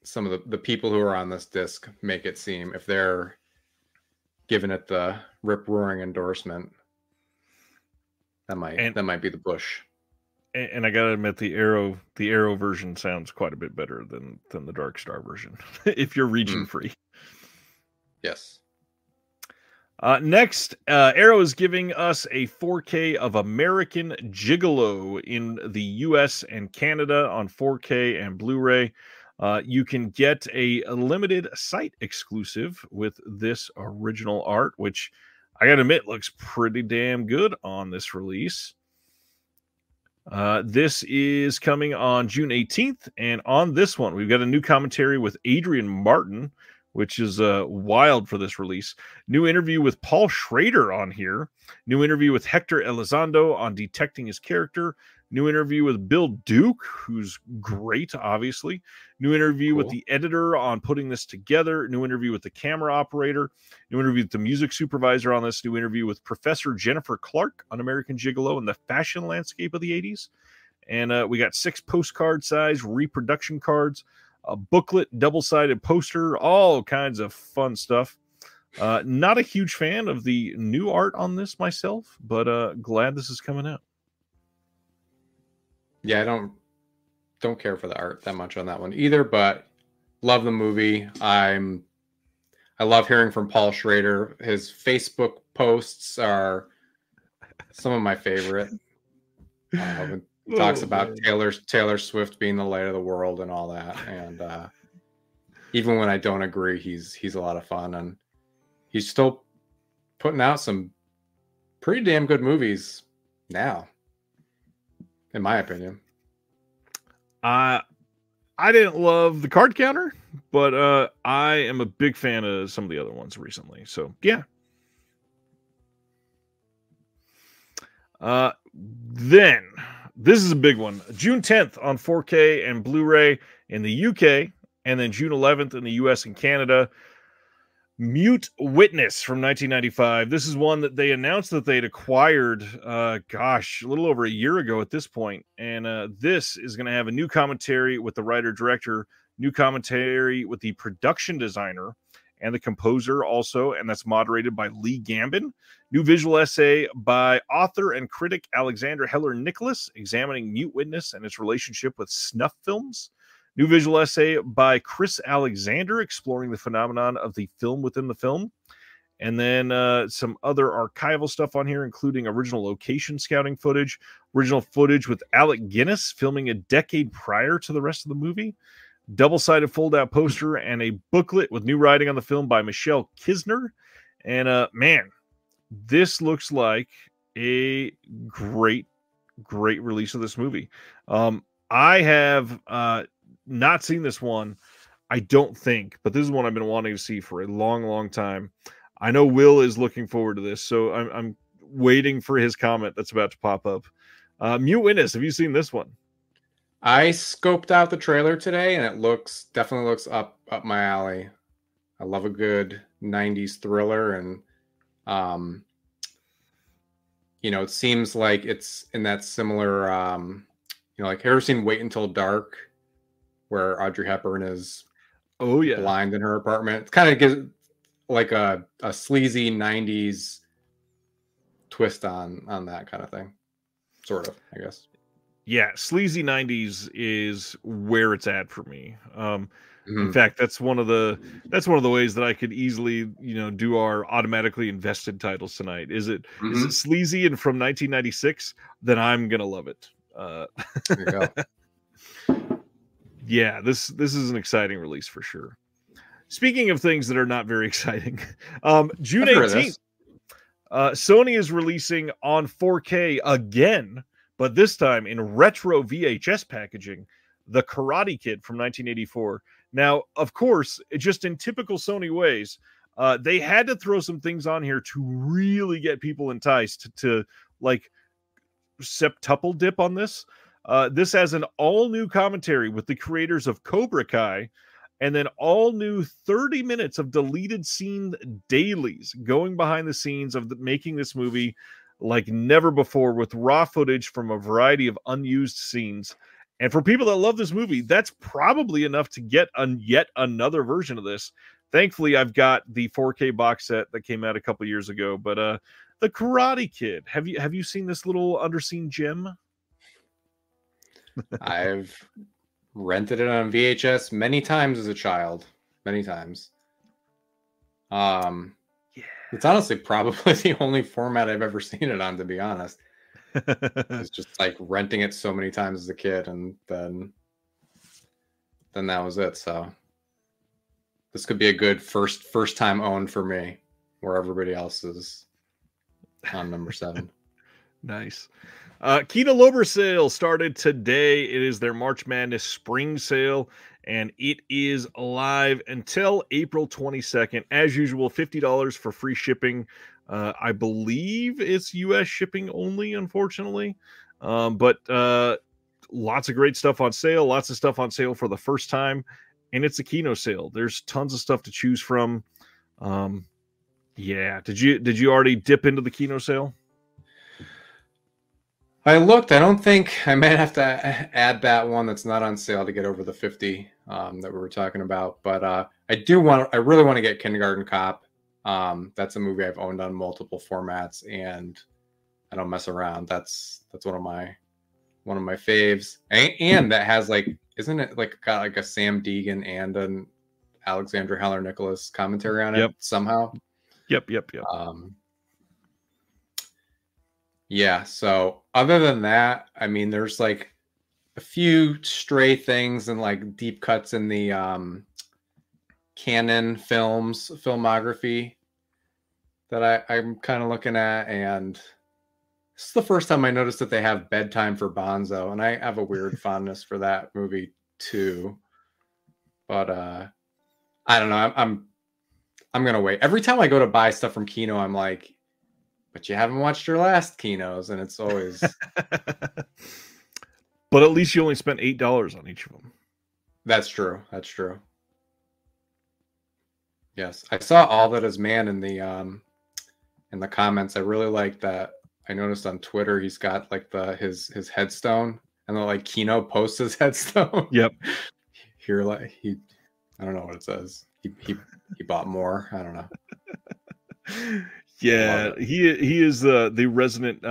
some of the people who are on this disc make it seem, if they're giving it the rip-roaring endorsement, that might be the push. And I gotta admit, the Arrow version sounds quite a bit better than the Dark Star version, if you're region free. Yes. Next, Arrow is giving us a 4K of American Gigolo in the US and Canada on 4K and Blu-ray. You can get a limited site exclusive with this original art, which I gotta admit looks pretty damn good on this release. This is coming on June 18th, and on this one, we've got a new commentary with Adrian Martin, which is wild for this release. New interview with Paul Schrader on here. New interview with Hector Elizondo on detecting his character. New interview with Bill Duke, who's great, obviously. New interview with the editor on putting this together. New interview with the camera operator. New interview with the music supervisor on this. New interview with Professor Jennifer Clark on American Gigolo and the fashion landscape of the 80s. And we got 6 postcard size reproduction cards, a booklet, double-sided poster, all kinds of fun stuff. Not a huge fan of the new art on this myself, but glad this is coming out. Yeah, I don't care for the art that much on that one either, but love the movie. I love hearing from Paul Schrader. His Facebook posts are some of my favorite. He talks about Taylor Swift being the light of the world and all that, and even when I don't agree, he's a lot of fun, and he's still putting out some pretty damn good movies now, in my opinion. I didn't love the card counter, but I am a big fan of some of the other ones recently. So yeah. Then this is a big one. June 10th on 4K and Blu-ray in the UK, and then June 11th in the US and Canada. Mute Witness from 1995. This is one that they announced that they'd acquired, a little over a year ago at this point. And this is going to have a new commentary with the writer-director, new commentary with the production designer and the composer also, and that's moderated by Lee Gambin. New visual essay by author and critic Alexandra Heller Nicholas, examining Mute Witness and its relationship with snuff films. New visual essay by Chris Alexander, exploring the phenomenon of the film within the film. And then some other archival stuff on here, including original location scouting footage, original footage with Alec Guinness filming a decade prior to the rest of the movie, double-sided fold-out poster, and a booklet with new writing on the film by Michelle Kisner. And man, this looks like a great release of this movie. I have not seen this one, I don't think, but this is one I've been wanting to see for a long time. I know Will is looking forward to this, so I'm waiting for his comment that's about to pop up. Mute Witness, have you seen this one? I scoped out the trailer today, and it definitely looks up my alley. I love a good 90s thriller, and it seems like it's in that similar, like, ever seen Wait Until Dark, where Audrey Hepburn is Oh yeah, blind in her apartment? It kind of gives like a sleazy 90s twist on that kind of thing, sort of, I guess. yeah. Sleazy 90s is where it's at for me. In Mm-hmm. fact, that's one of the ways that I could easily, do our automatically invested titles tonight. Is it Mm-hmm. sleazy and from 1996? Then I'm gonna love it. There you go. Yeah, this is an exciting release for sure. Speaking of things that are not very exciting, June 18th, Sony is releasing on 4K again, but this time in retro VHS packaging, The Karate Kid from 1984. Now, of course, just in typical Sony ways, they had to throw some things on here to really get people enticed to like septuple dip on this. This has an all-new commentary with the creators of Cobra Kai, and then all new 30 minutes of deleted scene dailies going behind the scenes of making this movie like never before, with raw footage from a variety of unused scenes. And for people that love this movie, that's probably enough to get yet another version of this. Thankfully, I've got the 4K box set that came out a couple years ago. But The Karate Kid, have you seen this little underseen gem? I've rented it on VHS many times as a child. Many times. Yeah. It's honestly probably the only format I've ever seen it on, to be honest. It's just like renting it so many times as a kid, and then that was it. So this could be a good first time owned for me, where everybody else is on number 7. Nice. Kino Lorber sale started today. It is their March Madness spring sale, and it is live until April 22nd. As usual, $50 for free shipping. I believe it's U.S. shipping only, unfortunately. But lots of great stuff on sale. Lots of stuff on sale for the first time, and it's a Kino sale. There's tons of stuff to choose from. Yeah. Did you already dip into the Kino sale? I looked. I don't think I might have to add that one that's not on sale to get over the 50 that we were talking about. But I really want to get Kindergarten Cop. That's a movie I've owned on multiple formats, and I don't mess around. That's one of my faves, and that has like, isn't it like got like a Sam Deegan and an Alexandra Heller Nicholas commentary on it somehow? Yep. Yeah, so other than that, I mean, there's like a few stray things and like deep cuts in the Canon filmography that I'm kind of looking at, and this is the first time I noticed that they have Bedtime for Bonzo, and I have a weird fondness for that movie too. But I don't know. I'm gonna wait. Every time I go to buy stuff from Kino, I'm like, but you haven't watched your last Kinos, and it's always. But at least you only spent $8 on each of them. That's true. Yes, I saw All That Is Man in the comments. I really like that. I noticed on Twitter he's got like his headstone, and then like Kino posts his headstone. Yep. Here, like I don't know what it says. He bought more. I don't know. Yeah, he is the resident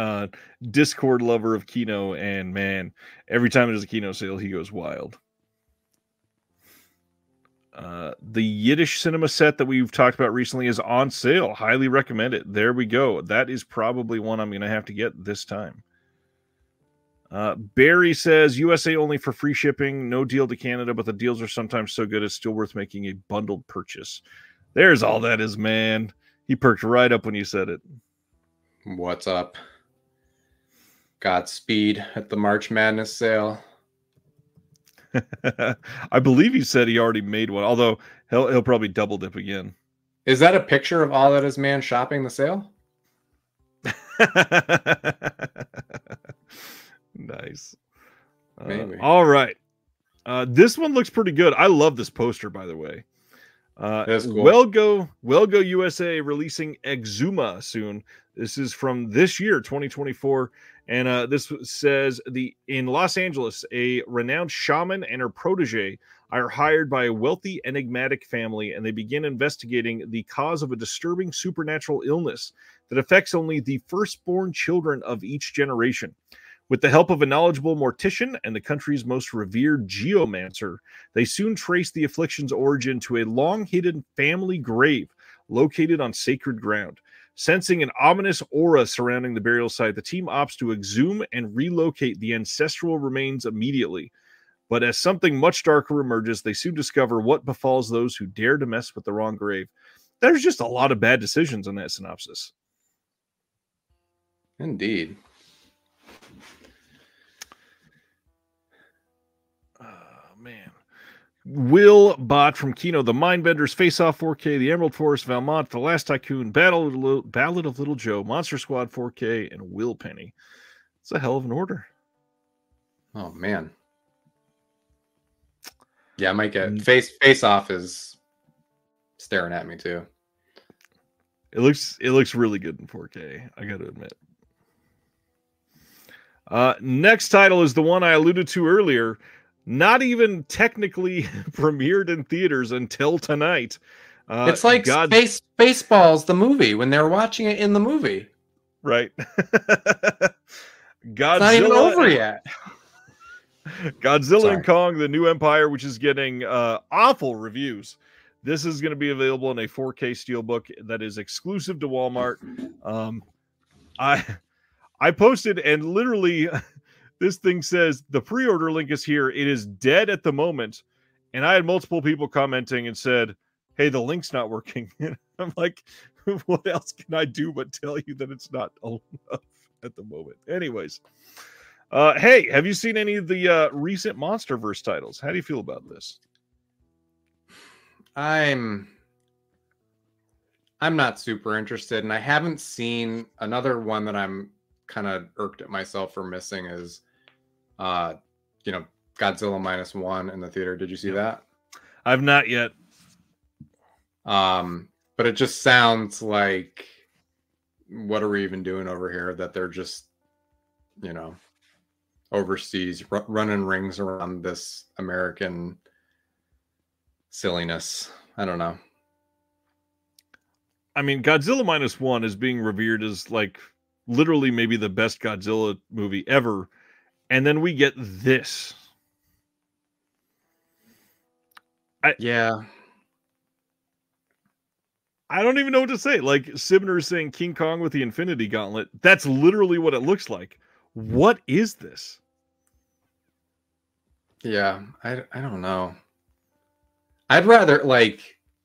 Discord lover of Kino, and man, every time there's a Kino sale, he goes wild. The Yiddish cinema set that we've talked about recently is on sale. Highly recommend it. There we go. That is probably one I'm going to have to get this time. Barry says USA only for free shipping. No deal to Canada, but the deals are sometimes so good it's still worth making a bundled purchase. There's All That Is Man. He perked right up when you said it. What's up? Godspeed at the March Madness sale. I believe he said he already made one, although he'll probably double dip again. Is that a picture of All That Is Man shopping the sale? Nice. Maybe. All right. This one looks pretty good. I love this poster, by the way. That's cool. Well Go USA releasing Exuma soon. This is from this year, 2024. And this says in Los Angeles, a renowned shaman and her protege are hired by a wealthy, enigmatic family, and they begin investigating the cause of a disturbing supernatural illness that affects only the firstborn children of each generation. With the help of a knowledgeable mortician and the country's most revered geomancer, they soon trace the affliction's origin to a long-hidden family grave located on sacred ground. Sensing an ominous aura surrounding the burial site, the team opts to exhume and relocate the ancestral remains immediately. But as something much darker emerges, they soon discover what befalls those who dare to mess with the wrong grave. There's just a lot of bad decisions in that synopsis. Indeed. Man. Will Bott from Kino, The Mindbenders, Face Off 4K, The Emerald Forest, Valmont, The Last Tycoon, Ballad of Little Joe, Monster Squad 4K, and Will Penny. It's a hell of an order. Oh man. Yeah, I might get Face Off is staring at me too. It looks really good in 4K, I gotta admit. Next title is the one I alluded to earlier. Not even technically premiered in theaters until tonight. It's like Spaceballs, the movie, when they were watching it in the movie. Right. It's not even over yet. Godzilla and Kong, The New Empire, which is getting awful reviews. This is going to be available in a 4K steelbook that is exclusive to Walmart. I posted, and literally this thing says the pre-order link is here. It is dead at the moment. And I had multiple people commenting and said, hey, the link's not working. And I'm like, what else can I do but tell you that it's not enough at the moment? Anyways, hey, have you seen any of the recent MonsterVerse titles? How do you feel about this? I'm not super interested, and I haven't seen another one that I'm kind of irked at myself for missing is Godzilla -1 in the theater. Did you see that? I've not yet. But it just sounds like, what are we even doing over here? That they're just, overseas running rings around this American silliness. I don't know. I mean, Godzilla -1 is being revered as like literally maybe the best Godzilla movie ever. And then we get this. I don't even know what to say. Like Sibner is saying King Kong with the Infinity Gauntlet. That's literally what it looks like. What is this? Yeah, I don't know. I'd rather,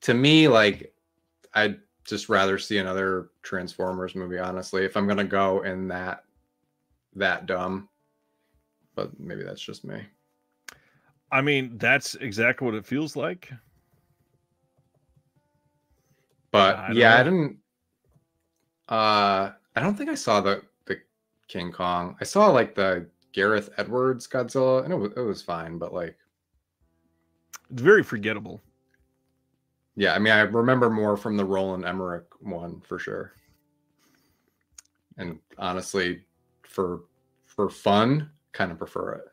to me, I'd just rather see another Transformers movie, honestly, if I'm going to go in that dumb. But maybe that's just me. I mean, that's exactly what it feels like. But I didn't. I don't think I saw the King Kong. I saw the Gareth Edwards Godzilla, and it was fine, but it's very forgettable. Yeah, I mean, I remember more from the Roland Emmerich one for sure. And honestly, for fun, kind of prefer it.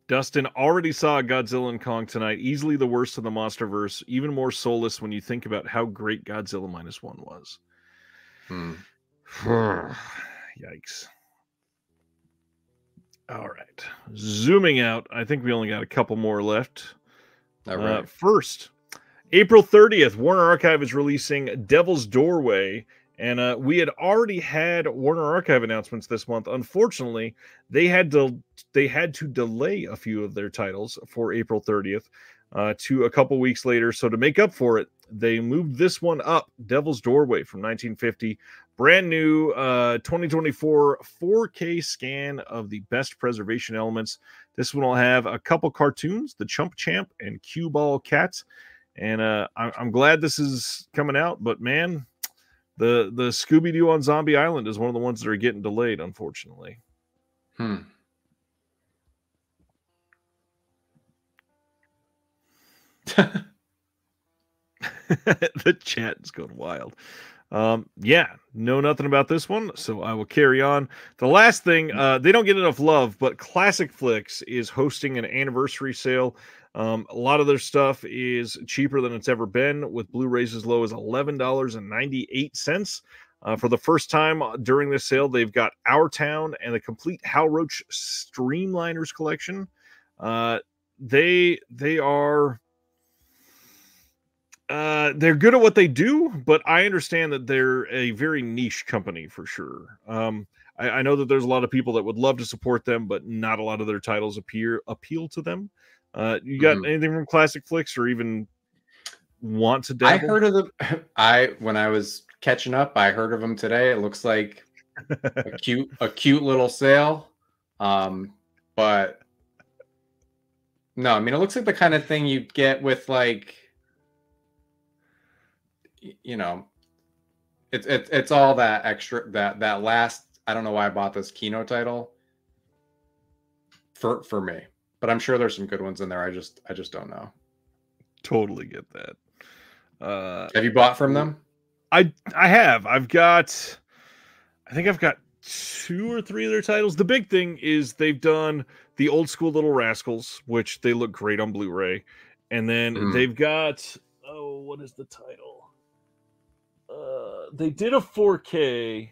Dustin already saw Godzilla and Kong tonight. Easily the worst of the MonsterVerse. Even more soulless when you think about how great Godzilla -1 was. Yikes. All right. Zooming out. I think we only got a couple more left. All right. First, April 30th, Warner Archive is releasing Devil's Doorway. And we had already had Warner Archive announcements this month. Unfortunately, they had to delay a few of their titles for April 30th to a couple weeks later. So to make up for it, they moved this one up, Devil's Doorway from 1950. Brand new 2024 4K scan of the best preservation elements. This one will have a couple cartoons, the Chump Champ and Cue Ball Cat. And I'm glad this is coming out, but man, the Scooby-Doo on Zombie Island is one of the ones that are getting delayed, unfortunately. The chat is going wild. Yeah, know nothing about this one, so I will carry on. The last thing, they don't get enough love, but Classic Flicks is hosting an anniversary sale. A lot of their stuff is cheaper than it's ever been, with Blu-rays as low as $11.98. For the first time during this sale, they've got Our Town and the complete Hal Roach Streamliners collection. They are they're good at what they do, but I understand that they're a very niche company for sure. I know that there's a lot of people that would love to support them, but not a lot of their titles appeal to them. You got anything from Classic Flicks, or even want to dabble? I heard of them. When I was catching up, I heard of them today. It looks like a cute little sale. But no, I mean, it looks like the kind of thing you'd get with, like, you know, it's all that extra, that last, I don't know why I bought this Kino title for me, but I'm sure there's some good ones in there. I just don't know. Totally get that. Have you bought from them? I have. I think I've got 2 or 3 of their titles. The big thing is they've done the old school Little Rascals, which they look great on Blu-ray. And then they've got, what is the title? They did a 4K,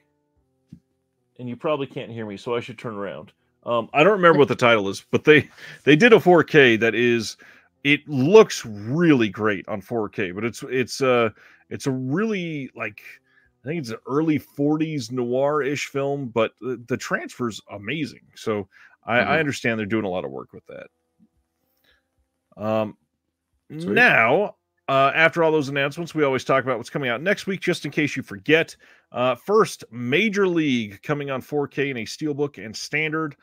and you probably can't hear me, so I should turn around. I don't remember what the title is, but they did a 4K that is, it looks really great on 4K, but it's a really, like, I think it's an early 40s noir-ish film, but the transfer's amazing. So I understand they're doing a lot of work with that. Now, after all those announcements, we always talk about what's coming out next week, just in case you forget. First, Major League coming on 4K in a Steelbook and Standard.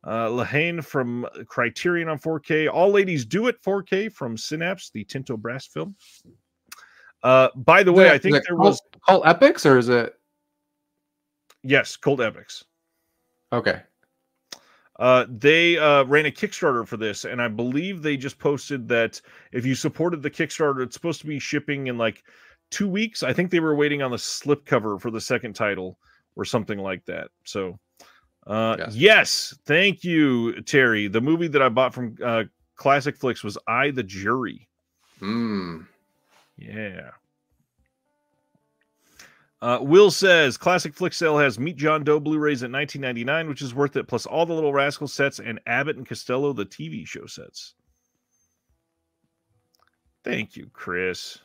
Lahane from Criterion on 4K. All Ladies Do It 4K from Synapse, the Tinto Brass film. By the way, I think there was Cult Epics, or is it? Yes, Cult Epics. Okay. They ran a Kickstarter for this, and I believe they just posted that if you supported the Kickstarter, it's supposed to be shipping in like 2 weeks. I think they were waiting on the slipcover for the second title or something like that. So, yes, thank you, Terry. The movie that I bought from Classic Flicks was I, the Jury. Yeah. Will says Classic Flick Sale has Meet John Doe Blu-rays at $19.99, which is worth it, plus all the Little Rascal sets and Abbott and Costello, the TV show sets. Thank you, Chris.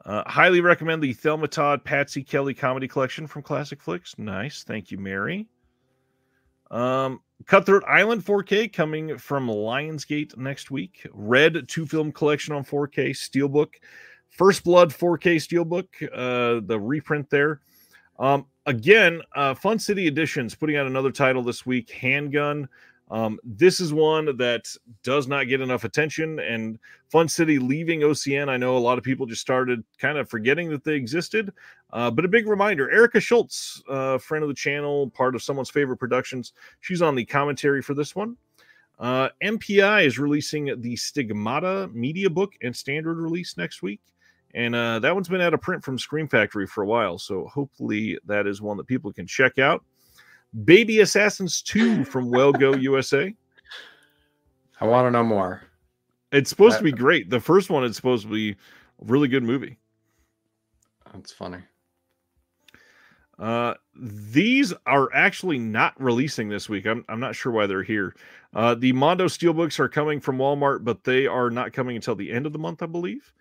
Highly recommend the Thelma Todd Patsy Kelly comedy collection from Classic Flicks. Nice. Thank you, Mary. Cutthroat Island 4K coming from Lionsgate next week. Red 2-film collection on 4K Steelbook. First Blood 4K Steelbook, the reprint there. Again, Fun City Editions putting out another title this week, Handgun. This is one that does not get enough attention, and Fun City leaving OCN, I know a lot of people just started kind of forgetting that they existed, but a big reminder, Erica Schultz, friend of the channel, part of Someone's Favorite Productions, she's on the commentary for this one. MPI is releasing the Stigmata media book and standard release next week, and that one's been out of print from Scream Factory for a while, so hopefully that is one that people can check out. Baby Assassins 2 from Well Go USA. I want to know more. It's supposed to be great. The first one is supposed to be a really good movie. That's funny. These are actually not releasing this week. I'm not sure why they're here. The Mondo Steelbooks are coming from Walmart, but they are not coming until the end of the month, I believe.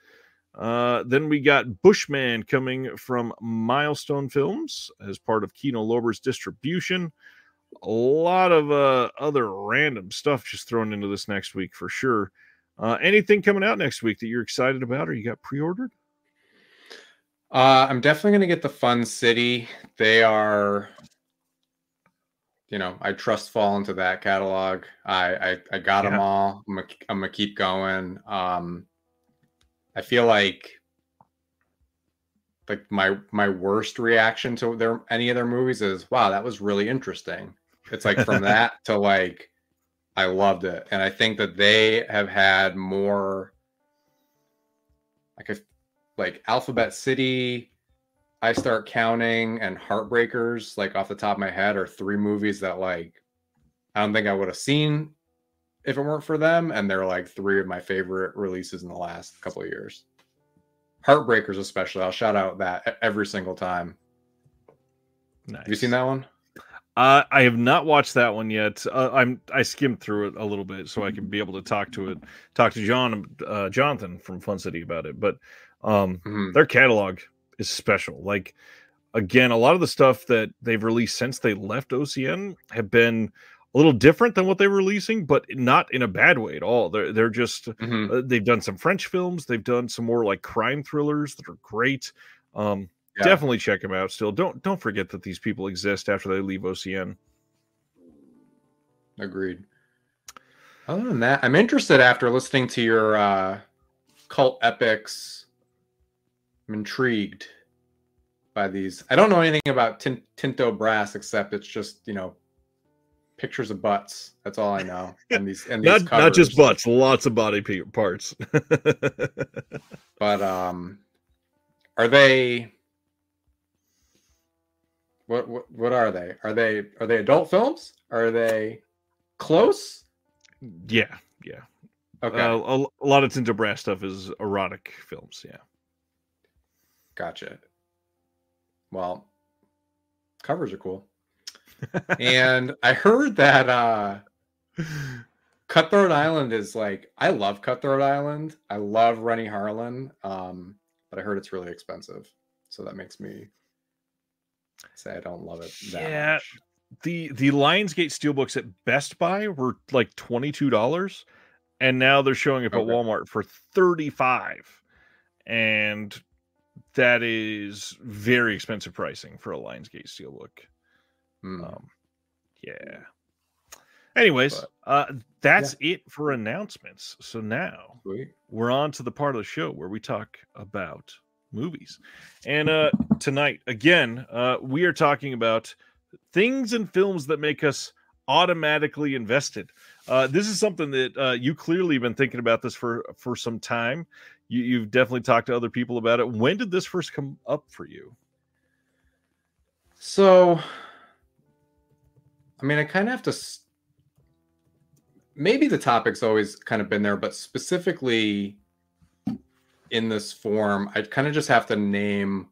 Then we got Bushman coming from Milestone Films as part of Kino Lorber's distribution. A lot of other random stuff just thrown into this next week for sure. Anything coming out next week that you're excited about or you got pre-ordered? I'm definitely going to get the Fun City. They are, I trust fall into that catalog. I got them all. I'm gonna keep going. I feel like my worst reaction to any of their movies is, wow, that was really interesting. It's like from that to like, I loved it. And I think that they have had more like Alphabet City I Start Counting and Heartbreakers, like off the top of my head, are 3 movies that like I don't think I would have seen if it weren't for them, and they're like 3 of my favorite releases in the last couple of years. Heartbreakers especially, I'll shout out that every single time. Nice. Have you seen that one? I have not watched that one yet. I skimmed through it a little bit so I can be able to talk to Jonathan from Fun City about it. But their catalog is special. Like, again, a lot of the stuff that they've released since they left OCN have been a little different than what they were releasing, but not in a bad way at all. They're just they've done some French films, they've done some more like crime thrillers that are great. Definitely check them out. Still, don't forget that these people exist after they leave OCN. Agreed. Other than that, I'm interested after listening to your cult epics. I'm intrigued by these. I don't know anything about Tinto Brass except it's just, pictures of butts. That's all I know. And these not just butts, lots of body parts. But are they? What are they? Are they adult films? Are they close? Yeah. Okay. A lot of Tinto Brass stuff is erotic films. Yeah. Gotcha. Well, covers are cool. And I heard that Cutthroat Island is like, I love Cutthroat Island. I love Rennie Harlan. But I heard it's really expensive. So that makes me say I don't love it that much. The Lionsgate Steelbooks at Best Buy were like $22, and now they're showing up at Walmart for $35. And that is very expensive pricing for a Lionsgate Steelbook. Yeah. Anyways, that's it for announcements. So now we're on to the part of the show where we talk about movies. And tonight, again, we are talking about things and films that make us automatically invested. This is something that you clearly have been thinking about this for some time. You've definitely talked to other people about it. When did this first come up for you? So, I mean, I kind of have to... Maybe the topic's always kind of been there, but specifically in this form, I kind of just have to name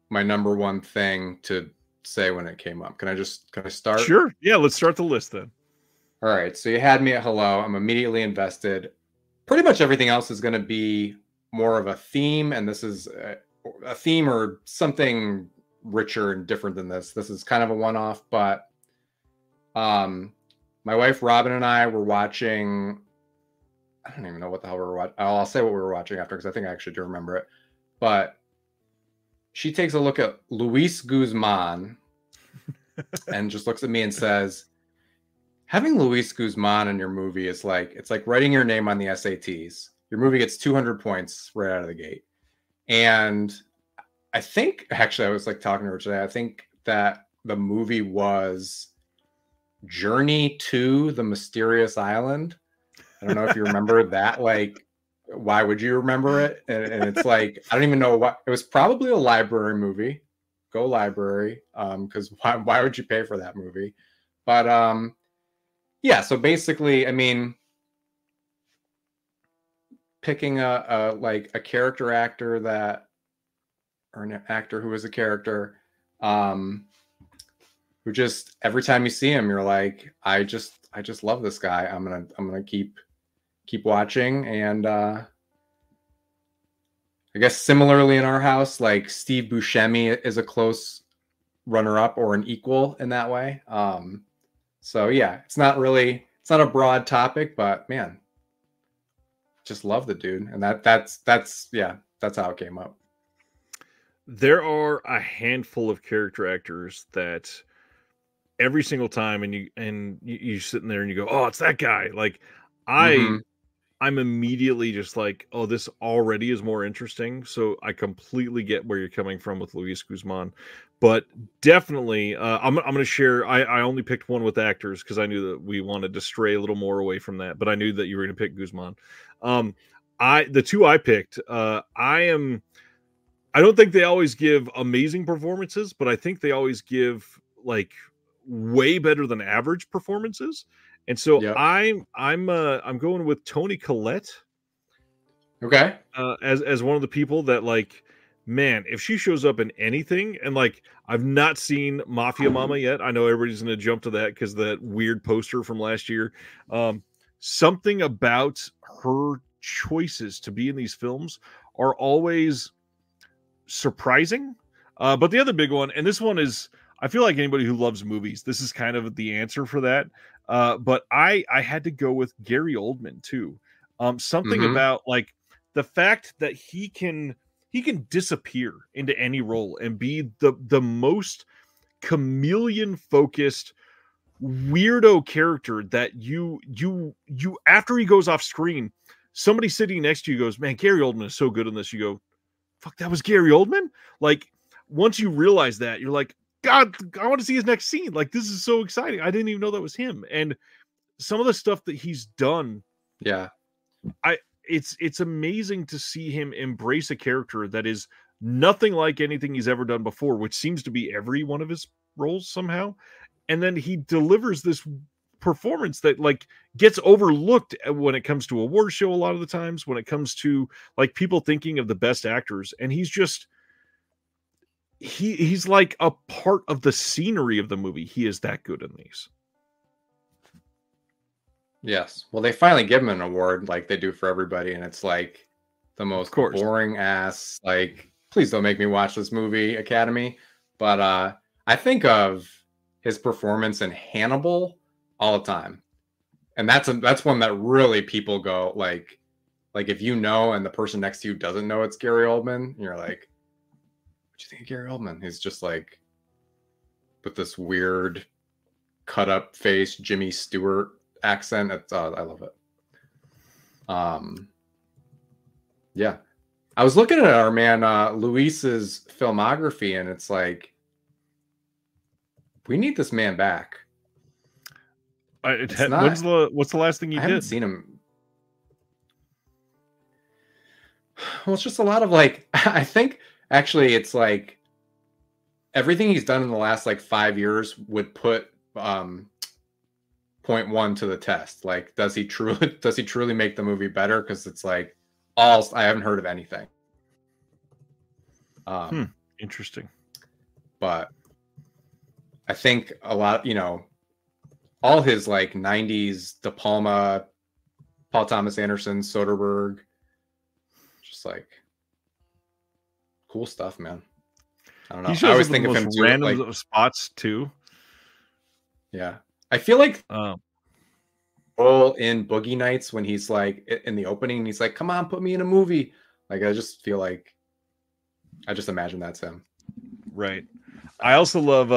my number one thing to say when it came up. Can I start? Sure. Yeah, let's start the list then. All right. So you had me at hello. I'm immediately invested. Pretty much everything else is going to be more of a theme, and this is a theme or something richer and different than this. This is kind of a one-off, but my wife Robin and I were watching. I don't even know what the hell we were watching. I'll say what we were watching after because I think I actually do remember it. But she takes a look at Luis Guzman and just looks at me and says, having Luis Guzman in your movie is like, it's like writing your name on the SATs. Your movie gets 200 points right out of the gate. And I think, actually, I was like talking to her today. I think that the movie was Journey to the Mysterious Island. I don't know if you remember that. Like, why would you remember it? And it's like, I don't even know what. It was probably a library movie. Go library. Because why would you pay for that movie? But yeah. So basically, I mean, picking a character actor or an actor who is a character, who just every time you see him, you're like, I just love this guy. I'm gonna keep watching. And I guess similarly in our house, like Steve Buscemi is a close runner-up or an equal in that way. So yeah, it's not a broad topic, but man, just love the dude. And that's how it came up. There are a handful of character actors that every single time and you sitting there and you go, oh, it's that guy. Like I'm immediately just like, oh, this already is more interesting. So I completely get where you're coming from with Luis Guzman, but definitely I'm going to share. I only picked one with actors because I knew that we wanted to stray a little more away from that, but I knew that you were going to pick Guzman. The two I picked, I am I don't think they always give amazing performances, but I think they always give like way better than average performances. And so Yep. I'm going with Toni Collette Okay. as one of the people that, like, man, if she shows up in anything, and like I've not seen Mafia Mama yet. I know everybody's going to jump to that because that weird poster from last year. Something about her choices to be in these films are always surprising. But the other big one, and this one is, I feel like anybody who loves movies, this is kind of the answer for that. But I had to go with Gary Oldman too. Something Mm-hmm. about like the fact that he can disappear into any role and be the most chameleon focused weirdo character that you after he goes off screen, somebody sitting next to you goes, man, Gary Oldman is so good in this. You go, fuck, that was Gary Oldman? Like, once you realize that, you're like, God, I want to see his next scene. Like, this is so exciting. I didn't even know that was him. And some of the stuff that he's done, Yeah. It's amazing to see him embrace a character that is nothing like anything he's ever done before, which seems to be every one of his roles somehow. And then he delivers this performance that like gets overlooked when it comes to award show a lot of the times, when it comes to like people thinking of the best actors, and he's just he's like a part of the scenery of the movie. He is that good in these. Yes. Well, they finally give him an award like they do for everybody, and it's like the most boring ass, like, please don't make me watch this movie, Academy. But I think of his performance in Hannibal all the time. And that's one that really people go like if you know and the person next to you doesn't know it's Gary Oldman, you're like, what do you think of Gary Oldman? He's just like with this weird cut up face Jimmy Stewart accent. I love it. Yeah. I was looking at our man Luis's filmography, and it's like, we need this man back. What's the last thing you did? I haven't seen him. Well, it's just a lot of like, I think actually it's like everything he's done in the last like 5 years would put point one to the test. Like, does he truly make the movie better? Because it's like I haven't heard of anything. Interesting. But I think a lot, all his like 90s De Palma, Paul Thomas Anderson, Soderbergh, just like cool stuff, man. I don't know. I always think of him too, random like, spots too. Yeah. I feel like all in Boogie Nights when he's like in the opening, he's like, come on, put me in a movie. Like, I just feel like I just imagine that's him. Right. I also love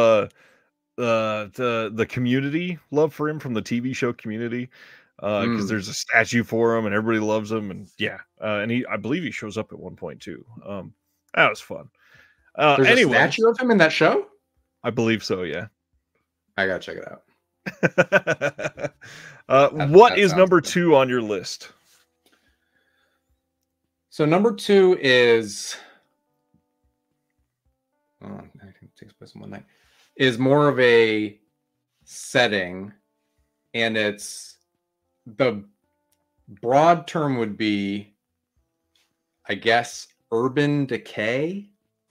the Community love for him from the TV show Community, because there's a statue for him and everybody loves him, and and I believe he shows up at one point too. That was fun. There's a statue of him in that show? I believe so, yeah. I gotta check it out. What is number 2 on your list? So number 2 is I think it takes place in one night. Is more of a setting, and it's the broad term would be, I guess, urban decay,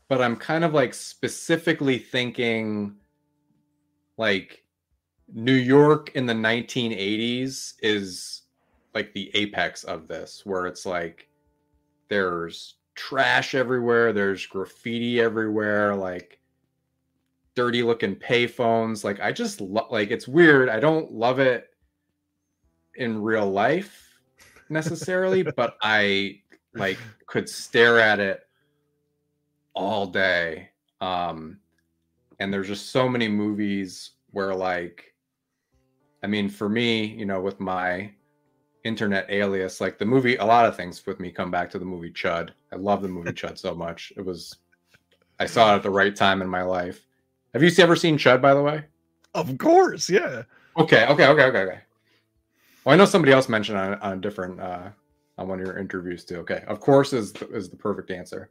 but I'm kind of like specifically thinking like New York in the 1980s is like the apex of this, where it's like there's trash everywhere, there's graffiti everywhere, like dirty looking payphones. Like, I just like, it's weird. I don't love it in real life necessarily, but I like could stare at it all day. And there's just so many movies where, like, I mean, for me, with my internet alias, like the movie, a lot of things with me come back to the movie Chud. I love the movie Chud so much. I saw it at the right time in my life. Have you ever seen Chud, by the way? Of course, yeah. Okay. Well, I know somebody else mentioned on a different on one of your interviews too. Okay, of course is the perfect answer.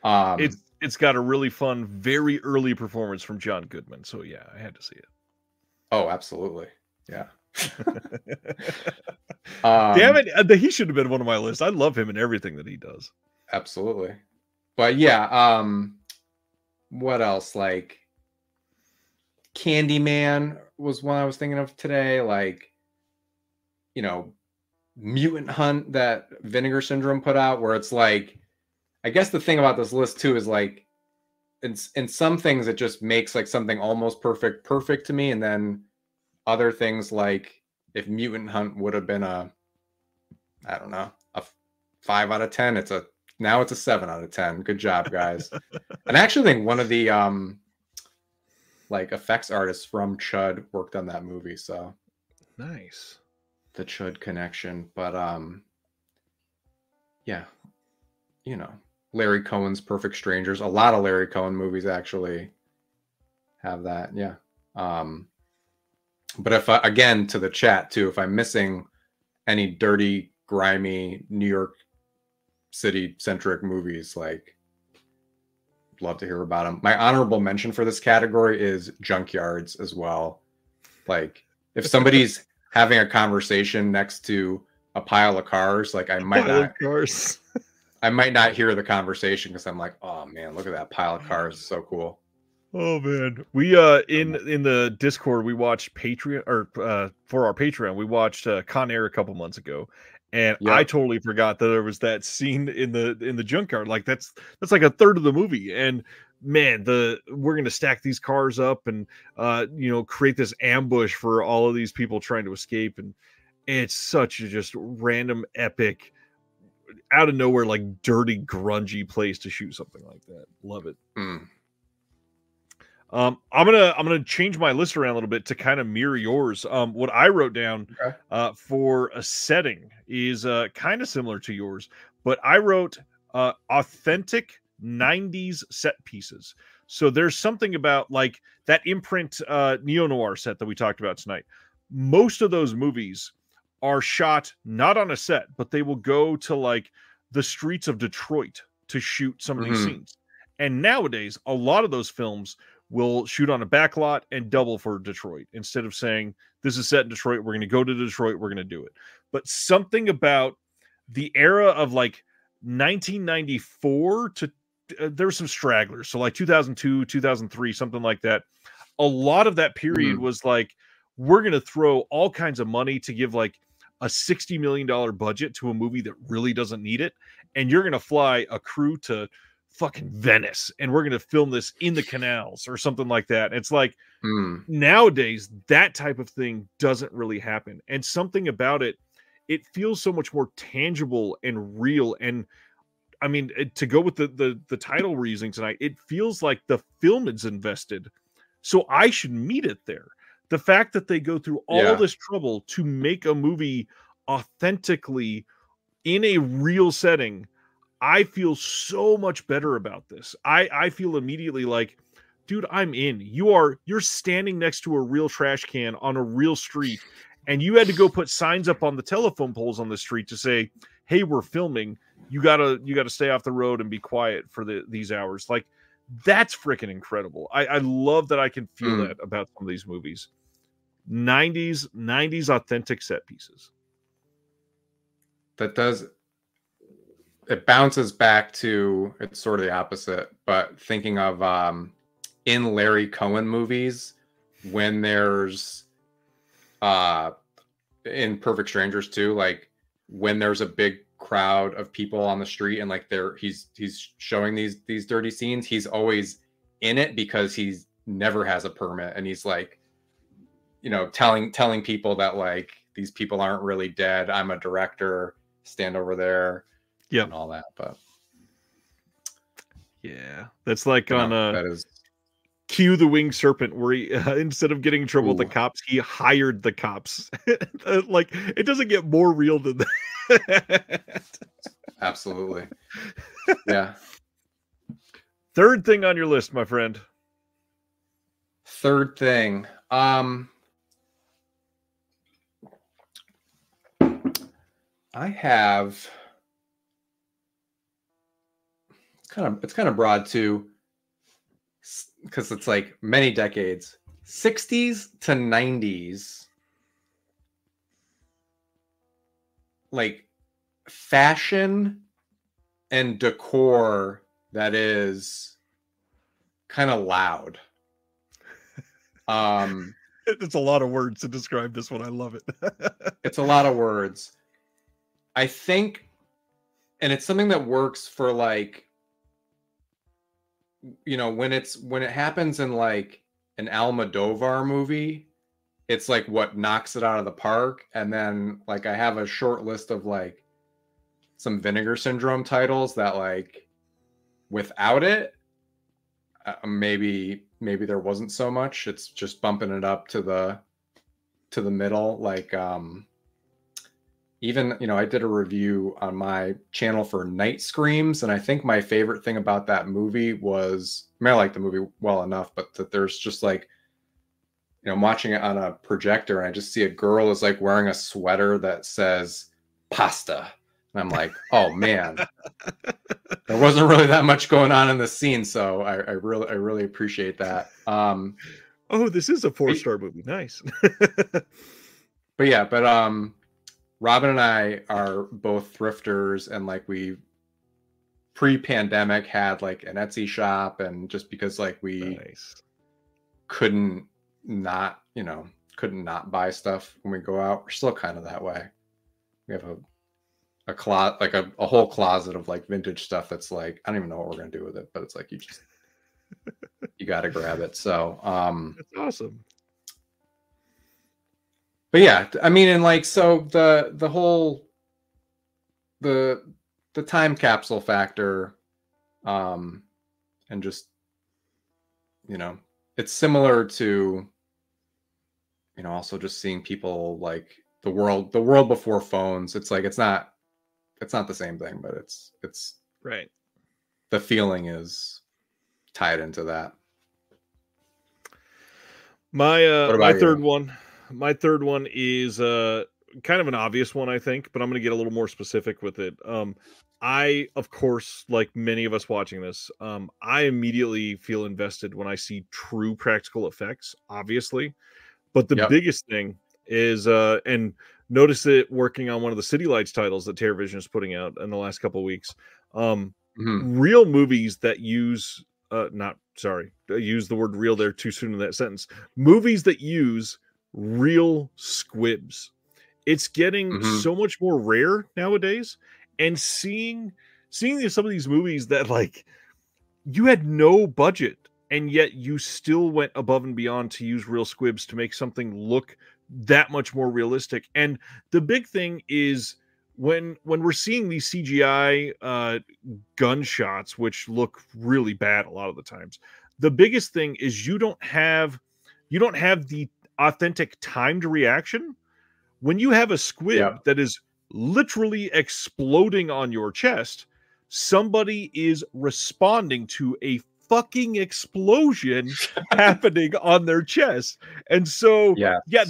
It's got a really fun, very early performance from John Goodman. So yeah, I had to see it. Oh, absolutely. Yeah. Damn it. He should have been one of my lists. I love him in everything that he does. Absolutely. But yeah, what else? Like Candyman was one I was thinking of today. Like, Mutant Hunt that Vinegar Syndrome put out, where it's like, I guess the thing about this list too is like, in some things it just makes like something almost perfect to me, and then other things, like if Mutant Hunt would have been a 5 out of 10, now it's a 7 out of 10. Good job, guys. And I actually think one of the like effects artists from Chud worked on that movie, so nice. The Chud connection. But yeah, Larry Cohen's Perfect Strangers. A lot of Larry Cohen movies actually have that. Yeah. But if again, to the chat too, if I'm missing any dirty, grimy New York City centric movies, like, love to hear about them. My honorable mention for this category is junkyards as well. Like, if somebody's having a conversation next to a pile of cars, like I might not hear the conversation because I'm like, oh man, look at that pile of cars. It's so cool. Oh man, we in the Discord we watched Patreon, or for our Patreon we watched Con Air a couple months ago, and I totally forgot that there was that scene in the junkyard. Like that's like a third of the movie, and man, we're gonna stack these cars up and create this ambush for all of these people trying to escape, and it's such a just random epic, out of nowhere, like dirty, grungy place to shoot something like that. Love it. I'm gonna change my list around a little bit to kind of mirror yours. What I wrote down for a setting is kind of similar to yours, but I wrote authentic 90s set pieces. So there's something about like that imprint neo-noir set that we talked about tonight. Most of those movies are shot not on a set, but they will go to like the streets of Detroit to shoot some of these scenes. And nowadays, a lot of those films will shoot on a backlot and double for Detroit instead of saying, this is set in Detroit, we're going to go to Detroit, we're going to do it. But something about the era of like 1994 to there were some stragglers. So like 2002, 2003, something like that. A lot of that period was like, we're going to throw all kinds of money to give like a $60 million budget to a movie that really doesn't need it. And you're going to fly a crew to fucking Venice and we're going to film this in the canals or something like that. It's like nowadays that type of thing doesn't really happen. And something about it feels so much more tangible and real. And I mean, to go with the title we're using tonight, it feels like the film is invested. So I should meet it there. The fact that they go through all this trouble to make a movie authentically in a real setting, I feel so much better about this. I feel immediately like, dude, I'm in. You're standing next to a real trash can on a real street, and you had to go put signs up on the telephone poles on the street to say, hey, we're filming. You gotta stay off the road and be quiet for these hours. Like, that's freaking incredible. I love that I can feel that about some of these movies. 90s authentic set pieces. It bounces back to, it's sort of the opposite, but thinking of in Larry Cohen movies, when there's in Perfect Strangers too, like when there's a big crowd of people on the street and like he's showing these dirty scenes, he's always in it because he's never has a permit, and he's like, telling people that like these people aren't really dead. I'm a director, stand over there. Yeah, and all that. But yeah, that's like that is Cue the Winged Serpent, where he instead of getting in trouble with the cops, he hired the cops. Like, it doesn't get more real than that. Absolutely. Yeah. Third thing on your list, my friend. Third thing. I have kind of broad too, because it's like many decades, 60s to 90s, like fashion and decor that is kind of loud. It's a lot of words to describe this one. I love it. It's a lot of words. I think, and it's something that works for like, you know, when it happens in like an Almodovar movie, it's like what knocks it out of the park. And then like I have a short list of like some Vinegar Syndrome titles that like without it, maybe there wasn't so much. It's just bumping it up to the middle. Like even, you know, I did a review on my channel for Night Screams, and I think my favorite thing about that movie was, I mean, I like the movie well enough, but that there's just like, you know, I'm watching it on a projector and I just see a girl is like wearing a sweater that says pasta. And I'm like, oh man, there wasn't really that much going on in the scene. So I really appreciate that. Oh, this is a 4-star movie. Nice. But yeah, Robin and I are both thrifters, and like we pre-pandemic had like an Etsy shop, and just because like we couldn't not buy stuff when we go out, we're still kind of that way. We have a closet, like a whole closet of like vintage stuff that's like, I don't even know what we're gonna do with it, but it's like you gotta grab it. So that's awesome. But yeah, I mean, and like, so the whole the time capsule factor, and just, you know, it's similar to, you know, also just seeing people like the world before phones. It's like it's not the same thing, but it's right. The feeling is tied into that. My third one is kind of an obvious one, I think, but I'm going to get a little more specific with it. I, of course, like many of us watching this, I immediately feel invested when I see true practical effects, obviously. But the biggest thing is, and notice it working on one of the City Lights titles that TerraVision is putting out in the last couple of weeks. Real movies that use, use the word real there too soon in that sentence. Movies that use real squibs. It's getting so much more rare nowadays, and seeing some of these movies that like you had no budget and yet you still went above and beyond to use real squibs to make something look that much more realistic. And the big thing is when we're seeing these CGI gunshots, which look really bad a lot of the times, the biggest thing is you don't have the authentic timed reaction. When you have a squib that is literally exploding on your chest, somebody is responding to a fucking explosion happening on their chest. And so,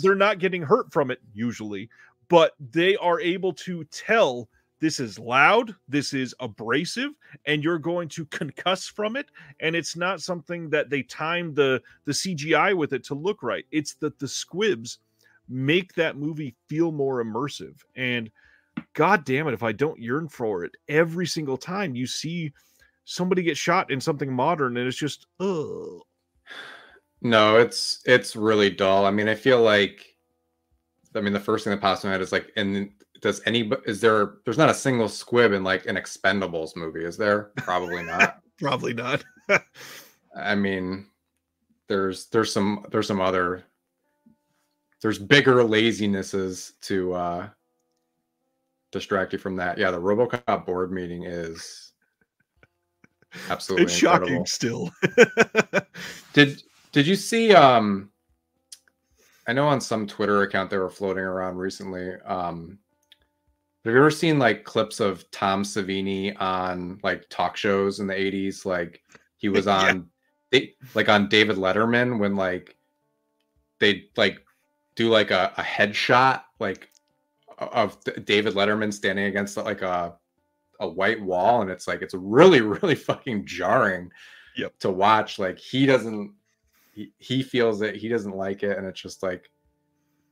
they're not getting hurt from it usually, but they are able to tell this is loud, this is abrasive, and you're going to concuss from it. And it's not something that they timed the CGI with it to look right. It's that the squibs make that movie feel more immersive. And God damn it, if I don't yearn for it every single time you see somebody get shot in something modern, and it's just, ugh. No, it's really dull. I mean, I feel like, the first thing that pops in my head is like, and there's not a single squib in like an Expendables movie, is there? Probably not. Probably not. I mean, there's some other, there's bigger lazinesses to distract you from that. Yeah, the RoboCop board meeting is absolutely it's incredible. Shocking still. Did you see I know on some Twitter account they were floating around recently, have you ever seen like clips of Tom Savini on like talk shows in the 80s? Like he was on on David Letterman, when like they like do like a headshot like of David Letterman standing against like a a white wall, and it's like it's really, really fucking jarring to watch. Like he feels it, he doesn't like it, and it's just like,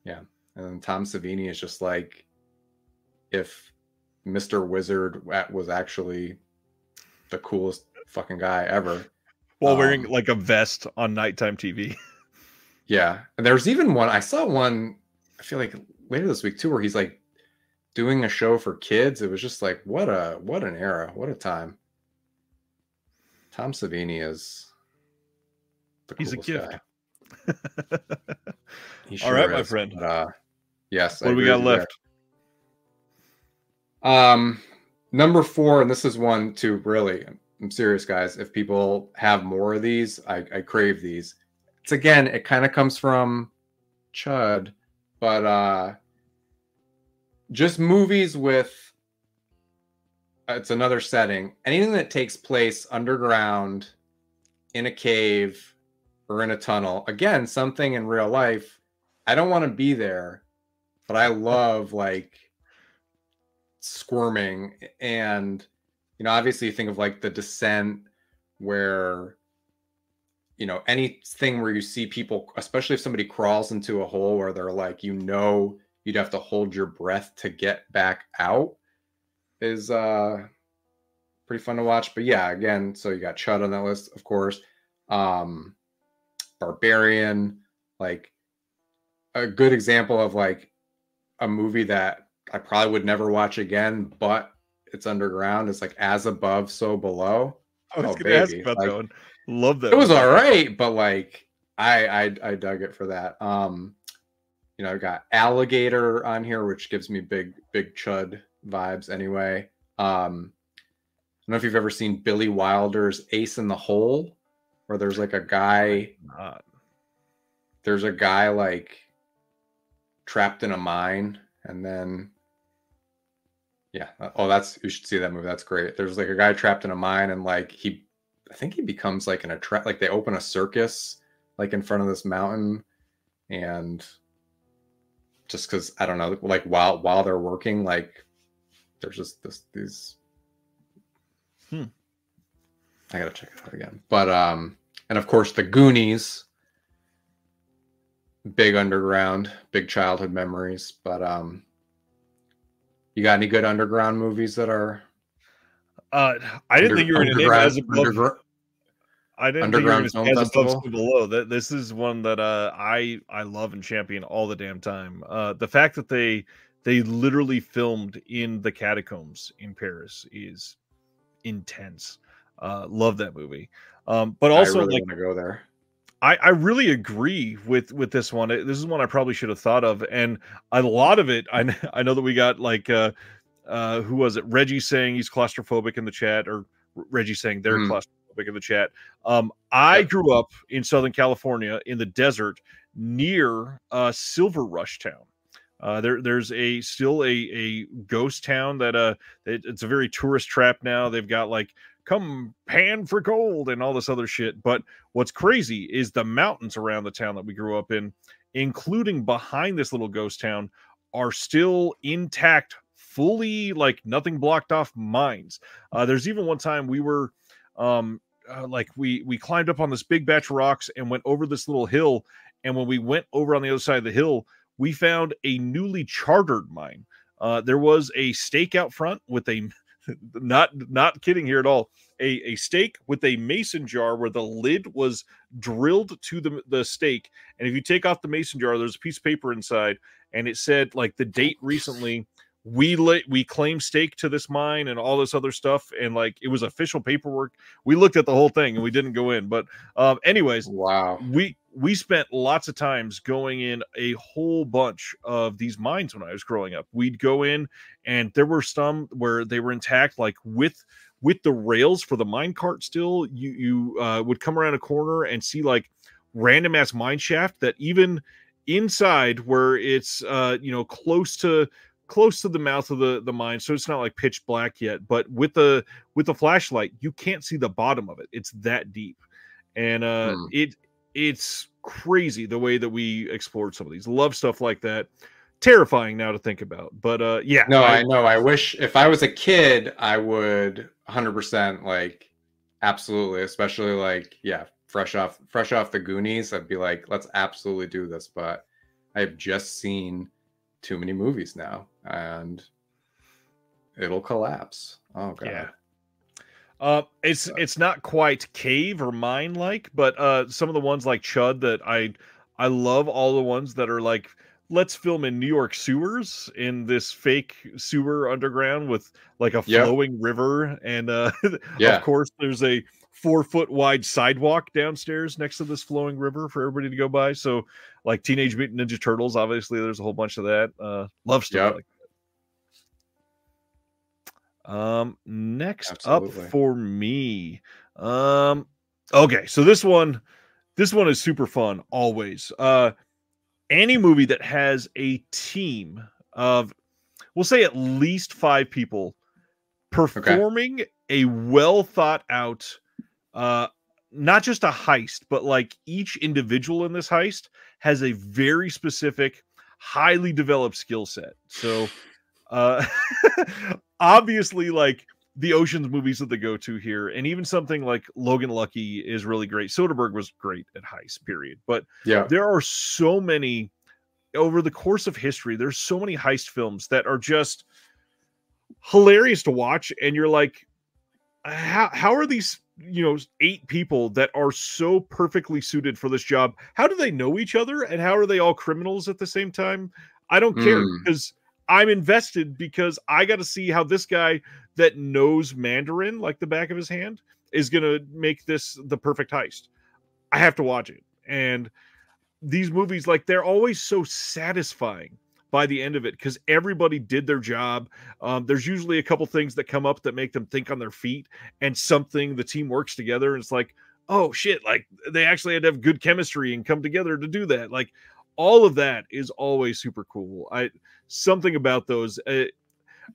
yeah. And then Tom Savini is just like, if Mr. Wizard was actually the coolest fucking guy ever. While wearing like a vest on nighttime TV. Yeah. And there's even one, I saw one, I feel like later this week too, where he's like doing a show for kids. It was just like, what an era, what a time. Tom Savini is the coolest He's a gift. guy. He sure all right, is. my friend. But, yes. What do we got left? Number 4, and this is one to really, I'm serious, guys. If people have more of these, I crave these. It's again, it kind of comes from Chud, but just movies with, it's another setting. Anything that takes place underground, in a cave, or in a tunnel. Again, something in real life. I don't want to be there, but I love like squirming. And obviously you think of like The Descent, where anything where you see people, especially if somebody crawls into a hole where they're like, you'd have to hold your breath to get back out, is pretty fun to watch. But yeah, again, so you got Chud on that list, of course. Barbarian, like a good example of like a movie that I probably would never watch again, but it's underground. It's like As Above, So Below. I was gonna ask about that one. Love that. It was all right, but like I dug it for that. I've got Alligator on here, which gives me big Chud vibes anyway. I don't know if you've ever seen Billy Wilder's Ace in the Hole, where there's like a guy. There's a guy like trapped in a mine, and then you should see that movie. That's great. There's like a guy trapped in a mine, and like I think he becomes like like they open a circus like in front of this mountain, and just because I don't know, like while they're working, like there's just these. I gotta check it out again. But and of course the Goonies, big underground, big childhood memories. But you got any good underground movies that are? I didn't think you were going to name As Above. I didn't think you were going to say As Above, So Below. This is one that I love and champion all the damn time. The fact that they literally filmed in the catacombs in Paris is intense. Love that movie. But also, I really want to go there. I really agree with this one. This is one I probably should have thought of, and a lot of it, I know that we got like who was it? Reggie saying he's claustrophobic in the chat, or Reggie saying they're claustrophobic in the chat. I grew up in Southern California in the desert near Silver Rush Town. There's still a ghost town that it's a very tourist trap now. They've got like come pan for gold and all this other shit. But what's crazy is the mountains around the town that we grew up in, including behind this little ghost town, are still intact, fully, like nothing blocked off mines. There's even one time we were we climbed up on this big batch of rocks and went over this little hill. And when we went over on the other side of the hill, we found a newly chartered mine. There was a stake out front with a not kidding here at all, a stake with a mason jar where the lid was drilled to the stake, and if you take off the mason jar, there's a piece of paper inside, and it said like the date recently we claimed stake to this mine and all this other stuff, and like it was official paperwork. We looked at the whole thing and we didn't go in, but anyways, wow, we spent lots of times going in a whole bunch of these mines when I was growing up. We'd go in, and there were some where they were intact, like with the rails for the mine cart still. You would come around a corner and see like random ass mine shaft that even inside where it's close to the mouth of the mine, so it's not like pitch black yet, but with the flashlight you can't see the bottom of it. It's that deep, and it's crazy the way that we explored some of these. Love stuff like that. terrifying now to think about. But yeah, No, I know. I wish if I was a kid, I would 100% like absolutely, especially like yeah, fresh off the Goonies, I'd be like, let's absolutely do this. But I've just seen too many movies now, and it'll collapse. Oh god. Yeah. It's not quite cave or mine like, but some of the ones like Chud that I love all the ones that are like, let's film in New York sewers in this fake sewer underground with like a Yep. flowing river, and Yeah. of course there's a 4-foot wide sidewalk downstairs next to this flowing river for everybody to go by. So like Teenage Mutant Ninja Turtles, obviously there's a whole bunch of that. Love stuff Yep. like next Absolutely. up for me. Okay, so this one is super fun always. Any movie that has a team of, we'll say at least 5 people performing a well thought out, not just a heist, but like each individual in this heist has a very specific, highly developed skill set. So obviously like the Ocean's movies are the go-to here, and even something like Logan Lucky is really great. Soderbergh was great at heist, period. But Yeah. there are so many over the course of history. There's so many heist films that are just hilarious to watch, and you're like, how are these 8 people that are so perfectly suited for this job? How do they know each other, and how are they all criminals at the same time? I don't care, because I'm invested, because I got to see how this guy that knows Mandarin like the back of his hand is going to make this the perfect heist. I have to watch it. And these movies, like, they're always so satisfying by the end of it, because everybody did their job. There's usually a couple things that come up that make them think on their feet, and the team works together, and it's like, oh shit, like they actually had to have good chemistry and come together to do that. Like, all of that is always super cool. Something about those,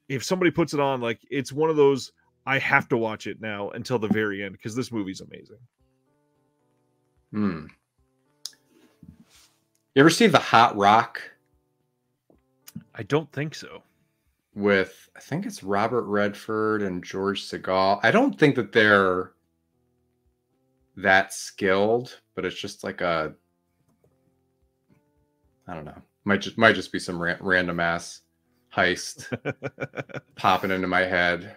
if somebody puts it on, like, it's one of those, I have to watch it now until the very end, because this movie's amazing. You ever see The Hot Rock? I don't think so. With, I think it's Robert Redford and George Segal. I don't think that they're that skilled, but it's just like I don't know. Might just be some random ass heist popping into my head.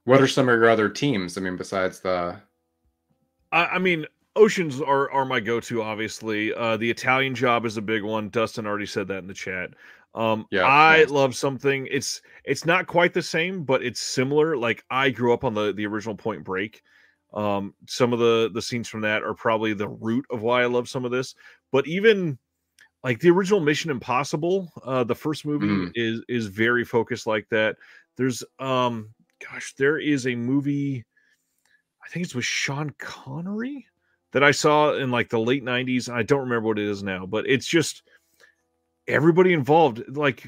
What are some of your other teams? I mean, besides the... I mean, Oceans are my go-to, obviously. The Italian Job is a big one. Dustin already said that in the chat. I love something. It's not quite the same, but it's similar. Like, I grew up on the original Point Break. Some of the scenes from that are probably the root of why I love some of this. But even like the original Mission Impossible, the first movie is very focused like that. There's there is a movie, I think it's with Sean Connery, that I saw in like the late 90s. I don't remember what it is now, but it's just everybody involved. Like,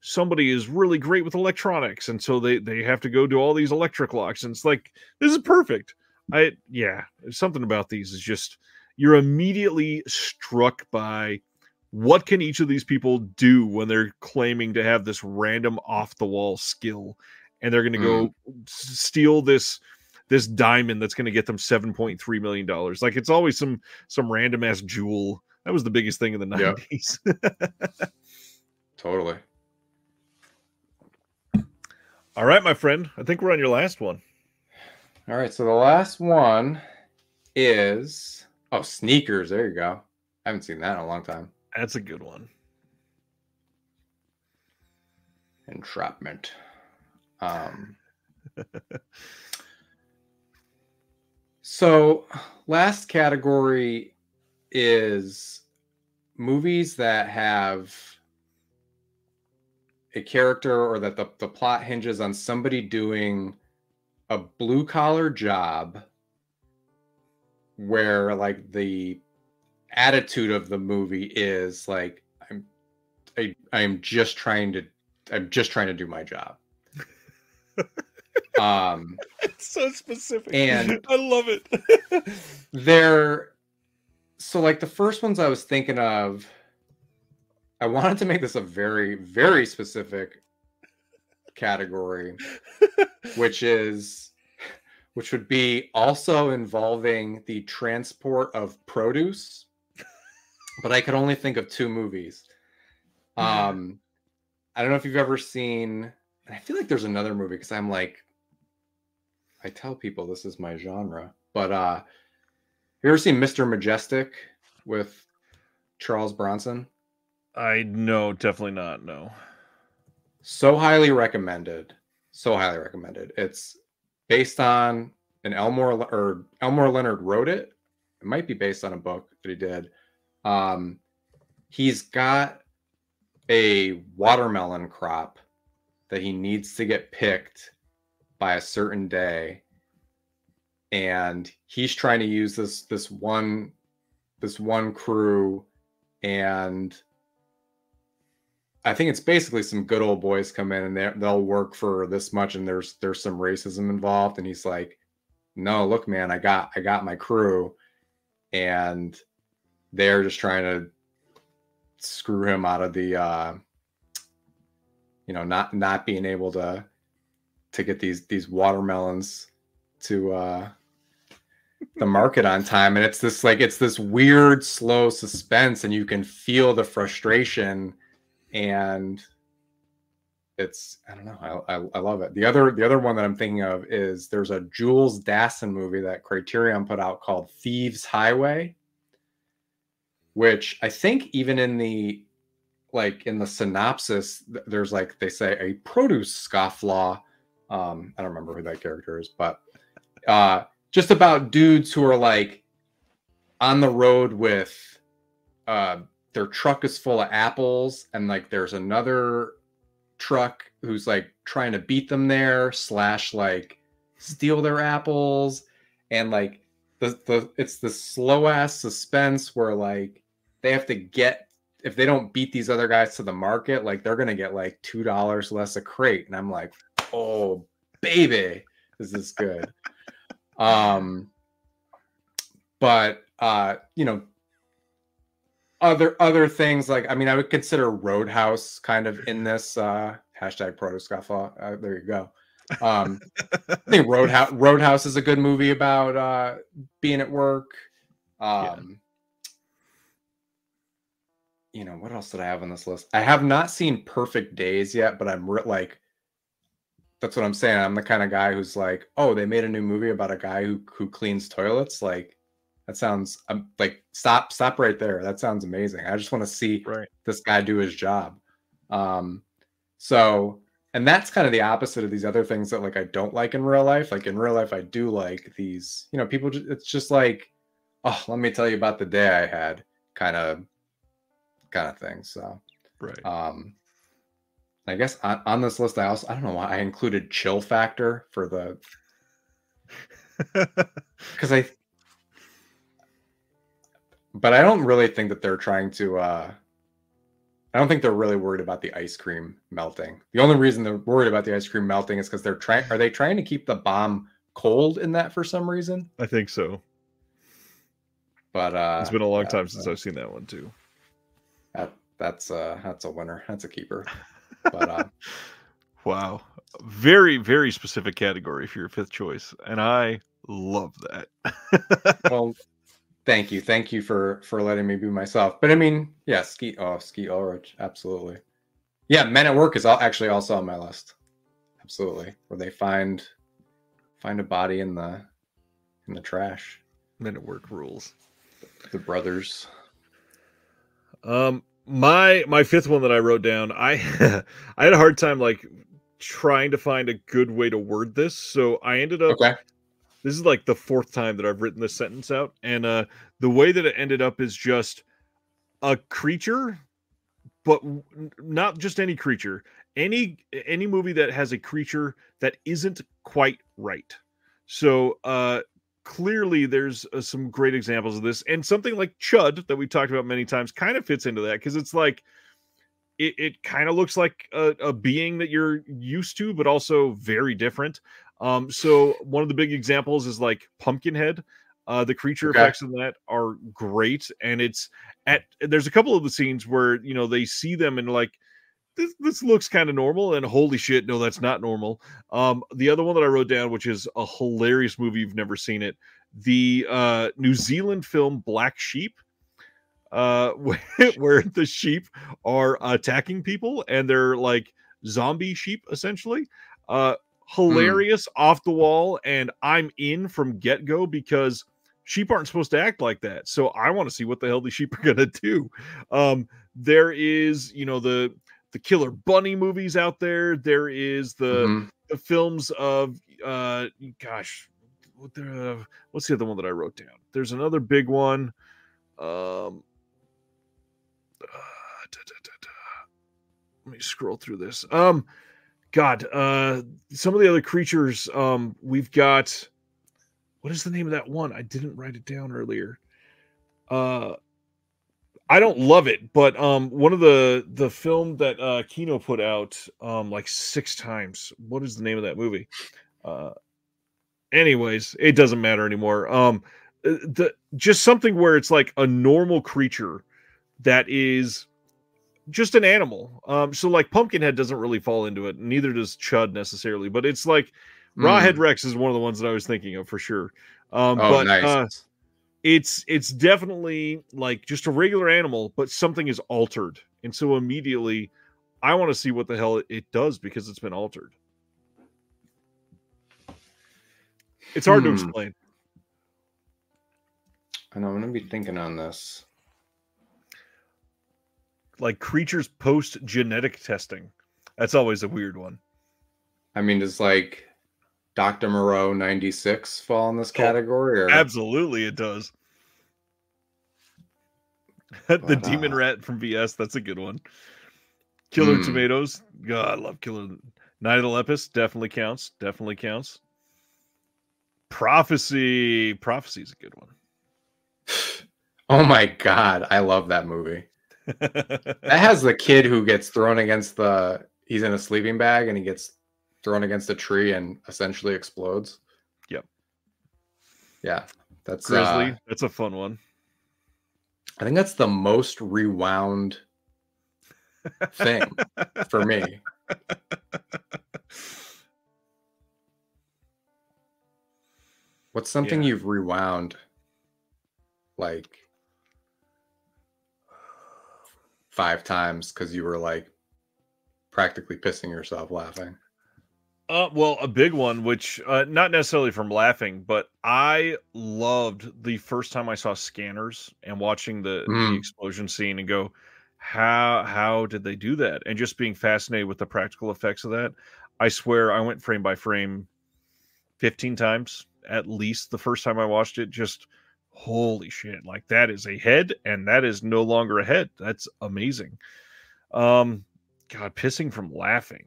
somebody is really great with electronics, and so they have to go do all these electric locks, and it's like, this is perfect. Something about these is just, you're immediately struck by what can each of these people do when they're claiming to have this random off the wall skill, and they're going to go steal this diamond that's going to get them $7.3 million. Like, it's always some random ass jewel. That was the biggest thing in the 90s. Totally. All right, my friend. I think we're on your last one. All right, so the last one is Sneakers. There you go. I haven't seen that in a long time. That's a good one. Entrapment. So last category is movies that have a character, or that the plot hinges on somebody doing a blue collar job where like the attitude of the movie is like, I'm just trying to do my job. It's so specific, and I love it. they're So like the first ones I was thinking of, I wanted to make this a very, very specific category, which would be also involving the transport of produce, but I could only think of 2 movies. I don't know if you've ever seen, I feel like there's another movie because I'm like, I tell people this is my genre, but you ever seen Mr. Majestic with Charles Bronson? No, definitely not. No. So highly recommended. So highly recommended. It's based on an Elmore Leonard wrote it. It might be based on a book that he did. He's got a watermelon crop that he needs to get picked by a certain day, and he's trying to use this one crew, and I think it's basically some good old boys come in and they'll work for this much, and there's some racism involved, and he's like, no, look, man, I got my crew, and they're just trying to screw him out of the not being able to get these watermelons to the market on time. And it's this weird slow suspense, and you can feel the frustration, and it's, I don't know, I love it. The other one that I'm thinking of is there's a Jules Dassin movie that Criterion put out called Thieves Highway, which I think even in the synopsis, there's like, they say a produce scofflaw. I don't remember who that character is, but just about dudes who are like on the road with their truck is full of apples, and like there's another truck who's like trying to beat them there / like steal their apples, and like it's the slow ass suspense where like they have to get, if they don't beat these other guys to the market, like they're gonna get like $2 less a crate, and I'm like, oh baby, this is good. But other things, like, I mean, I would consider Roadhouse kind of in this hashtag produce scofflaw. There you go. I think Roadhouse is a good movie about being at work. What else did I have on this list? I have not seen Perfect Days yet, but I'm like, that's what I'm saying. I'm the kind of guy who's like, oh, they made a new movie about a guy who cleans toilets. Like, that sounds, I'm like, stop right there. That sounds amazing. I just want to see this guy do his job. So, and that's kind of the opposite of these other things that like I don't like in real life. Like in real life, I do like these, people, it's just like, oh, let me tell you about the day I had kind of thing. So, I guess on this list, I don't know why I included Chill Factor for the, because but I don't really think that they're trying to, I don't think they're really worried about the ice cream melting. The only reason they're worried about the ice cream melting is because are they trying to keep the bomb cold in that for some reason? I think so. But it's been a long time since I've seen that one too. That's a winner. That's a keeper. But wow, very, very specific category for your 5th choice, and I love that. Well, thank you for letting me be myself. But I mean, yeah, Skeet Ulrich, absolutely. Yeah, Men at Work is actually also on my list. Absolutely, where they find a body in the trash. Men at Work rules. The brothers. My 5th one that I wrote down, I had a hard time like trying to find a good way to word this, so I ended up. Okay. This is like the 4th time that I've written this sentence out, and the way that it ended up is just a creature, but not just any creature. Any movie that has a creature that isn't quite right. So clearly there's some great examples of this, and something like Chud that we talked about many times kind of fits into that, because it's like it kind of looks like a being that you're used to, but also very different. So one of the big examples is like Pumpkinhead. The creature Okay. effects in that are great, and there's a couple of the scenes where they see them and like this looks kind of normal, and holy shit, no, that's not normal. The other one that I wrote down, which is a hilarious movie, you've never seen it, the New Zealand film Black Sheep, where the sheep are attacking people and they're like zombie sheep essentially. Hilarious, off the wall, and I'm in from get-go because sheep aren't supposed to act like that. So I want to see what the hell these sheep are gonna do. There is, the Killer Bunny movies out there. There is the films of gosh, what's the other one that I wrote down? There's another big one. Let me scroll through this. God, some of the other creatures. We've got, what is the name of that one? I didn't write it down earlier. I don't love it, but one of the film that Kino put out like 6 times. What is the name of that movie? Anyways, it doesn't matter anymore. Just something where it's like a normal creature that is just an animal. So like Pumpkinhead doesn't really fall into it, neither does Chud necessarily, but it's like Rawhead Rex is one of the ones that I was thinking of for sure. Nice. It's definitely like just a regular animal, but something is altered. And so immediately I want to see what the hell it does because it's been altered. It's hard to explain. I know, I'm going to be thinking on this. Like creatures post genetic testing. That's always a weird one. I mean, does like Dr. Moreau 96 fall in this category? Or? Absolutely, it does. The Demon Rat from VS, that's a good one. Killer Tomatoes. God, I love Killer. Night of the Lepus definitely counts. Definitely counts. Prophecy. Prophecy is a good one. Oh my God. I love that movie. That has the kid who gets thrown against he's in a sleeping bag and he gets thrown against a tree and essentially explodes. Yep. Yeah. That's Grizzly. That's a fun one. I think that's the most rewound thing for me. What's something you've rewound like 5 times because you were like practically pissing yourself laughing? Well, a big one, which not necessarily from laughing, but I loved the first time I saw Scanners and watching the explosion scene and go, how did they do that? And just being fascinated with the practical effects of that. I swear I went frame by frame 15 times at least the first time I watched it. Just holy shit, like that is a head and that is no longer a head. That's amazing. God, pissing from laughing.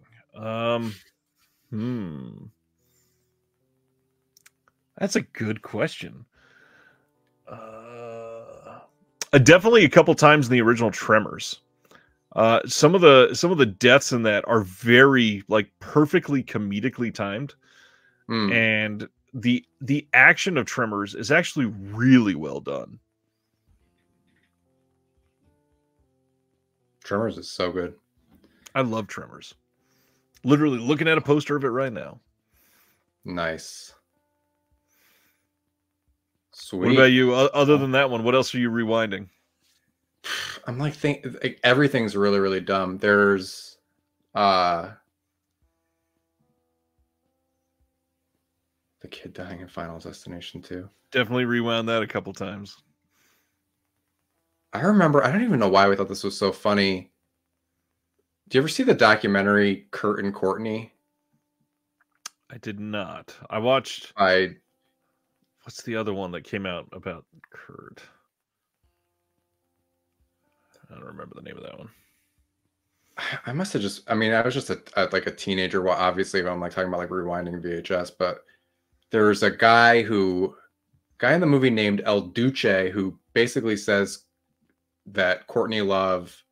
That's a good question. Definitely a couple times in the original Tremors. Some of the deaths in that are very like perfectly comedically timed, and the action of Tremors is actually really well done. Tremors is so good. I love Tremors. Literally looking at a poster of it right now. Nice. Sweet. What about you? Other than that one, what else are you rewinding? I'm like everything's really, really dumb. There's the kid dying in Final Destination 2. Definitely rewound that a couple times. I remember, I don't even know why we thought this was so funny. Do you ever see the documentary Kurt and Courtney? I did not. I watched. What's the other one that came out about Kurt? I don't remember the name of that one. I must have just. I mean, I was just like a teenager. Well, obviously, I'm like talking about like rewinding VHS, but there's a guy in the movie named El Duce who basically says that Courtney Love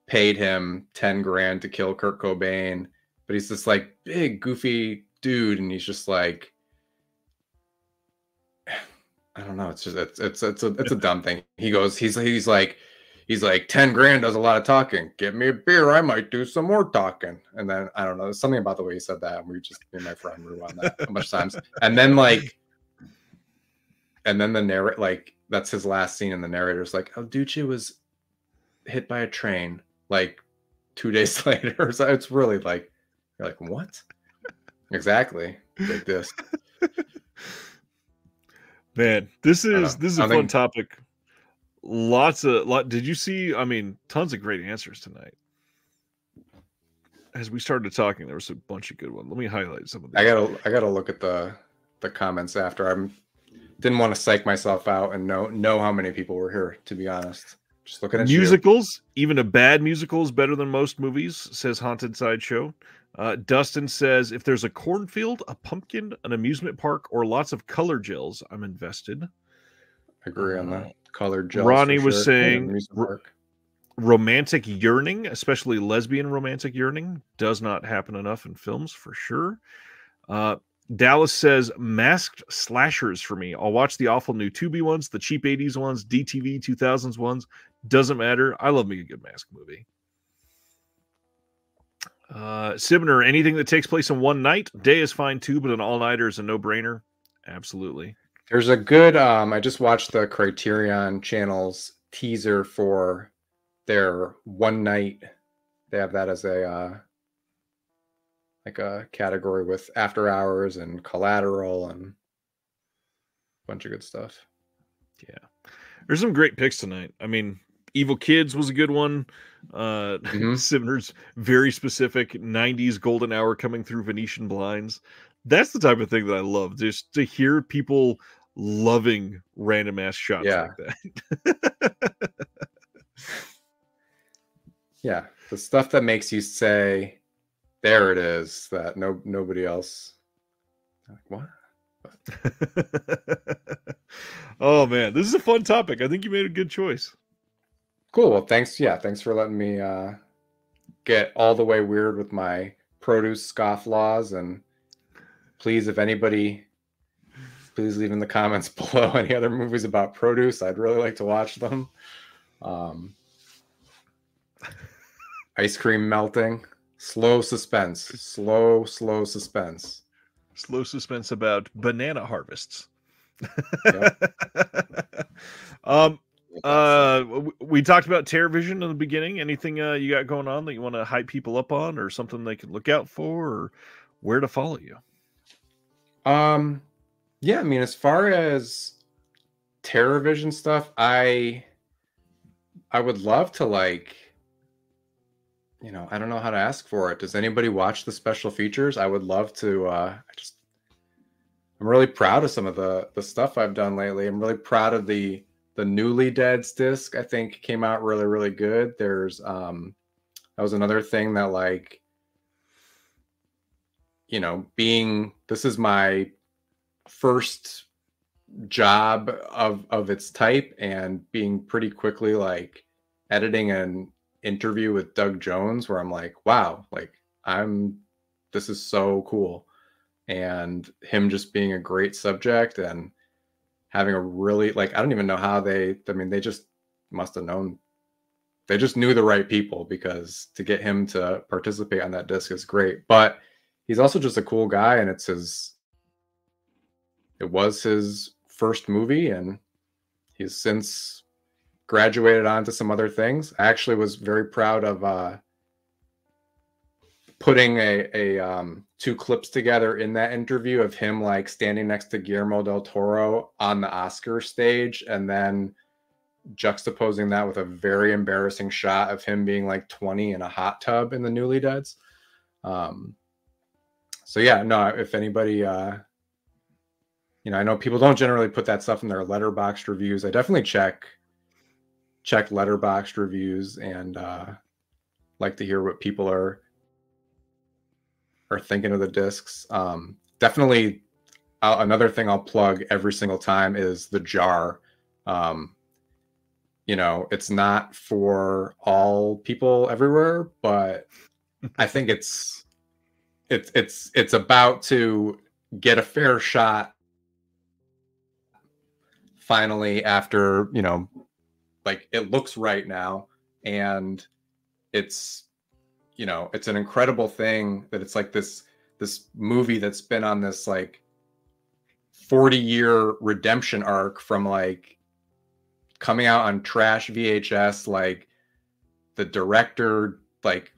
paid him 10 grand to kill Kurt Cobain, but he's this like big goofy dude, and he's just like, I don't know. It's just it's a dumb thing. He goes, he's like 10 grand does a lot of talking. Get me a beer, I might do some more talking. And then I don't know, there's something about the way he said that. And me and my friend rewound that a bunch of times. And then the narrator, like that's his last scene, and the narrator's like, "Oh, Ducci was hit by a train like 2 days later." So it's really like, you're like, what? Exactly. Like this. Man, this is a fun topic. Did you see? I mean, tons of great answers tonight. As we started talking, there was a bunch of good ones. Let me highlight some of these. I gotta look at the comments after. Didn't want to psych myself out and know how many people were here, to be honest. Just looking at musicals. Even a bad musical is better than most movies, says Haunted Sideshow. Dustin says, if there's a cornfield, a pumpkin, an amusement park, or lots of color gels, I'm invested. I agree on that. Colored gels. Ronnie was saying romantic yearning, especially lesbian romantic yearning, does not happen enough in films for sure. Dallas says masked slashers for me. I'll watch the awful new Tubi ones, the cheap 80s ones, DTV 2000s ones. Doesn't matter. I love me a good mask movie. Sibner, anything that takes place in one night, day is fine too, but an all-nighter is a no-brainer. Absolutely. There's a good, I just watched the Criterion Channel's teaser for their one night. They have that as a category with After Hours and Collateral and a bunch of good stuff. Yeah. There's some great picks tonight. I mean, Evil Kids was a good one. Sibner's very specific 90s golden hour coming through Venetian blinds. That's the type of thing that I love. Just to hear people loving random ass shots like that. Yeah. The stuff that makes you say, there it is, that nobody else. Like, what? Oh man, this is a fun topic. I think you made a good choice. Cool. Well, thanks. Yeah, thanks for letting me get all the way weird with my produce scofflaws. And please, if anybody, please leave in the comments below any other movies about produce. I'd really like to watch them. Ice cream melting. Slow suspense. Slow suspense. Slow suspense about banana harvests. Yep. We talked about TerrorVision in the beginning. Anything you got going on that you want to hype people up on, or something they can look out for, or where to follow you? Yeah, I mean, as far as TerrorVision stuff, I would love to, like, you know, I don't know how to ask for it. Does anybody watch the special features? I would love to. I'm really proud of some of the stuff I've done lately. I'm really proud of the Newly Deads disc. I think came out really, really good. There's that was another thing that, like, you know, this is my first job of its type, and being pretty quickly, like, editing an interview with Doug Jones, where I'm like, wow, like, this is so cool. And him just being a great subject and having a really, like, I don't even know how they just must have known. They just knew the right people, because to get him to participate on that disc is great. But he's also just a cool guy, and it was his first movie, and he's since graduated on to some other things. I actually was very proud of putting a two clips together in that interview of him, like, standing next to Guillermo del Toro on the Oscar stage, and then juxtaposing that with a very embarrassing shot of him being like 20 in a hot tub in the Newly Deads. So yeah, no, if anybody, you know, I know people don't generally put that stuff in their Letterboxd reviews. I definitely check Letterboxd reviews, and like to hear what people are thinking of the discs. Definitely another thing I'll plug every single time is The Jar. You know, it's not for all people everywhere, but I think it's about to get a fair shot finally, after, you know, like it looks right now, and it's, you know, it's an incredible thing that it's like this movie that's been on this like 40-year redemption arc from like coming out on trash VHS. Like the director like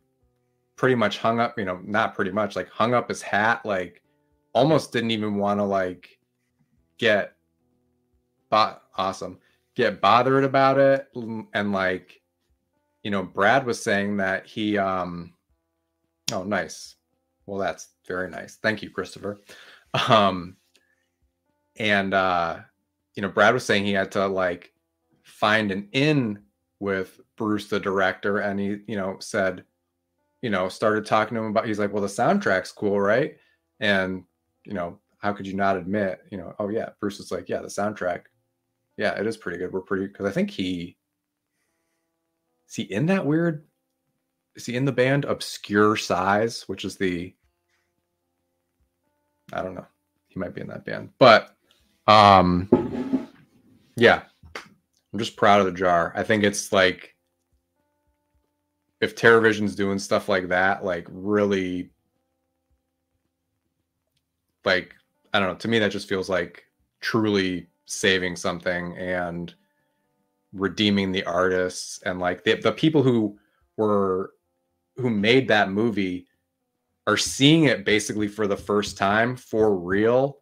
pretty much hung up, you know, not pretty much, like hung up his hat, like almost didn't even want to like get get bothered about it. And like, you know, Brad was saying that he oh, nice. Well, that's very nice. Thank you, Christopher. And you know, Brad was saying he had to like find an in with Bruce the director, and he, you know, said, you know, started talking to him about, he's like, well, the soundtrack's cool, right? And, you know, how could you not admit, you know, oh yeah, Bruce is like, yeah, the soundtrack, yeah, it is pretty good. We're pretty, because I think is he in that weird, is he in the band Obscure Size, which is the, I don't know, he might be in that band, but yeah, I'm just proud of the jar. I think it's like, if TerraVision's doing stuff like that, like really, like, I don't know, to me that just feels like truly saving something and redeeming the artists, and like the people who made that movie are seeing it basically for the first time for real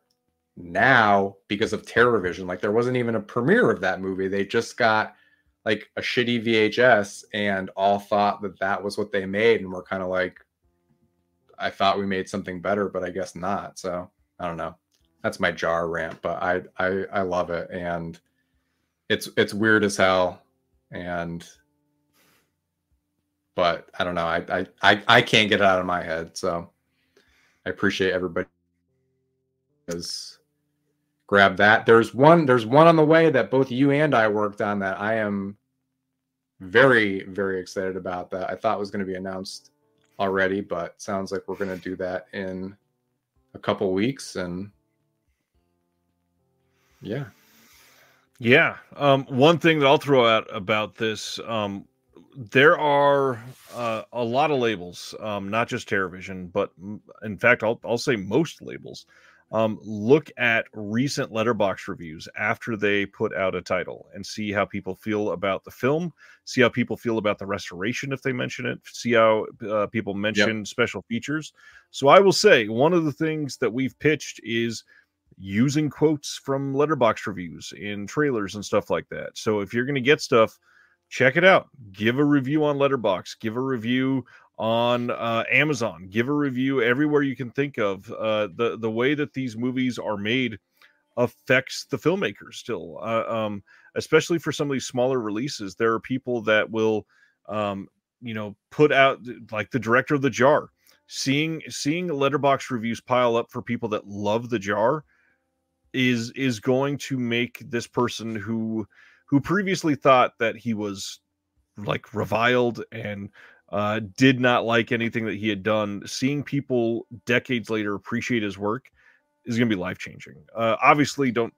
now because of TerraVision. Like there wasn't even a premiere of that movie. They just got like a shitty VHS and all thought that that was what they made, and we're kind of like, I thought we made something better, but I guess not. So I don't know. That's my jar rant, but I love it, and it's weird as hell, and but I don't know. I can't get it out of my head. So I appreciate everybody has grabbed that. There's one on the way that both you and I worked on that I am very, very excited about, that I thought was going to be announced already, but sounds like we're going to do that in a couple weeks. And yeah. One thing that I'll throw out about this, there are a lot of labels, not just TerraVision, but in fact, I'll say most labels. Look at recent Letterboxd reviews after they put out a title and see how people feel about the film, see how people feel about the restoration if they mention it, see how people mention special features. So I will say one of the things that we've pitched is using quotes from Letterboxd reviews in trailers and stuff like that. So if you're going to get stuff, check it out. Give a review on Letterboxd. Give a review on Amazon. Give a review everywhere you can think of. The way that these movies are made affects the filmmakers still, especially for some of these smaller releases. There are people that will, you know, put out, like the director of The Jar. Seeing Letterboxd reviews pile up for people that love The Jar is going to make this person who previously thought that he was like reviled and did not like anything that he had done, seeing people decades later appreciate his work is going to be life-changing. Obviously don't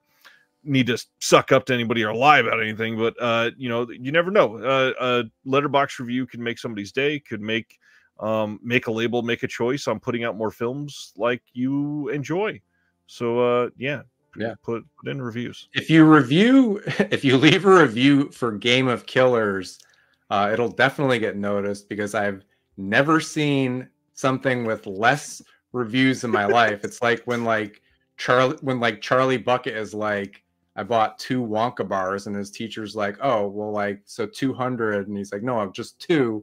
need to suck up to anybody or lie about anything, but you know, you never know. A Letterboxd review can make somebody's day, could make a label make a choice on putting out more films like you enjoy. So put in reviews. If you leave a review for Game of Killers, it'll definitely get noticed, because I've never seen something with less reviews in my life. It's like when Charlie Bucket is like, I bought 2 Wonka bars, and his teacher's like, oh, well, like, so 200, and he's like, no, I'm just 2.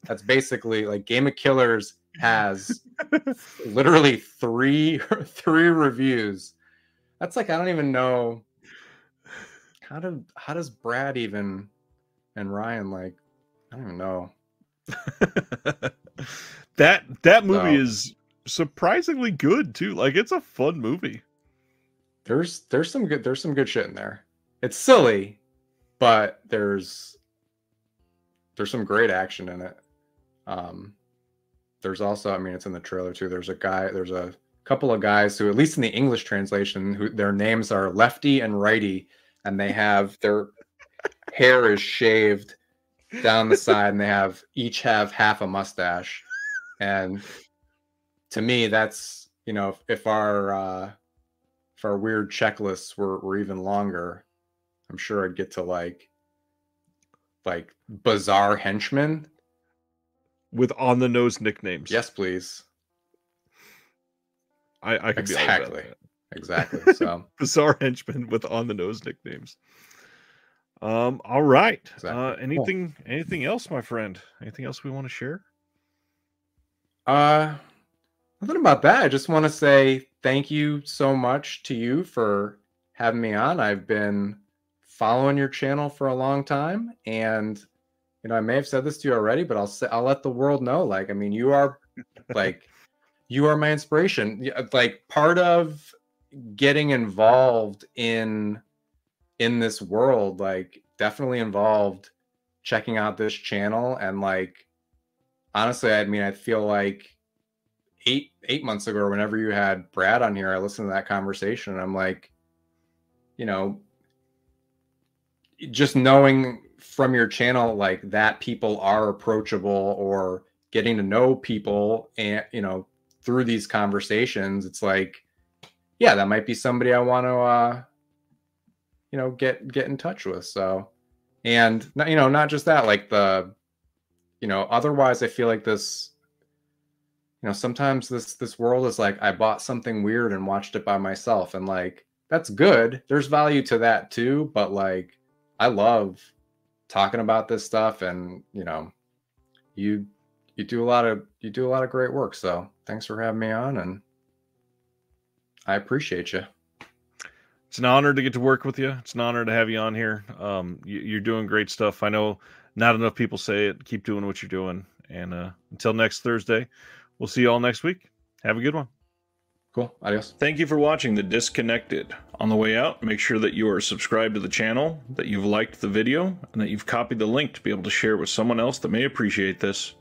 That's basically like Game of Killers has literally 3 reviews. That's like, I don't even know how does Brad even and Ryan, like, I don't even know. that movie is surprisingly good too. Like, it's a fun movie. There's some good shit in there. It's silly, but there's some great action in it. There's also, I mean, it's in the trailer too. There's a couple of guys who, at least in the English translation, who their names are Lefty and Righty, and they have their hair is shaved down the side, and they each have half a mustache. And to me, that's, you know, if our weird checklists were even longer, I'm sure I'd get to like bizarre henchmen with on the nose nicknames. Yes, please. I could be all about that. Exactly. So bizarre henchmen with on the nose nicknames. All right. Exactly. Anything else, my friend? Anything else we want to share? Nothing about that. I just want to say thank you so much to you for having me on. I've been following your channel for a long time, and you know, I may have said this to you already, but I'll let the world know. Like, I mean, you are my inspiration. Like, part of getting involved in this world, like, definitely involved checking out this channel. And like, honestly, I mean, I feel like eight months ago, or whenever you had Brad on here, I listened to that conversation, and I'm like, you know, just knowing from your channel like that people are approachable, or getting to know people, and you know, through these conversations, it's like, yeah, that might be somebody I want to you know, get in touch with. So, and you know, not just that, like you know, otherwise I feel like this, you know, sometimes this world is like, I bought something weird and watched it by myself, and like, that's good, there's value to that too, but like, I love talking about this stuff, and you know, you do a lot of great work. So thanks for having me on, and I appreciate you. It's an honor to get to work with you. It's an honor to have you on here. You're doing great stuff. I know not enough people say it. Keep doing what you're doing. And until next Thursday, we'll see you all next week. Have a good one. Cool. Adios. Thank you for watching The Disconnected. On the way out, make sure that you are subscribed to the channel, that you've liked the video, and that you've copied the link to be able to share with someone else that may appreciate this.